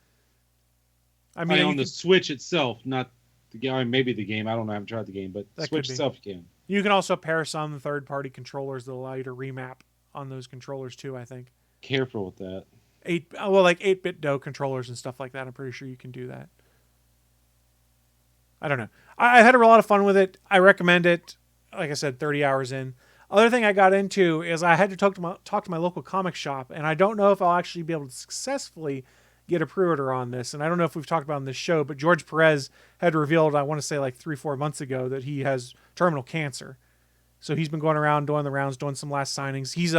I mean, on the Switch itself, not the game. I mean, maybe the game. I don't know. I haven't tried the game, but the Switch itself you can. You can also pair some third-party controllers that allow you to remap on those controllers too, I think. Careful with that. Like 8-bit DOE controllers and stuff like that. I'm pretty sure you can do that. I don't know. I had a lot of fun with it. I recommend it. Like I said, 30 hours in. Other thing I got into is I had to talk to my local comic shop, and I don't know if I'll actually be able to successfully get a pre-order on this. And I don't know if we've talked about it on this show, but George Perez had revealed, I want to say like 3-4 months ago, that he has terminal cancer. So he's been going around doing the rounds, doing some last signings. He's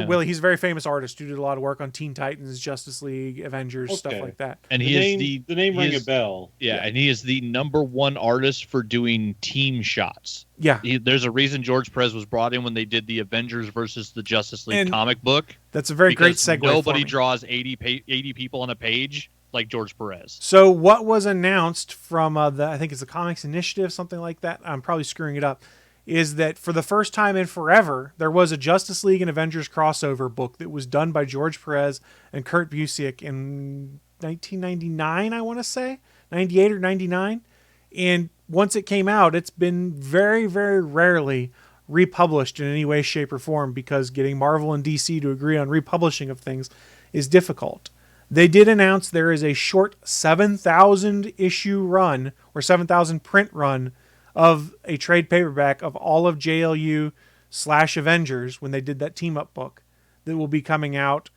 Wille, he's a very famous artist who did a lot of work on Teen Titans, Justice League, Avengers, stuff like that. And the name rang a bell. Yeah, and he is the #1 artist for doing team shots. Yeah. There's a reason George Perez was brought in when they did the Avengers versus the Justice League comic book. That's a very great segue. Nobody draws 80 people on a page like George Perez. So what was announced from I think it's the Comics Initiative, something like that. I'm probably screwing it up. Is that for the first time in forever, there was a Justice League and Avengers crossover book that was done by George Perez and Kurt Busiek in 1999, I want to say, 98 or 99. And once it came out, it's been very, very rarely republished in any way, shape, or form because getting Marvel and DC to agree on republishing of things is difficult. They did announce there is a short 7,000 issue run or 7,000 print run of a trade paperback of all of JLU/Avengers when they did that team up book that will be coming out.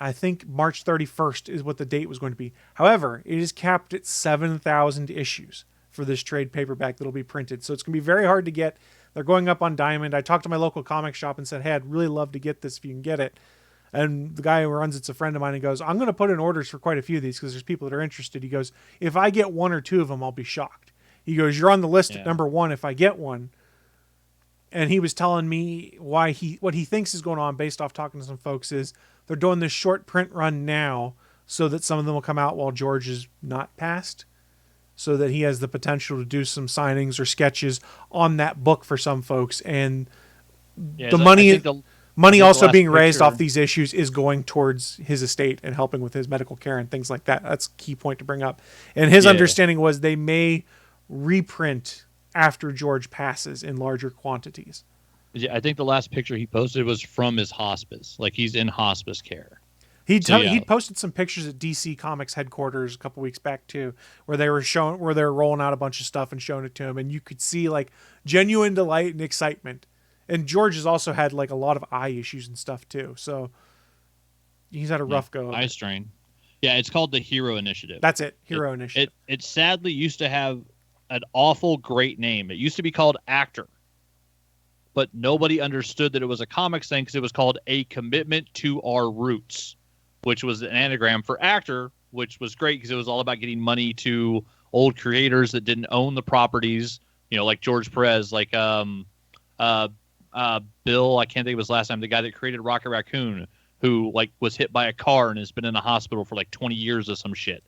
I think March 31st is what the date was going to be. However, it is capped at 7,000 issues for this trade paperback that'll be printed. So it's going to be very hard to get. They're going up on Diamond. I talked to my local comic shop and said, hey, I'd really love to get this if you can get it. And the guy who runs it's a friend of mine and goes, I'm going to put in orders for quite a few of these because there's people that are interested. He goes, if I get 1 or 2 of them, I'll be shocked. He goes, you're on the list at #1 if I get one. And he was telling me what he thinks is going on based off talking to some folks is they're doing this short print run now so that some of them will come out while George is not passed, so that he has the potential to do some signings or sketches on that book for some folks. And the money also being raised off these issues is going towards his estate and helping with his medical care and things like that. That's a key point to bring up. And his understanding was they may reprint after George passes in larger quantities. Yeah, I think the last picture he posted was from his hospice. Like he's in hospice care. He'd posted some pictures at DC Comics headquarters a couple weeks back too, where they were rolling out a bunch of stuff and showing it to him, and you could see like genuine delight and excitement. And George has also had like a lot of eye issues and stuff too, so he's had a rough go. Eye strain. Yeah, it's called the Hero Initiative. That's it. Hero Initiative. It sadly used to have an awful great name. It used to be called Actor, but nobody understood that it was a comics thing because it was called A Commitment to Our Roots, which was an anagram for actor, which was great because it was all about getting money to old creators that didn't own the properties, like George Perez, like Bill, I can't think of his last name, the guy that created Rocket Raccoon, who was hit by a car and has been in the hospital for 20 years or some shit.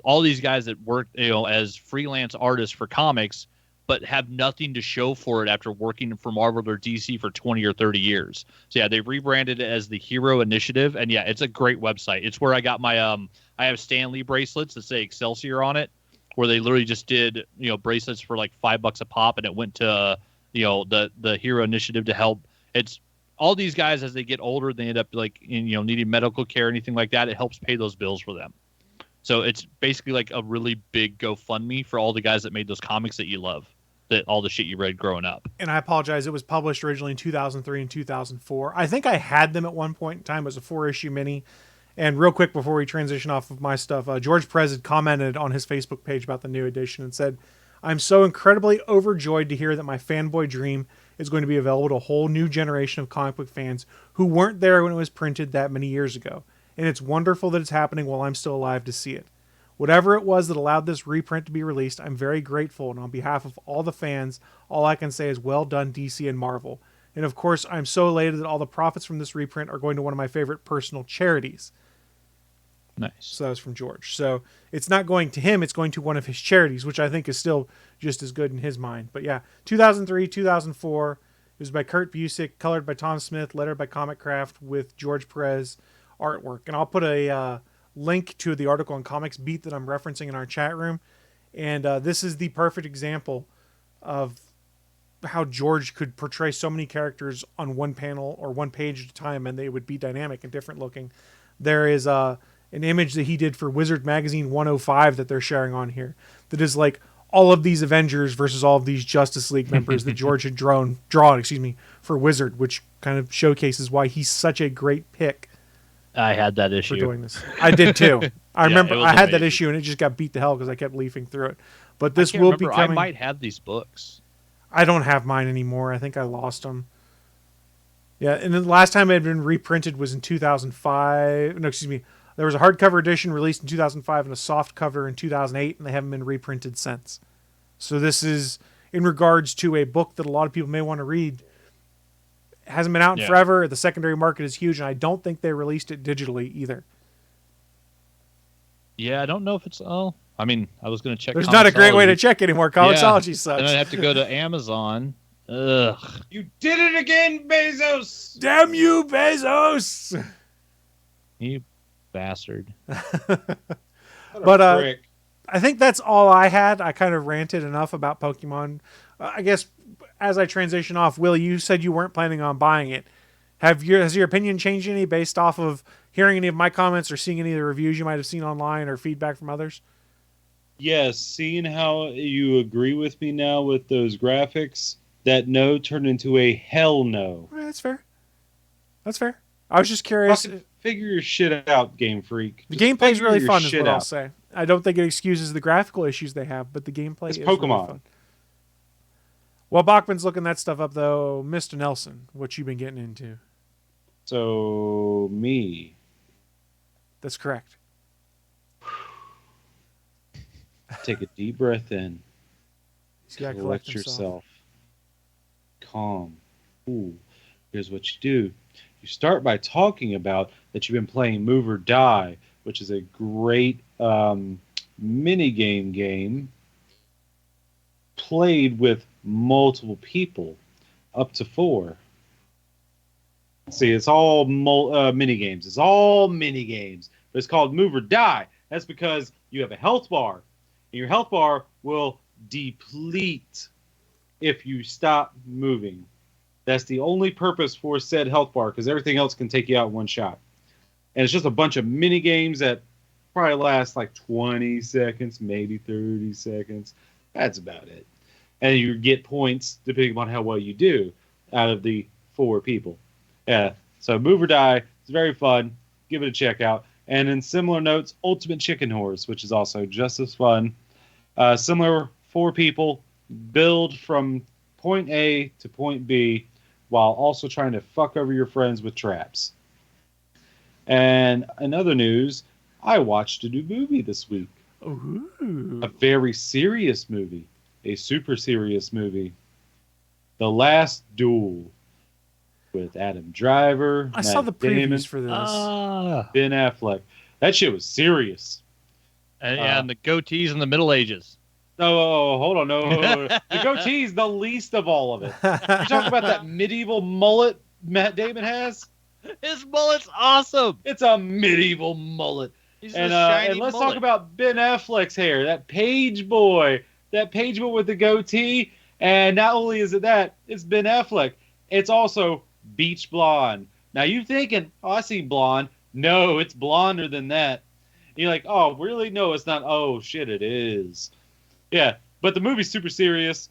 All these guys that work, as freelance artists for comics, but have nothing to show for it after working for Marvel or DC for 20 or 30 years. So yeah, they rebranded it as the Hero Initiative, and yeah, it's a great website. It's where I got my I have Stan Lee bracelets that say Excelsior on it, where they literally just did bracelets for $5 a pop, and it went to the Hero Initiative to help. It's all these guys as they get older, they end up needing medical care, anything like that. It helps pay those bills for them. So it's basically a really big GoFundMe for all the guys that made those comics that you love. That all the shit you read growing up. And I apologize. It was published originally in 2003 and 2004. I think I had them at one point in time as a 4-issue mini. And real quick before we transition off of my stuff, George Perez had commented on his Facebook page about the new edition and said, "I'm so incredibly overjoyed to hear that my fanboy dream is going to be available to a whole new generation of comic book fans who weren't there when it was printed that many years ago. And it's wonderful that it's happening while I'm still alive to see it. Whatever it was that allowed this reprint to be released, I'm very grateful, and on behalf of all the fans, all I can say is well done, DC and Marvel. And of course, I'm so elated that all the profits from this reprint are going to one of my favorite personal charities." Nice. So that was from George. So it's not going to him, it's going to one of his charities, which I think is still just as good in his mind. But yeah, 2003, 2004, it was by Kurt Busiek, colored by Tom Smith, lettered by Comic Craft with George Perez artwork. And I'll put a link to the article on Comics Beat that I'm referencing in our chat room. And this is the perfect example of how George could portray so many characters on one panel or one page at a time, and they would be dynamic and different looking. There is an image that he did for Wizard Magazine 105 that they're sharing on here that is all of these Avengers versus all of these Justice League members that George had drawn for Wizard, which kind of showcases why he's such a great pick. I had that issue. For doing this. I did too. I remember I had that amazing. issue and it just got beat to hell because I kept leafing through it. But this I will remember. be coming. I might have these books. I don't have mine anymore. I think I lost them. Yeah, and then the last time it had been reprinted was in 2005. No, excuse me. There was a hardcover edition released in 2005 and a soft cover in 2008, and they haven't been reprinted since. So this is in regards to a book that a lot of people may want to read. It hasn't been out in forever. The secondary market is huge, and I don't think they released it digitally either. Yeah, I don't know if it's... Oh, I mean, I was going to check. There's not a great way to check anymore. Comixology sucks. And I'd have to go to Amazon. Ugh. You did it again, Bezos! Damn you, Bezos! You bastard. But I think that's all I had. I kind of ranted enough about Pokemon. I guess as I transition off, Will, you said you weren't planning on buying it. Has your opinion changed any based off of hearing any of my comments or seeing any of the reviews you might have seen online or feedback from others? Yes, seeing how you agree with me now with those graphics, that no turned into a hell no. That's fair. That's fair. I was just curious. Fucking figure your shit out, Game Freak. The Just gameplay is figure really your fun, is shit what I'll out. say. I don't think it excuses the graphical issues they have, but the gameplay It's is Pokemon. really fun. While Bachman's looking that stuff up, though, Mr. Nelson, what you been getting into? So, me. That's correct. Take a deep breath in. He's got to Collect collect himself. yourself. Calm. Ooh. Here's what you do. You start by talking about that you've been playing Move or Die, which is a great mini game played with multiple people, up to 4. See, it's all mini games. It's all mini games, but it's called Move or Die. That's because you have a health bar, and your health bar will deplete if you stop moving. That's the only purpose for said health bar, because everything else can take you out in one shot. And it's just a bunch of mini games that probably last like 20 seconds, maybe 30 seconds. That's about it. And you get points depending upon how well you do out of the 4 people. Yeah. So Move or Die is very fun. Give it a check out. And in similar notes, Ultimate Chicken Horse, which is also just as fun. Similar 4 people build from point A to point B while also trying to fuck over your friends with traps. And in other news, I watched a new movie this week. Ooh. A very serious movie. A super serious movie. The Last Duel. With Adam Driver. I saw the previews Damon, for this. Ben Affleck. That shit was serious. And the goatees in the Middle Ages. Oh, hold on. No. The goatee's the least of all of it. You talk about that medieval mullet Matt Damon has? His mullet's awesome. It's a medieval mullet. He's And, a shiny and let's mullet. talk about Ben Affleck's hair. That page boy. That page boy with the goatee. And not only is it that, it's Ben Affleck. It's also beach blonde. Now you thinking, oh, I see blonde. No, it's blonder than that. You're like, oh, really? No, it's not. Oh, shit, it is. Yeah, but the movie's super serious,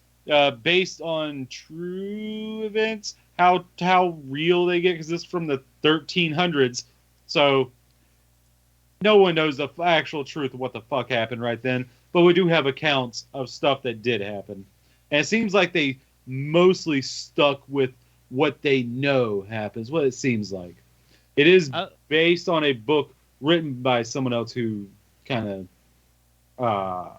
based on true events, how real they get, because this is from the 1300s, so no one knows the actual truth of what the fuck happened right then, but we do have accounts of stuff that did happen. And it seems like they mostly stuck with what they know happens, what it seems like. It is based on a book written by someone else who kind of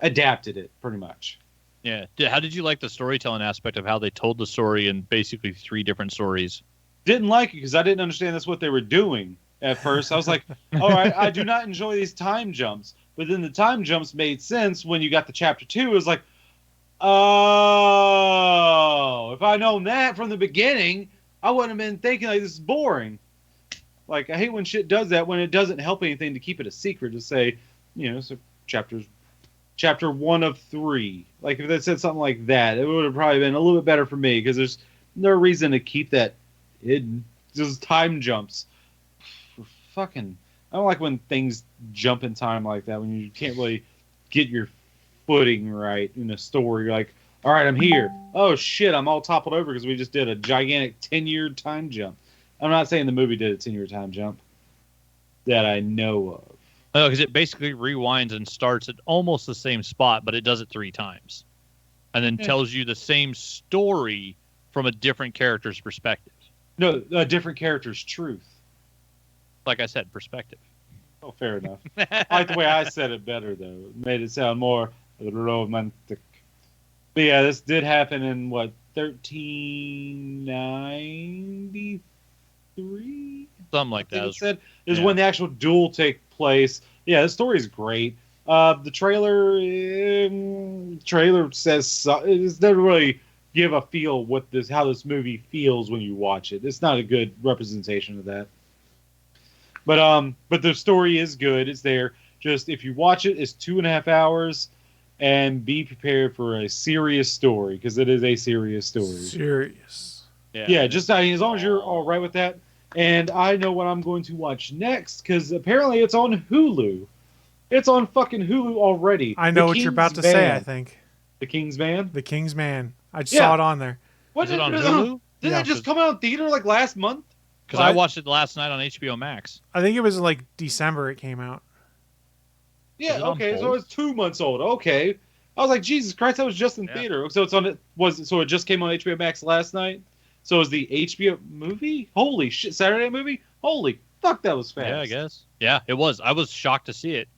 adapted it, pretty much. Yeah. How did you like the storytelling aspect of how they told the story in basically 3 different stories? Didn't like it because I didn't understand that's what they were doing at first. I was like, all right, I do not enjoy these time jumps. But then the time jumps made sense when you got to chapter 2. It was like, oh, if I'd known that from the beginning, I wouldn't have been thinking like this is boring. Like, I hate when shit does that, when it doesn't help anything to keep it a secret, to say, so chapter 1 of 3. Like, if they said something like that, it would have probably been a little bit better for me, because there's no reason to keep that hidden. Just time jumps. Fucking, I don't like when things jump in time like that, when you can't really get your footing right in a story. You're like, all right, I'm here. Oh, shit, I'm all toppled over because we just did a gigantic 10-year time jump. I'm not saying the movie did a 10-year time jump that I know of. Oh, because it basically rewinds and starts at almost the same spot, but it does it 3 times. And then tells you the same story from a different character's perspective. No, a different character's truth. Like I said, perspective. Oh, fair enough. I like the way I said it better, though. It made it sound more romantic. But yeah, this did happen in, 1393? Something like that. It said is when the actual duel take place. Yeah, the story is great. The trailer says it doesn't really give a feel how this movie feels when you watch it. It's not a good representation of that. But the story is good. It's there. Just if you watch it, it's 2.5 hours, and be prepared for a serious story, because it is a serious story. Serious. Yeah. Just as long as you're all right with that. And I know what I'm going to watch next, because apparently it's on Hulu. It's on fucking Hulu already. I know what you're about to say, I think. The King's Man? The King's Man. I just saw it on there. What, is it on Hulu? Didn't it just come out in theater like last month? Because I watched it last night on HBO Max. I think it was like December it came out. Yeah, okay, so it's 2 months old. Okay. I was like, Jesus Christ, that was just in theater. So it just came on HBO Max last night? So it was the HBO movie? Holy shit, Saturday movie? Holy fuck, that was fast. Yeah, I guess. Yeah, it was. I was shocked to see it.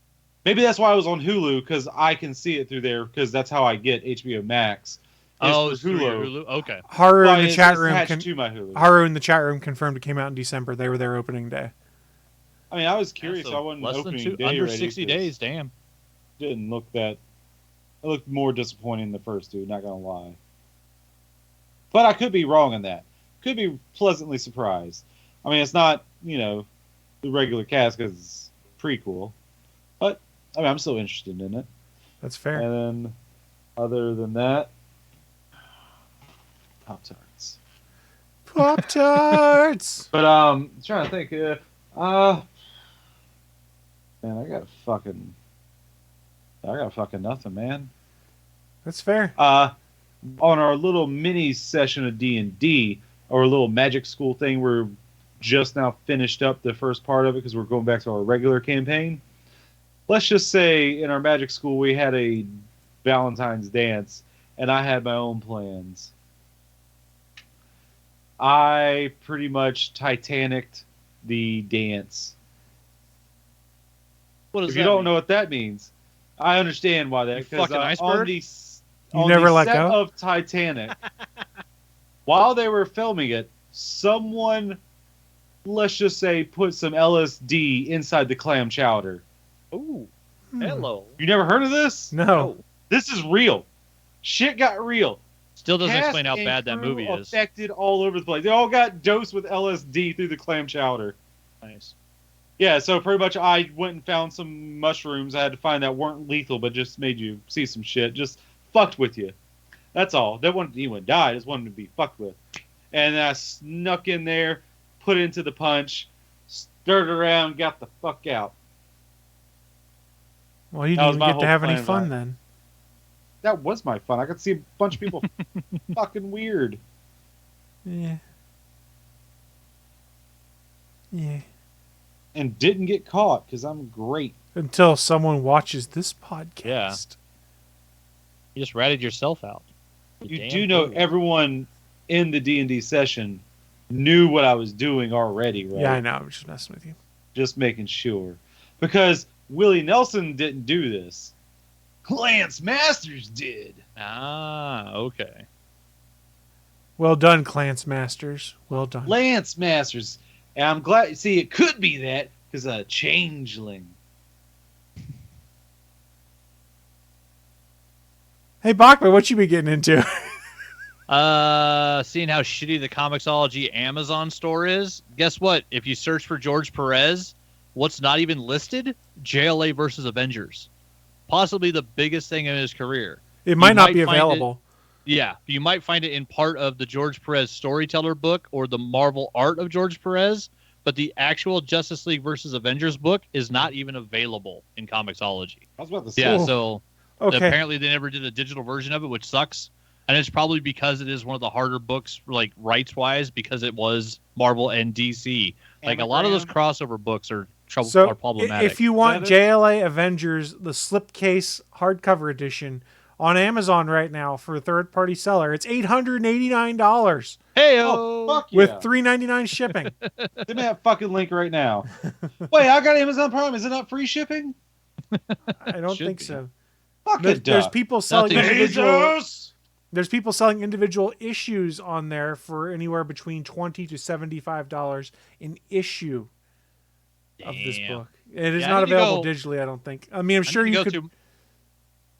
Maybe that's why I was on Hulu, because I can see it through there, because that's how I get HBO Max. It's Hulu. Okay. Haru in the chat room. to my Hulu. Haru in the chat room confirmed it came out in December. They were there opening day. I mean, I was curious. So I wasn't less opening than day under ready, 60 days. Damn. Didn't look that. It looked more disappointing than the first two. Not gonna lie. But I could be wrong on that. Could be pleasantly surprised. I mean, it's not the regular cast because it's prequel, but I mean, I'm still interested in it. That's fair. And then, other than that, Pop-Tarts. Pop-Tarts! But I'm trying to think. Man, I got fucking nothing, man. That's fair. On our little mini session of D&D, or a little magic school thing, we're just now finished up the first part of it because we're going back to our regular campaign. Let's just say in our magic school we had a Valentine's dance, and I had my own plans. I pretty much Titanicked the dance. What does If that you don't mean? know what that means, I understand why that. You Because fucking on iceberg? the You on never the let set go? of Titanic, while they were filming it, someone, let's just say, put some LSD inside the clam chowder. Ooh, hello. You never heard of this? No. This is real. Shit got real. Still doesn't Cast explain how and bad that crew movie is. affected all over the place. They all got dosed with LSD through the clam chowder. Nice. Yeah, so pretty much I went and found some mushrooms I had to find that weren't lethal, but just made you see some shit. Just fucked with you. That's all. They wanted anyone to die. Just wanted to be fucked with. And I snuck in there, put it into the punch, stirred it around, got the fuck out. Well, you That was didn't my even get to whole have any plan, fun right? then. That was my fun. I could see a bunch of people fucking weird. Yeah. Yeah. And didn't get caught because I'm great. Until someone watches this podcast. Yeah. You just ratted yourself out. You damn do know fool. everyone in the D&D session knew what I was doing already, right? Yeah, I know. I'm just messing with you. Just making sure. Because Willie Nelson didn't do this. Lance Masters did. Ah, okay. Well done, Clance Masters. Well done. Lance Masters. And I'm glad. See, it could be that because a changeling. Hey, Bachman, what you be getting into? Seeing how shitty the Comixology Amazon store is, guess what? If you search for George Perez, what's not even listed? JLA versus Avengers. Possibly the biggest thing in his career. It might not might be find available. Yeah, you might find it in part of the George Perez storyteller book or the Marvel art of George Perez, but the actual Justice League versus Avengers book is not even available in Comixology. I was about to say. Yeah, Cool. so Okay. apparently they never did a digital version of it, which sucks. And it's probably because it is one of the harder books, like rights-wise, because it was Marvel and DC. Like a lot of those crossover books are So, problematic. if you want Is that it? JLA Avengers, the slipcase hardcover edition on Amazon right now for a third-party seller, it's $889 Hey-o! Oh, fuck yeah. with $3.99 shipping. Send me that fucking link right now. Wait, I got Amazon Prime. Is it not free shipping? I don't Should think be. so. Fuck There's, it, there's Duck. people selling Nothing. individual. Jesus! There's people selling individual issues on there for anywhere between $20 to $75 an issue of this Damn. book. It is Yeah, I not need to available go- digitally, I don't think. I mean, I'm I sure need to you go could. through-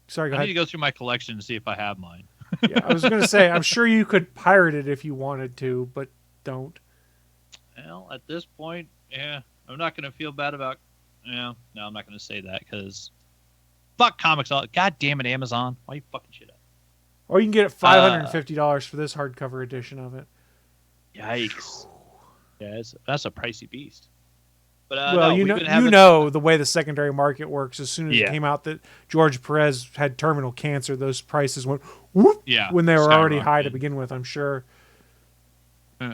Sorry, go I need ahead. to go through my collection and see if I have mine. Yeah, I was going to say, I'm sure you could pirate it if you wanted to, but don't. Well, at this point, yeah, I'm not going to feel bad about. Yeah, no, I'm not going to say that because fuck comics. God damn it, Amazon! Why you fucking shit up? Or you can get it $550 for this hardcover edition of it. Yikes! Yeah, that's a pricey beast. But Well, no, you we've know, been having- the way the secondary market works. As soon as it Yeah. came out that George Perez had terminal cancer, those prices went whoop Yeah, when they were already high to skyrocketed. begin with. I'm sure.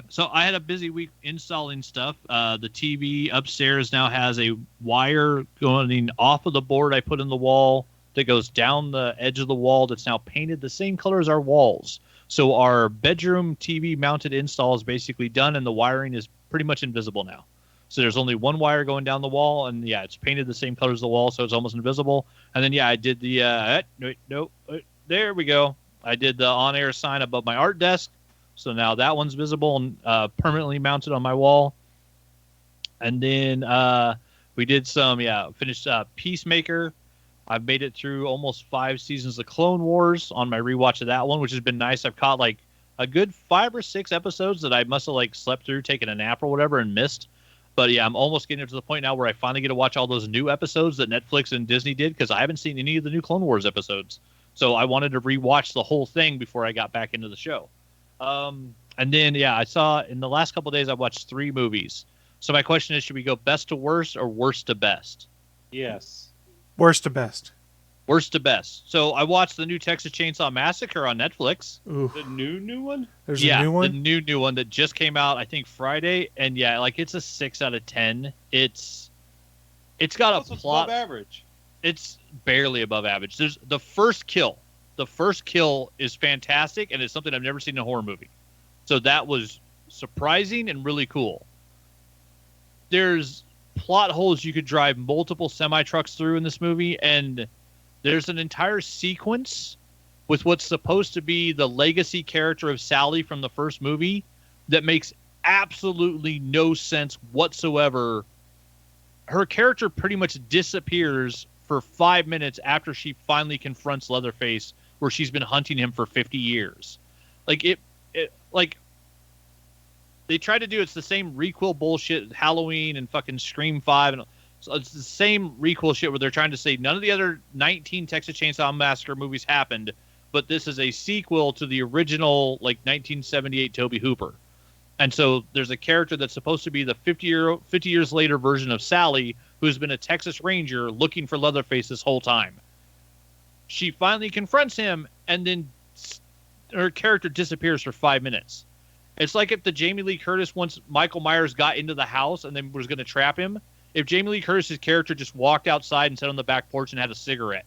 So I had a busy week installing stuff. The TV upstairs now has a wire going off of the board I put in the wall that goes down the edge of the wall that's now painted the same color as our walls. So our bedroom TV mounted install is basically done and the wiring is pretty much invisible now. So there's only one wire going down the wall and yeah, it's painted the same color as the wall so it's almost invisible. And then yeah, I did the there we go. I did the on-air sign above my art desk. So now that one's visible and permanently mounted on my wall. And then we did finished Peacemaker. I've made it through almost 5 seasons of Clone Wars on my rewatch of that one, which has been nice. I've caught like a good 5 or 6 episodes that I must have like slept through, taken a nap or whatever, and missed. But yeah, I'm almost getting to the point now where I finally get to watch all those new episodes that Netflix and Disney did because I haven't seen any of the new Clone Wars episodes. So I wanted to rewatch the whole thing before I got back into the show. And then, yeah, I saw in the last couple of days, I watched 3 movies. So my question is, should we go best to worst or worst to best? Yes. Worst to best. Worst to best. So I watched the new Texas Chainsaw Massacre on Netflix. Ooh, The new one? there's a new one. The new one that just came out, I think Friday, and yeah, like it's a 6 out of 10. It's got Also, a it's plot. above average. It's barely above average. There's the first kill. The first kill is fantastic, and it's something I've never seen in a horror movie. So that was surprising and really cool. There's plot holes you could drive multiple semi-trucks through in this movie, and there's an entire sequence with what's supposed to be the legacy character of Sally from the first movie that makes absolutely no sense whatsoever. Her character pretty much disappears for 5 minutes after she finally confronts Leatherface, where she's been hunting him for 50 years. Like like they try to do, it's the same requel bullshit, Halloween and fucking Scream 5, and so it's the same requel shit where they're trying to say none of the other 19 Texas Chainsaw Massacre movies happened, but this is a sequel to the original, like, 1978 Tobe Hooper. And so there's a character that's supposed to be the 50 years later version of Sally, who's been a Texas Ranger looking for Leatherface this whole time. She finally confronts him, and then her character disappears for 5 minutes. It's like if the Jamie Lee Curtis, once Michael Myers got into the house and then was going to trap him, if Jamie Lee Curtis's character just walked outside and sat on the back porch and had a cigarette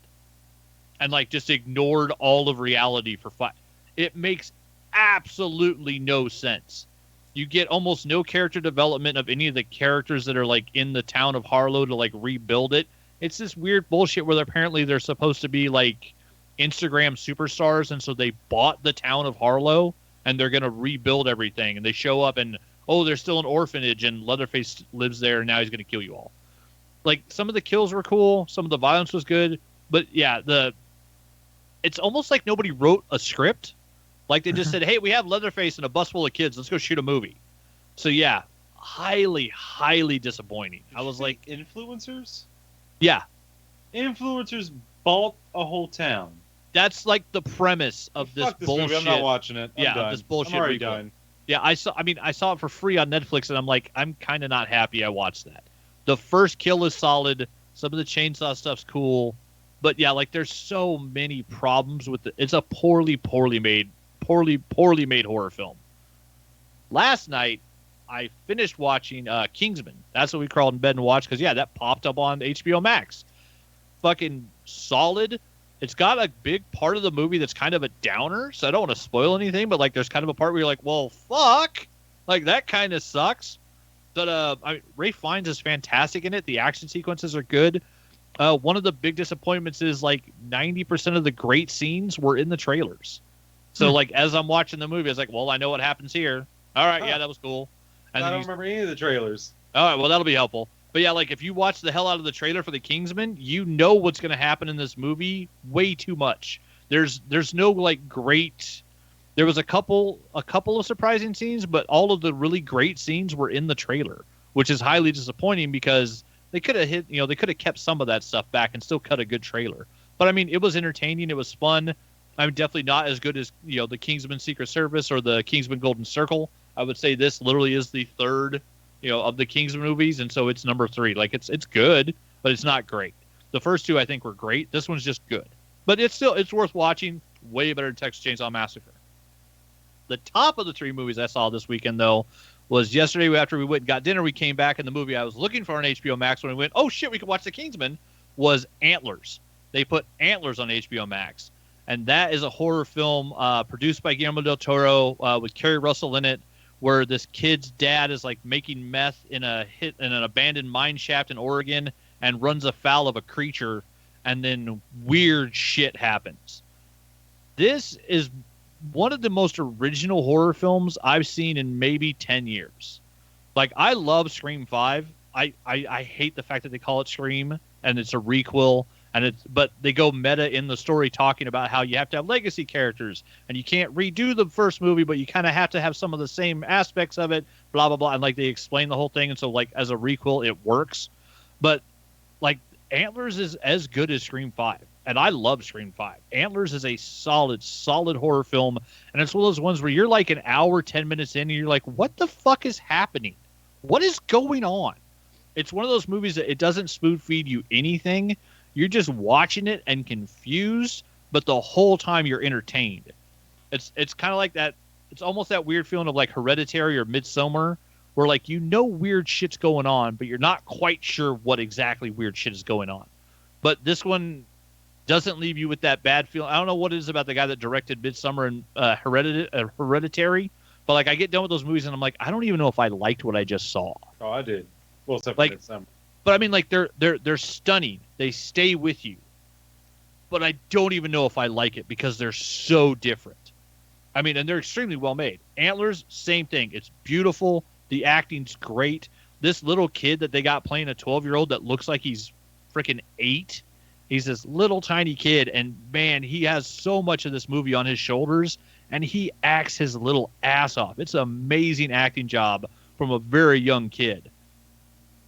and like just ignored all of reality for 5, it makes absolutely no sense. You get almost no character development of any of the characters that are like in the town of Harlow to like rebuild it. It's this weird bullshit where apparently they're supposed to be like Instagram superstars, and so they bought the town of Harlow and they're going to rebuild everything, and they show up and, oh, there's still an orphanage and Leatherface lives there and now he's going to kill you all. Like, some of the kills were cool, some of the violence was good, but yeah, it's almost like nobody wrote a script. Like, they just said, hey, we have Leatherface and a bus full of kids, let's go shoot a movie. So yeah, highly disappointing. I was like, influencers? Yeah. Influencers bought a whole town. That's like the premise of this Fuck this bullshit. movie. I'm not watching it. I'm done. This bullshit. I'm already requel. done. Yeah, I saw it for free on Netflix, and I'm like, I'm kind of not happy I watched that. The first kill is solid. Some of the chainsaw stuff's cool, but yeah, like there's so many problems with it. It's a poorly made horror film. Last night, I finished watching Kingsman. That's what we crawled in bed and watched because yeah, that popped up on HBO Max. Fucking solid. It's got a big part of the movie that's kind of a downer, so I don't want to spoil anything, but like there's kind of a part where you're like, well, fuck, like that kind of sucks. But Ralph Fiennes is fantastic in it. The action sequences are good. One of the big disappointments is like 90% of the great scenes were in the trailers. So like as I'm watching the movie, I was like, well, I know what happens here. All right, yeah, that was cool. And I don't remember any of the trailers. All right, well, that'll be helpful. But yeah, like if you watch the hell out of the trailer for the Kingsman, you know what's going to happen in this movie way too much. There's no like great. There was a couple of surprising scenes, but all of the really great scenes were in the trailer, which is highly disappointing because they could have kept some of that stuff back and still cut a good trailer. But I mean, it was entertaining, it was fun. I'm definitely not as good as the Kingsman Secret Service or the Kingsman Golden Circle. I would say this literally is the third of the Kingsman movies, and so it's number 3. Like it's good, but it's not great. The first two I think were great. This one's just good, but it's worth watching. Way better than Texas Chainsaw Massacre. The top of the 3 movies I saw this weekend though was yesterday after we went and got dinner. We came back and the movie I was looking for on HBO Max when we went, oh shit, we could watch the Kingsman, was Antlers. They put Antlers on HBO Max, and that is a horror film produced by Guillermo del Toro with Kerry Russell in it, where this kid's dad is like making meth in an abandoned mine shaft in Oregon and runs afoul of a creature, and then weird shit happens. This is one of the most original horror films I've seen in maybe 10 years. Like, I love Scream 5. I hate the fact that they call it Scream and it's a requel, but they go meta in the story talking about how you have to have legacy characters and you can't redo the first movie, but you kind of have to have some of the same aspects of it, blah, blah, blah. And like they explain the whole thing. And so like as a requel, it works. But like Antlers is as good as Scream 5. And I love Scream 5. Antlers is a solid horror film. And it's one of those ones where you're like an hour, 10 minutes in and you're like, what the fuck is happening? What is going on? It's one of those movies that it doesn't spoon feed you anything. you're just watching it and confused, but the whole time you're entertained. It's kind of like that. It's almost that weird feeling of like Hereditary or Midsommar, where like weird shit's going on, but you're not quite sure what exactly weird shit is going on. But this one doesn't leave you with that bad feeling. I don't know what it is about the guy that directed Midsommar and Hereditary, but like I get done with those movies and I'm like, I don't even know if I liked what I just saw. Oh, I did. Well, except for Midsommar. But I mean, like they're stunning. They stay with you. But I don't even know if I like it because they're so different. I mean, and they're extremely well made. Antlers, same thing. It's beautiful. The acting's great. This little kid that they got playing a 12-year-old that looks like he's freaking 8. He's this little tiny kid, and man, he has so much of this movie on his shoulders, and he acts his little ass off. It's an amazing acting job from a very young kid.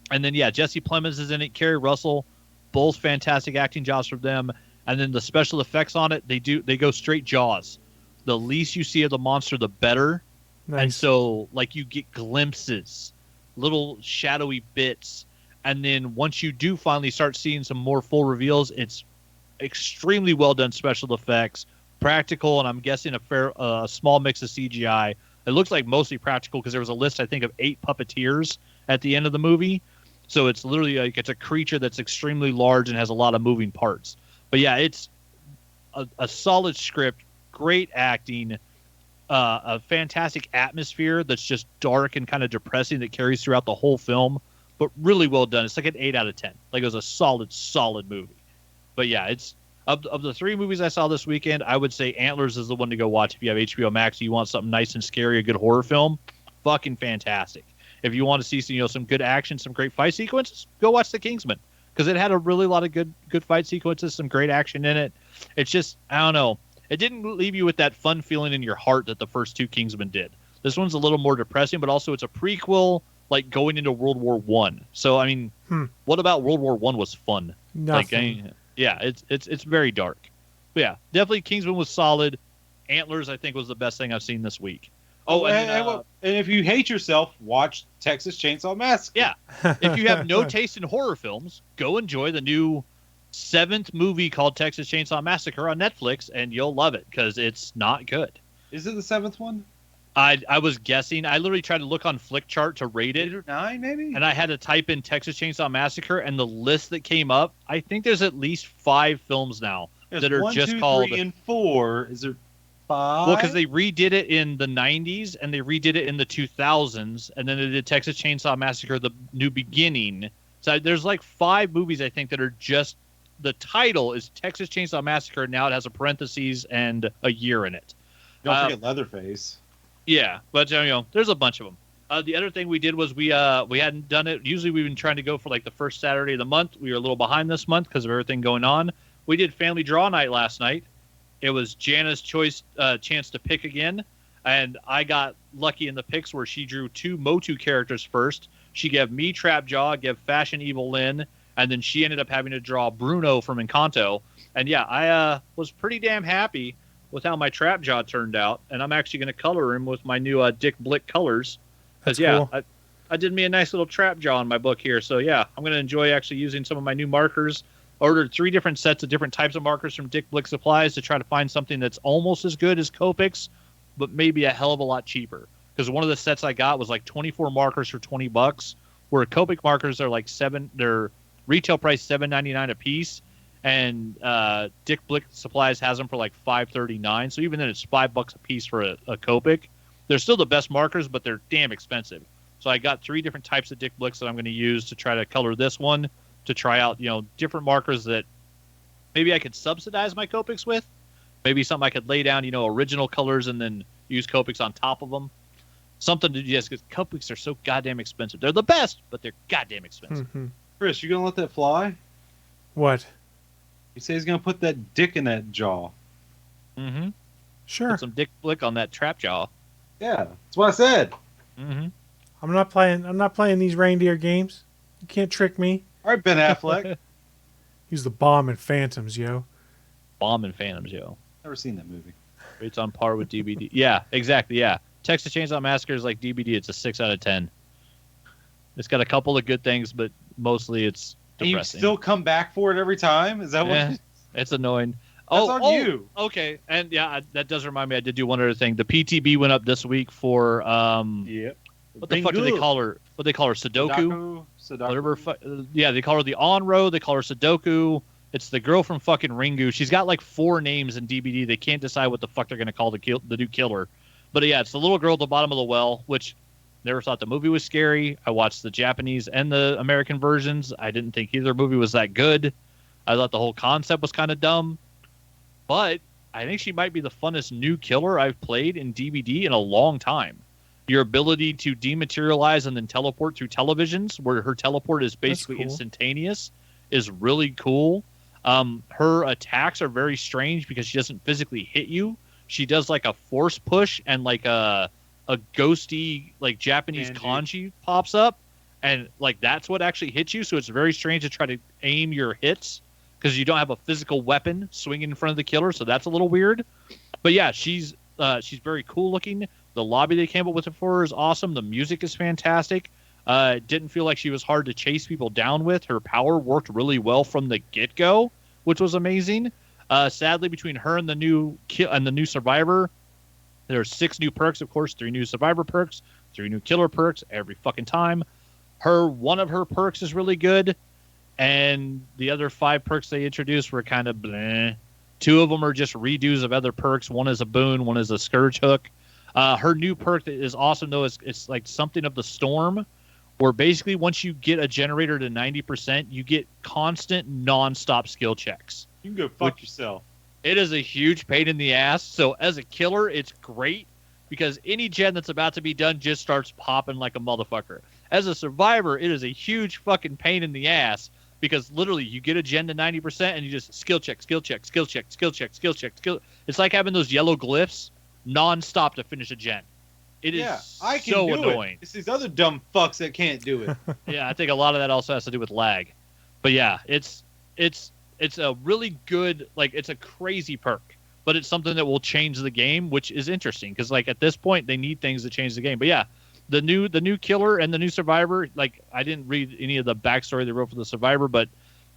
And then, yeah, Jesse Plemons is in it. Kerry Russell, both fantastic acting jobs from them. And then the special effects on it, they go straight Jaws. The least you see of the monster, the better. Nice. And so, like, you get glimpses, little shadowy bits. And then once you do finally start seeing some more full reveals, it's extremely well done special effects, practical, and I'm guessing a small mix of CGI. It looks like mostly practical because there was a list, I think, of 8 puppeteers at the end of the movie. So it's literally like it's a creature that's extremely large and has a lot of moving parts. But yeah, it's a solid script, great acting, a fantastic atmosphere that's just dark and kind of depressing that carries throughout the whole film, but really well done. It's like an 8 out of 10. Like it was a solid movie. But yeah, it's of the 3 movies I saw this weekend, I would say Antlers is the one to go watch if you have HBO Max and you want something nice and scary, a good horror film. Fucking fantastic. If you want to see some good action, some great fight sequences, go watch The Kingsman because it had a really lot of good fight sequences, some great action in it. It's just, I don't know. It didn't leave you with that fun feeling in your heart that the first 2 Kingsmen did. This one's a little more depressing, but also it's a prequel, like going into World War One. So I mean, what about World War One was fun? Nothing. Like, yeah, it's very dark. But yeah, definitely Kingsman was solid. Antlers, I think, was the best thing I've seen this week. Oh, and if you hate yourself, watch Texas Chainsaw Massacre. Yeah, if you have no taste in horror films, go enjoy the new 7th movie called Texas Chainsaw Massacre on Netflix, and you'll love it because it's not good. Is it the 7th one? I was guessing. I literally tried to look on Flickchart to rate it. 8 or 9, maybe? And I had to type in Texas Chainsaw Massacre, and the list that came up, I think there's at least 5 films now that are 1, just 2, called 3, and 4. Is there 5? Well, because they redid it in the 90s, and they redid it in the 2000s, and then they did Texas Chainsaw Massacre, The New Beginning. So there's like 5 movies, I think, that are just, the title is Texas Chainsaw Massacre, and now it has a parentheses and a year in it. Don't forget Leatherface. Yeah, but there's a bunch of them. The other thing we did was we hadn't done it. Usually we've been trying to go for like the first Saturday of the month. We were a little behind this month because of everything going on. We did Family Draw Night last night. It was Jana's choice chance to pick again, and I got lucky in the picks where she drew 2 Motu characters first. She gave me Trapjaw, gave Fashion Evil Lynn, and then she ended up having to draw Bruno from Encanto. And yeah, I was pretty damn happy with how my Trapjaw turned out, and I'm actually going to color him with my new Dick Blick colors. Because Cool. I did me a nice little Trapjaw in my book here. So yeah, I'm going to enjoy actually using some of my new markers. Ordered 3 different sets of different types of markers from Dick Blick Supplies to try to find something that's almost as good as Copics, but maybe a hell of a lot cheaper. Because one of the sets I got was like 24 markers for $20, where Copic markers are like their retail price $7.99 a piece. And Dick Blick Supplies has them for like $5.39. So even then, it's $5 a piece for a Copic. They're still the best markers, but they're damn expensive. So I got 3 different types of Dick Blicks that I'm going to use to try to color this one, to try out different markers that maybe I could subsidize my Copics with. Maybe something I could lay down original colors and then use Copics on top of them. Something to just because Copics are so goddamn expensive. They're the best, but they're goddamn expensive. Chris, you gonna let that fly? What? He said he's gonna put that dick in that jaw. Mm-hmm. Sure. Put some Dick Blick on that Trapjaw. Yeah, that's what I said. Mm-hmm. I'm not playing these reindeer games. You can't trick me. All right, Ben Affleck. Use the bomb in Phantoms, yo. Bomb and Phantoms, yo. Never seen that movie. It's on par with DVD. Yeah, exactly. Yeah, Texas Chainsaw Massacre is like DVD. It's a 6 out of 10. It's got a couple of good things, but mostly it's And you depressing. still come back for it every time? Is that what? Yeah, it's annoying. That's on you. Okay, and yeah, that does remind me. I did do one other thing. The PTB went up this week for Yep. what the fuck do they call her? What they call her? Sudoku. Whatever. Yeah, they call her the On-Row. They call her Sudoku. It's the girl from fucking Ringu. She's got like 4 names in DBD. They can't decide what the fuck they're gonna call the new killer. But yeah, it's the little girl at the bottom of the well, which never thought the movie was scary. I watched the Japanese and the American versions. I didn't think either movie was that good. I thought the whole concept was kind of dumb. But I think she might be the funnest new killer I've played in DBD in a long time. Your ability to dematerialize and then teleport through televisions, where her teleport is basically instantaneous, is really cool. Her attacks are very strange because she doesn't physically hit you. She does like a force push, and like a ghosty like Japanese kanji pops up, and like that's what actually hits you. So it's very strange to try to aim your hits because you don't have a physical weapon swinging in front of the killer. So that's a little weird. But yeah, she's very cool looking. The lobby they came up with for her is awesome. The music is fantastic. Didn't feel like she was hard to chase people down with. Her power worked really well from the get-go, which was amazing. Sadly, between her and the new survivor, there's 6 new perks, of course, 3 new survivor perks, 3 new killer perks every fucking time. One of her perks is really good, and the other 5 perks they introduced were kind of bleh. 2 of them are just redos of other perks. One is a boon, one is a scourge hook. Her new perk that is awesome, though, is it's like something of the storm, where basically once you get a generator to 90%, you get constant non-stop skill checks. You can go fuck yourself. It is a huge pain in the ass. So as a killer, it's great because any gen that's about to be done just starts popping like a motherfucker. As a survivor, it is a huge fucking pain in the ass because literally you get a gen to 90% and you just skill check, skill check, skill check, skill check, skill check, skill. It's like having those yellow glyphs non-stop to finish a gen. It is I can so do annoying. It's these other dumb fucks that can't do it. Yeah, I think a lot of that also has to do with lag. But yeah, it's a really good, like, it's a crazy perk, but it's something that will change the game, which is interesting because like at this point they need things to change the game. But yeah, the new killer and the new survivor, like I didn't read any of the backstory they wrote for the survivor, but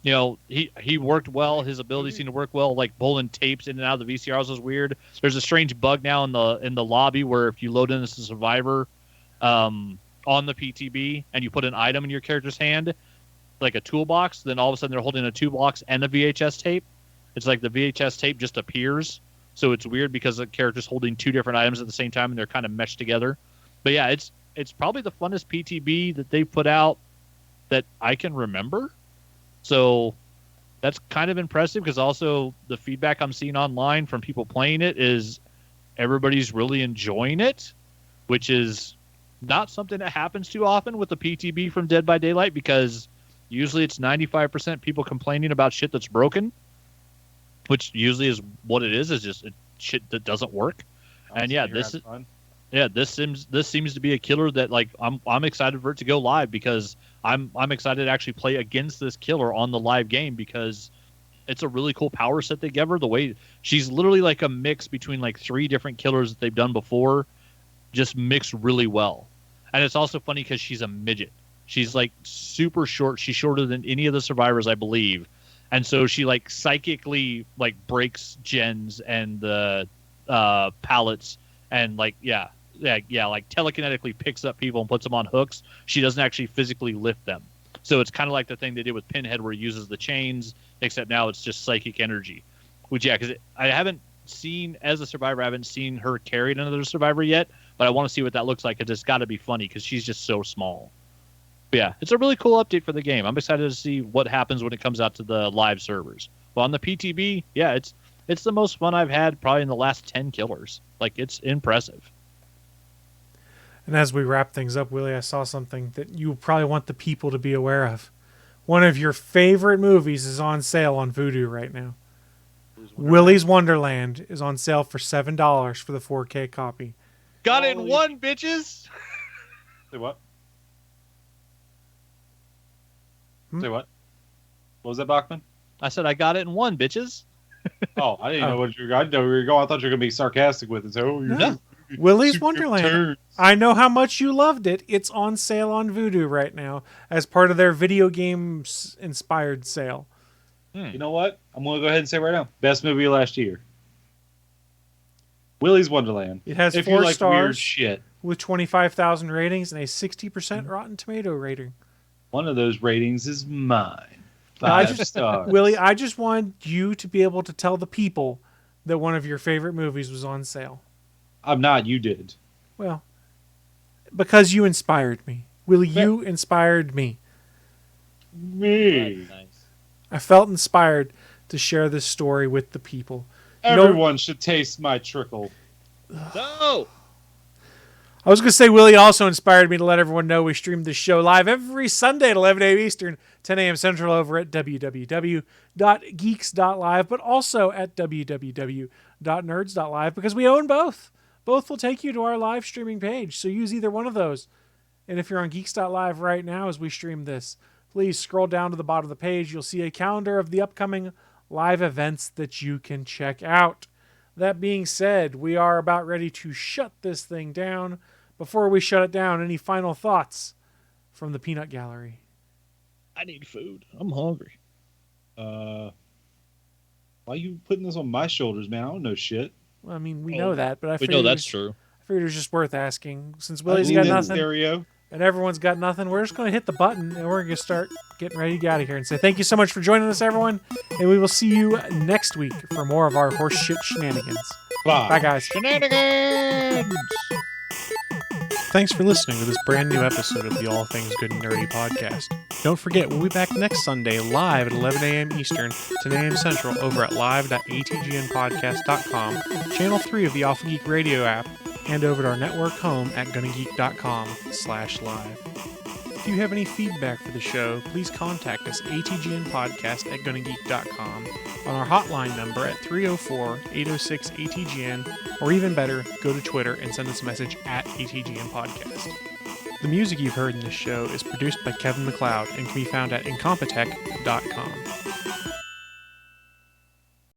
you know, he worked well. His abilities seem to work well. Like pulling tapes in and out of the VCRs was weird. There's a strange bug now in the lobby where if you load in as a survivor on the PTB and you put an item in your character's hand, like a toolbox, then all of a sudden they're holding a toolbox and a VHS tape. It's like the VHS tape just appears. So it's weird because the character's holding 2 different items at the same time and they're kind of meshed together. But yeah, it's probably the funnest PTB that they've put out that I can remember. So that's kind of impressive because also the feedback I'm seeing online from people playing it is everybody's really enjoying it, which is not something that happens too often with the PTB from Dead by Daylight because usually it's 95% people complaining about shit that's broken, which usually is what it is just shit that doesn't work. And yeah, this seems to be a killer that like I'm excited for it to go live because I'm excited to actually play against this killer on the live game because it's a really cool power set they give her. The way she's literally like a mix between like 3 different killers that they've done before, just mixed really well. And it's also funny because she's a midget. She's like super short. She's shorter than any of the survivors, I believe. And so she like psychically like breaks gens and the pallets and like like telekinetically picks up people and puts them on hooks. She doesn't actually physically lift them. So it's kind of like the thing they did with Pinhead where he uses the chains, except now it's just psychic energy. Which, yeah, because I haven't seen, as a survivor, I haven't seen her carry another survivor yet, but I want to see what that looks like because it's got to be funny because she's just so small. But yeah, it's a really cool update for the game. I'm excited to see what happens when it comes out to the live servers. But on the PTB, yeah, it's the most fun I've had probably in the last 10 killers. Like, it's impressive. And as we wrap things up, Willie, I saw something that you probably want the people to be aware of. One of your favorite movies is on sale on Vudu right now. Willy's Wonderland is on sale for $7 for the 4K copy. Got it in one, bitches! Say what? Say what? What was that, Bachman? I said I got it in one, bitches. Oh, I didn't know what you were. I didn't know where you were going. I thought you were going to be sarcastic with it. So, No. Willy's Super Wonderland. turds. I know how much you loved it. It's on sale on Vudu right now as part of their video games inspired sale. You know what? I'm going to go ahead and say right now, best movie of last year. Willy's Wonderland. It has if 4 you like stars weird shit. with 25,000 ratings and a 60% Rotten Tomato rating. One of those ratings is mine. I 5 just- stars. Willy, I just want you to be able to tell the people that one of your favorite movies was on sale. I'm not. You did. Well, because you inspired me. Willy, you inspired me. Me. Nice. I felt inspired to share this story with the people. Everyone should taste my trickle. No. I was going to say, Willie also inspired me to let everyone know we stream this show live every Sunday at 11 a.m. Eastern, 10 a.m. Central over at www.geeks.live, but also at www.nerds.live because we own both. Both will take you to our live streaming page, so use either one of those. And if you're on geeks.live right now as we stream this, please scroll down to the bottom of the page. You'll see a calendar of the upcoming live events that you can check out. That being said, we are about ready to shut this thing down. Before we shut it down, any final thoughts from the Peanut Gallery? I need food. I'm hungry. Why are you putting this on my shoulders, man? I don't know shit. Well, I mean, we know that, but I We figured know that's true. I figured it was just worth asking. Since I Willie's leaned got in nothing Stereo. and everyone's got nothing, we're just going to hit the button and we're going to start getting ready to get out of here and say thank you so much for joining us, everyone. And we will see you next week for more of our horse shit shenanigans. Bye, guys. Shenanigans! Thanks for listening to this brand new episode of the All Things Good and Nerdy podcast. Don't forget, we'll be back next Sunday live at 11 a.m. Eastern, 10 a.m. Central over at live.atgnpodcast.com, channel 3 of the Alpha Geek radio app, and over at our network home at gonnageek.com/live. If you have any feedback for the show, please contact us atgnpodcast@gonnageek.com, on our hotline number at 304-806-ATGN, or even better, go to Twitter and send us a message at ATGN Podcast. The music you've heard in this show is produced by Kevin MacLeod and can be found at incompetech.com.